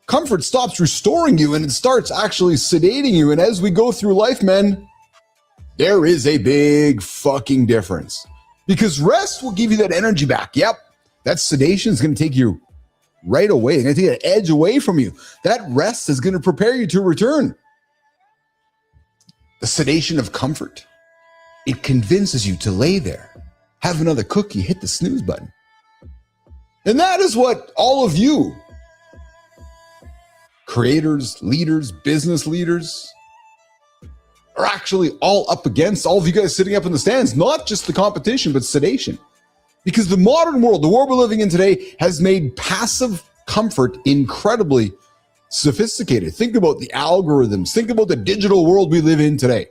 comfort stops restoring you and it starts actually sedating you. And as we go through life, men, there is a big fucking difference. Because rest will give you that energy back. Yep. That sedation is going to take you right away. It's going to take an edge away from you. That rest is going to prepare you to return. The sedation of comfort. It convinces you to lay there, have another cookie, hit the snooze button. And that is what all of you, creators, leaders, business leaders, are actually all up against. All of you guys sitting up in the stands, not just the competition, but sedation. Because the modern world, the world we're living in today, has made passive comfort incredibly sophisticated. Think about the algorithms. Think about the digital world we live in today.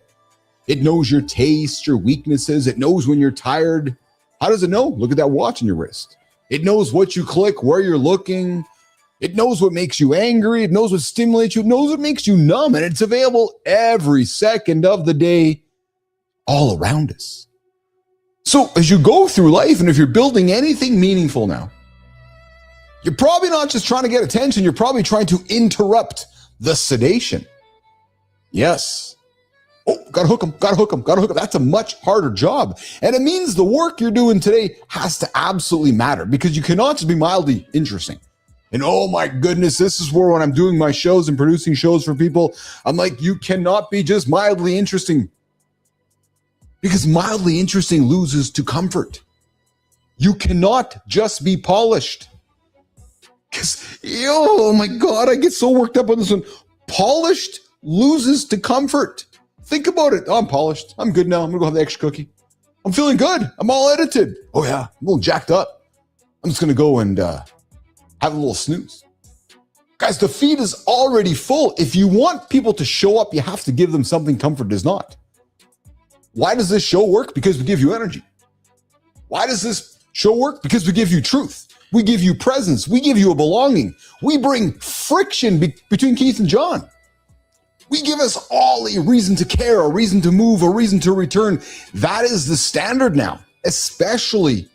It knows your tastes, your weaknesses. It knows when you're tired. How does it know? Look at that watch on your wrist. It knows what you click, where you're looking. It knows what makes you angry. It knows what stimulates you. It knows what makes you numb. And it's available every second of the day, all around us. So as you go through life, and if you're building anything meaningful now, you're probably not just trying to get attention. You're probably trying to interrupt the sedation. Yes. Oh, gotta hook them. That's a much harder job. And it means the work you're doing today has to absolutely matter, because you cannot just be mildly interesting. And oh my goodness, this is where when I'm doing my shows and producing shows for people, I'm like, you cannot be just mildly interesting. Because mildly interesting loses to comfort. You cannot just be polished. Because, oh my God, I get so worked up on this one. Polished loses to comfort. Think about it. Oh, I'm polished. I'm good now. I'm going to go have the extra cookie. I'm feeling good. I'm all edited. Oh yeah, I'm a little jacked up. I'm just going to go and have a little snooze. Guys, the feed is already full. If you want people to show up, you have to give them something comfort does not. Why does this show work? Because we give you energy. Why does this show work? Because we give you truth. We give you presence. We give you a belonging. We bring friction between Keith and John. We give us all a reason to care, a reason to move, a reason to return. That is the standard now, especially,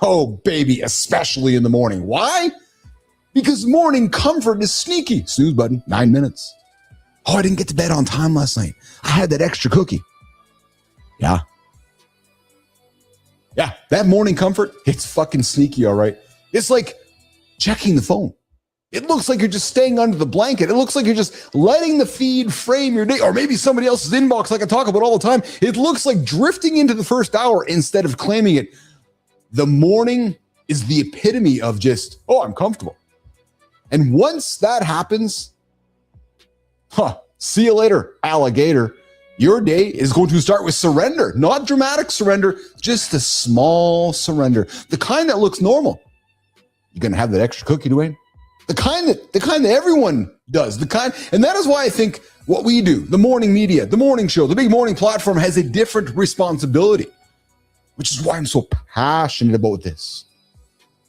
oh baby, especially in the morning. Why? Because morning comfort is sneaky. Snooze button, 9 minutes. Oh, I didn't get to bed on time last night. I had that extra cookie. Yeah, that morning comfort, it's fucking sneaky, all right? It's like checking the phone. It looks like you're just staying under the blanket. It looks like you're just letting the feed frame your day, or maybe somebody else's inbox like I talk about all the time. It looks like drifting into the first hour instead of claiming it. The morning is the epitome of just, oh, I'm comfortable. And once that happens, see you later, alligator. Your day is going to start with surrender, not dramatic surrender, just a small surrender. The kind that looks normal. You're going to have that extra cookie, Dwayne? The kind that everyone does, and that is why I think what we do, the morning media, the morning show, the big morning platform has a different responsibility, which is why I'm so passionate about this.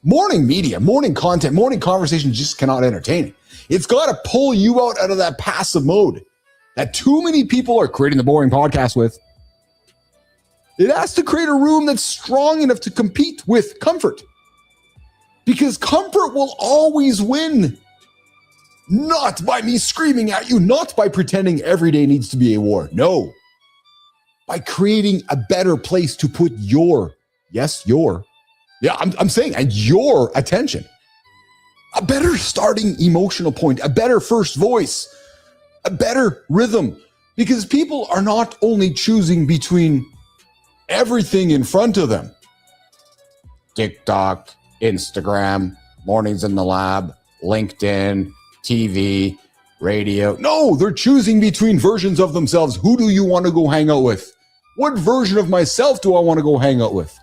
Morning media, morning content, morning conversation just cannot entertain it. It's got to pull you out of that passive mode that too many people are creating the boring podcast with. It has to create a room that's strong enough to compete with comfort. Because comfort will always win. Not by me screaming at you, not by pretending every day needs to be a war. No. By creating a better place to put your attention. A better starting emotional point, a better first voice, a better rhythm. Because people are not only choosing between everything in front of them. TikTok, Instagram, mornings in the lab, LinkedIn, TV, radio. No, they're choosing between versions of themselves. Who do you want to go hang out with? What version of myself do I want to go hang out with?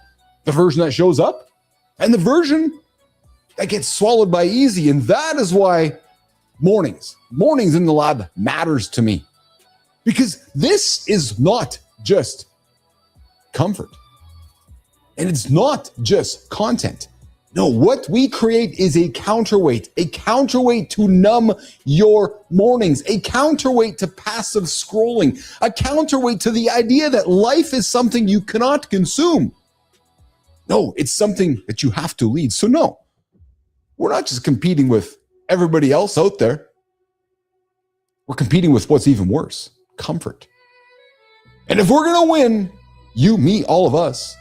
The version that shows up and the version that gets swallowed by easy. And that is why mornings in the lab matters to me. Because this is not just comfort. And it's not just content. No, what we create is a counterweight to numb your mornings, a counterweight to passive scrolling, a counterweight to the idea that life is something you cannot consume. No, it's something that you have to lead. So no, we're not just competing with everybody else out there. We're competing with what's even worse, comfort. And if we're going to win, you, me, all of us,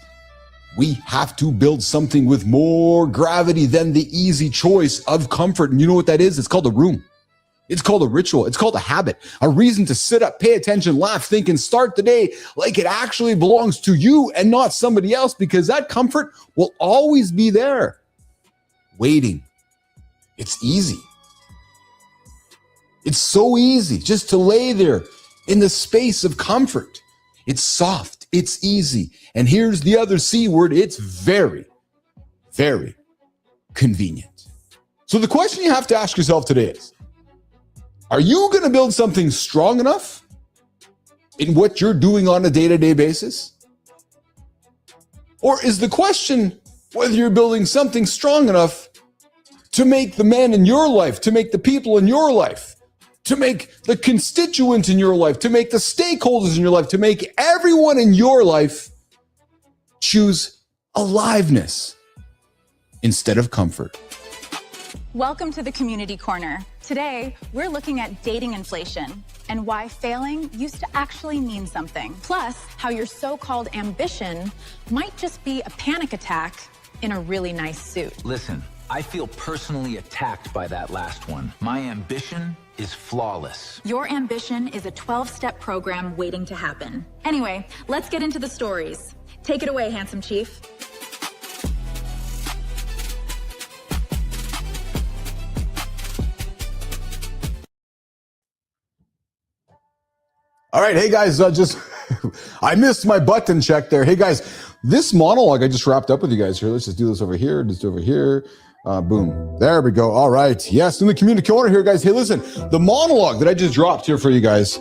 we have to build something with more gravity than the easy choice of comfort. And you know what that is? It's called a room. It's called a ritual. It's called a habit, a reason to sit up, pay attention, laugh, think, and start the day like it actually belongs to you and not somebody else, because that comfort will always be there. Waiting. It's easy. It's so easy just to lay there in the space of comfort. It's soft. It's easy. And here's the other C word. It's very, very convenient. So the question you have to ask yourself today is, are you going to build something strong enough in what you're doing on a day-to-day basis? Or is the question whether you're building something strong enough to make the men in your life, to make the people in your life, to make the constituents in your life, to make the stakeholders in your life, to make everyone in your life choose aliveness instead of comfort? Welcome to the Community Corner. Today, we're looking at dating inflation and why failing used to actually mean something. Plus, how your so-called ambition might just be a panic attack in a really nice suit. Listen, I feel personally attacked by that last one. My ambition is flawless. Your ambition is a 12-step program waiting to happen. Anyway, let's get into the stories. Take it away, handsome chief. All right, hey guys, I missed my button check there. Hey guys, this monologue I just wrapped up with you guys here. Let's just do this over here, just over here. Boom. There we go. All right. Yes, in the community corner here, guys. Hey, listen, the monologue that I just dropped here for you guys.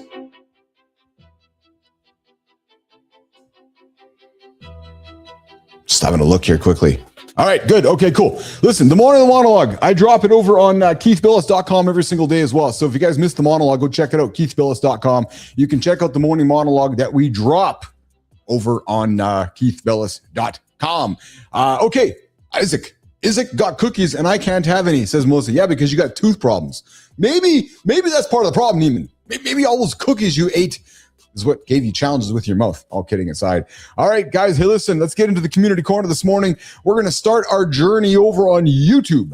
Just having a look here quickly. All right, good. Okay, cool. Listen, the morning of the monologue, I drop it over on keithbillis.com every single day as well. So if you guys missed the monologue, go check it out, keithbillis.com. You can check out the morning monologue that we drop over on keithbillis.com. Okay, Isaac got cookies and I can't have any, says Melissa. Yeah, because you got tooth problems. Maybe that's part of the problem, even. Maybe all those cookies you ate is what gave you challenges with your mouth. All kidding aside. All right, guys, hey, listen, let's get into the community corner this morning. We're going to start our journey over on YouTube.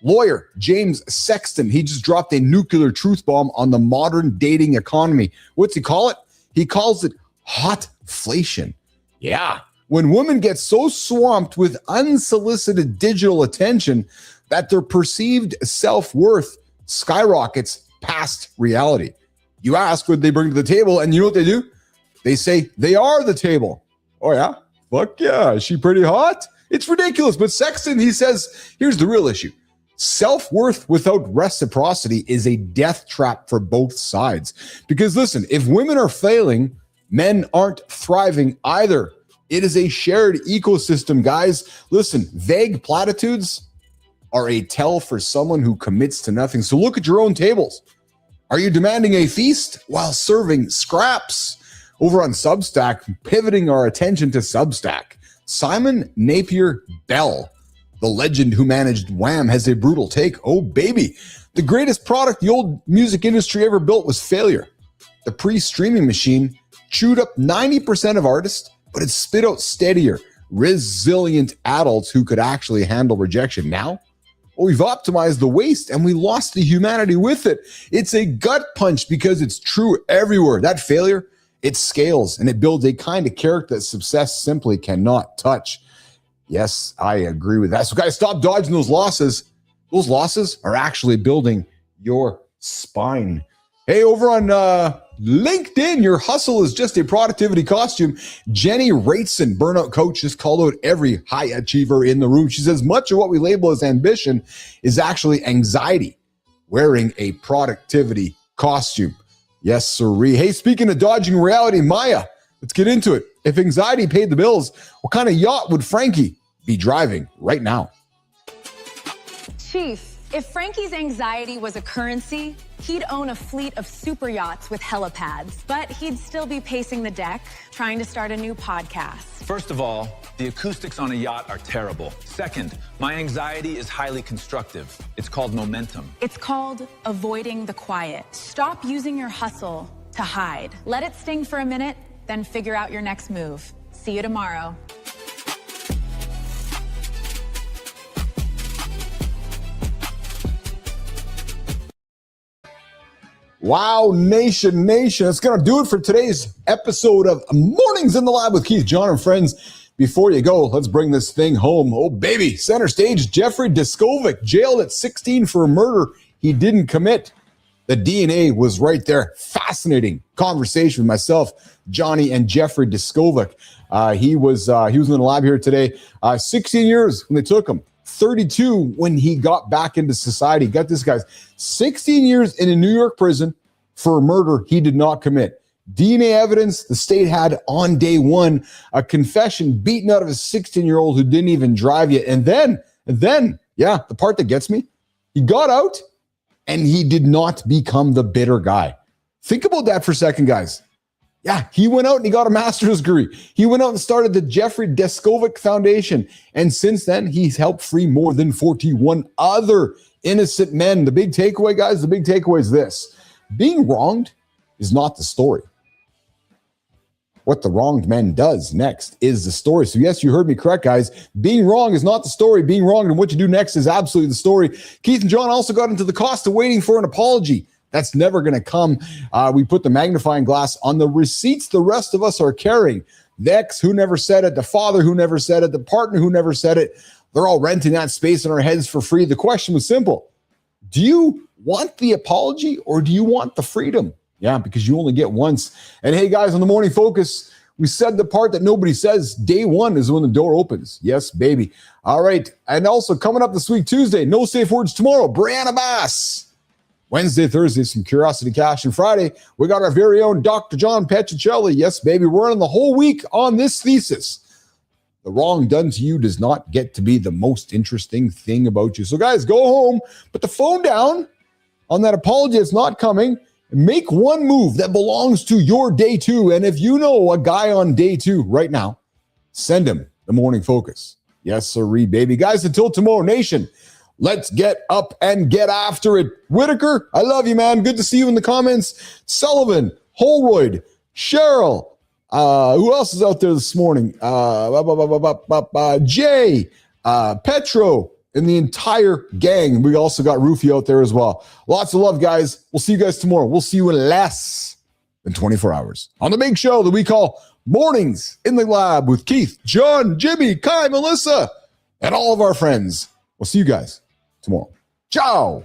Lawyer James Sexton, he just dropped a nuclear truth bomb on the modern dating economy. What's he call it? He calls it hotflation. Yeah. When women get so swamped with unsolicited digital attention that their perceived self-worth skyrockets past reality. You ask what they bring to the table, and you know what they do? They say they are the table. Oh, yeah? Fuck yeah. Is she pretty hot? It's ridiculous. But Sexton, he says, here's the real issue. Self-worth without reciprocity is a death trap for both sides. Because listen, if women are failing, men aren't thriving either. It is a shared ecosystem, guys. Listen, vague platitudes are a tell for someone who commits to nothing. So look at your own tables. Are you demanding a feast while serving scraps? Over on Substack, pivoting our attention to Substack, Simon Napier Bell, the legend who managed Wham, has a brutal take. Oh, baby. The greatest product the old music industry ever built was failure. The pre-streaming machine chewed up 90% of artists, but it spit out steadier, resilient adults who could actually handle rejection. Now, we've optimized the waste and we lost the humanity with it. It's a gut punch because it's true everywhere. That failure, it scales and it builds a kind of character that success simply cannot touch. Yes, I agree with that. So guys, stop dodging those losses. Those losses are actually building your spine. Hey, over on LinkedIn, your hustle is just a productivity costume. Jenny Raitson, burnout coach, just called out every high achiever in the room. She says much of what we label as ambition is actually anxiety wearing a productivity costume. Yes, sirree. Hey, speaking of dodging reality, Maya, let's get into it. If anxiety paid the bills, what kind of yacht would Frankie be driving right now? Chief, if Frankie's anxiety was a currency, he'd own a fleet of super yachts with helipads, but he'd still be pacing the deck, trying to start a new podcast. First of all, the acoustics on a yacht are terrible. Second, my anxiety is highly constructive. It's called momentum. It's called avoiding the quiet. Stop using your hustle to hide. Let it sting for a minute, then figure out your next move. See you tomorrow. Wow, nation. It's going to do it for today's episode of Mornings in the Lab with Keith, John, and friends. Before you go, let's bring this thing home. Oh, baby. Center stage, Jeffrey Deskovic, jailed at 16 for a murder he didn't commit. The DNA was right there. Fascinating conversation with myself, Johnny, and Jeffrey Deskovic. He was in the lab here today. 16 years when they took him. 32 when he got back into society. Got this, guys. 16 years in a New York prison for a murder he did not commit. DNA evidence the state had on day one. A confession beaten out of a 16-year-old who didn't even drive yet. And then, yeah, the part that gets me, he got out and he did not become the bitter guy. Think about that for a second, guys. Yeah, he went out and he got a master's degree. He went out and started the Jeffrey Deskovic Foundation. And since then, he's helped free more than 41 other innocent men. The big takeaway, guys, the big takeaway is this. Being wronged is not the story. what the wronged man does next is the story. So yes, you heard me correct, guys. Being wrong is not the story. Being wrong and what you do next is absolutely the story. Keith and John also got into the cost of waiting for an apology. That's never going to come. We put the magnifying glass on the receipts the rest of us are carrying. The ex who never said it, the father who never said it, the partner who never said it. They're all renting that space in our heads for free. The question was simple. Do you want the apology or do you want the freedom? Yeah, because you only get once. And hey, guys, on the Morning Focus, we said the part that nobody says. Day one is when the door opens. Yes, baby. All right. And also coming up this week, Tuesday, no safe words tomorrow. Brianna Bass. Wednesday, Thursday, some Curiosity Cash. And Friday, we got our very own Dr. John Petricelli. Yes, baby. We're running the whole week on this thesis. The wrong done to you does not get to be the most interesting thing about you. So, guys, go home, put the phone down on that apology. It's not coming. Make one move that belongs to your day two. And if you know a guy on day two right now, send him the Morning Focus. Yes, sirree, baby. Guys, until tomorrow, nation, let's get up and get after it. Whitaker, I love you, man. Good to see you in the comments. Sullivan, Holroyd, Cheryl. Who else is out there this morning? Jay, Petro, and the entire gang. We also got Rufy out there as well. Lots of love, guys. We'll see you guys tomorrow. We'll see you in less than 24 hours on the big show that we call Mornings in the Lab with Keith, John, Jimmy, Kai, Melissa, and all of our friends. We'll see you guys tomorrow. Ciao.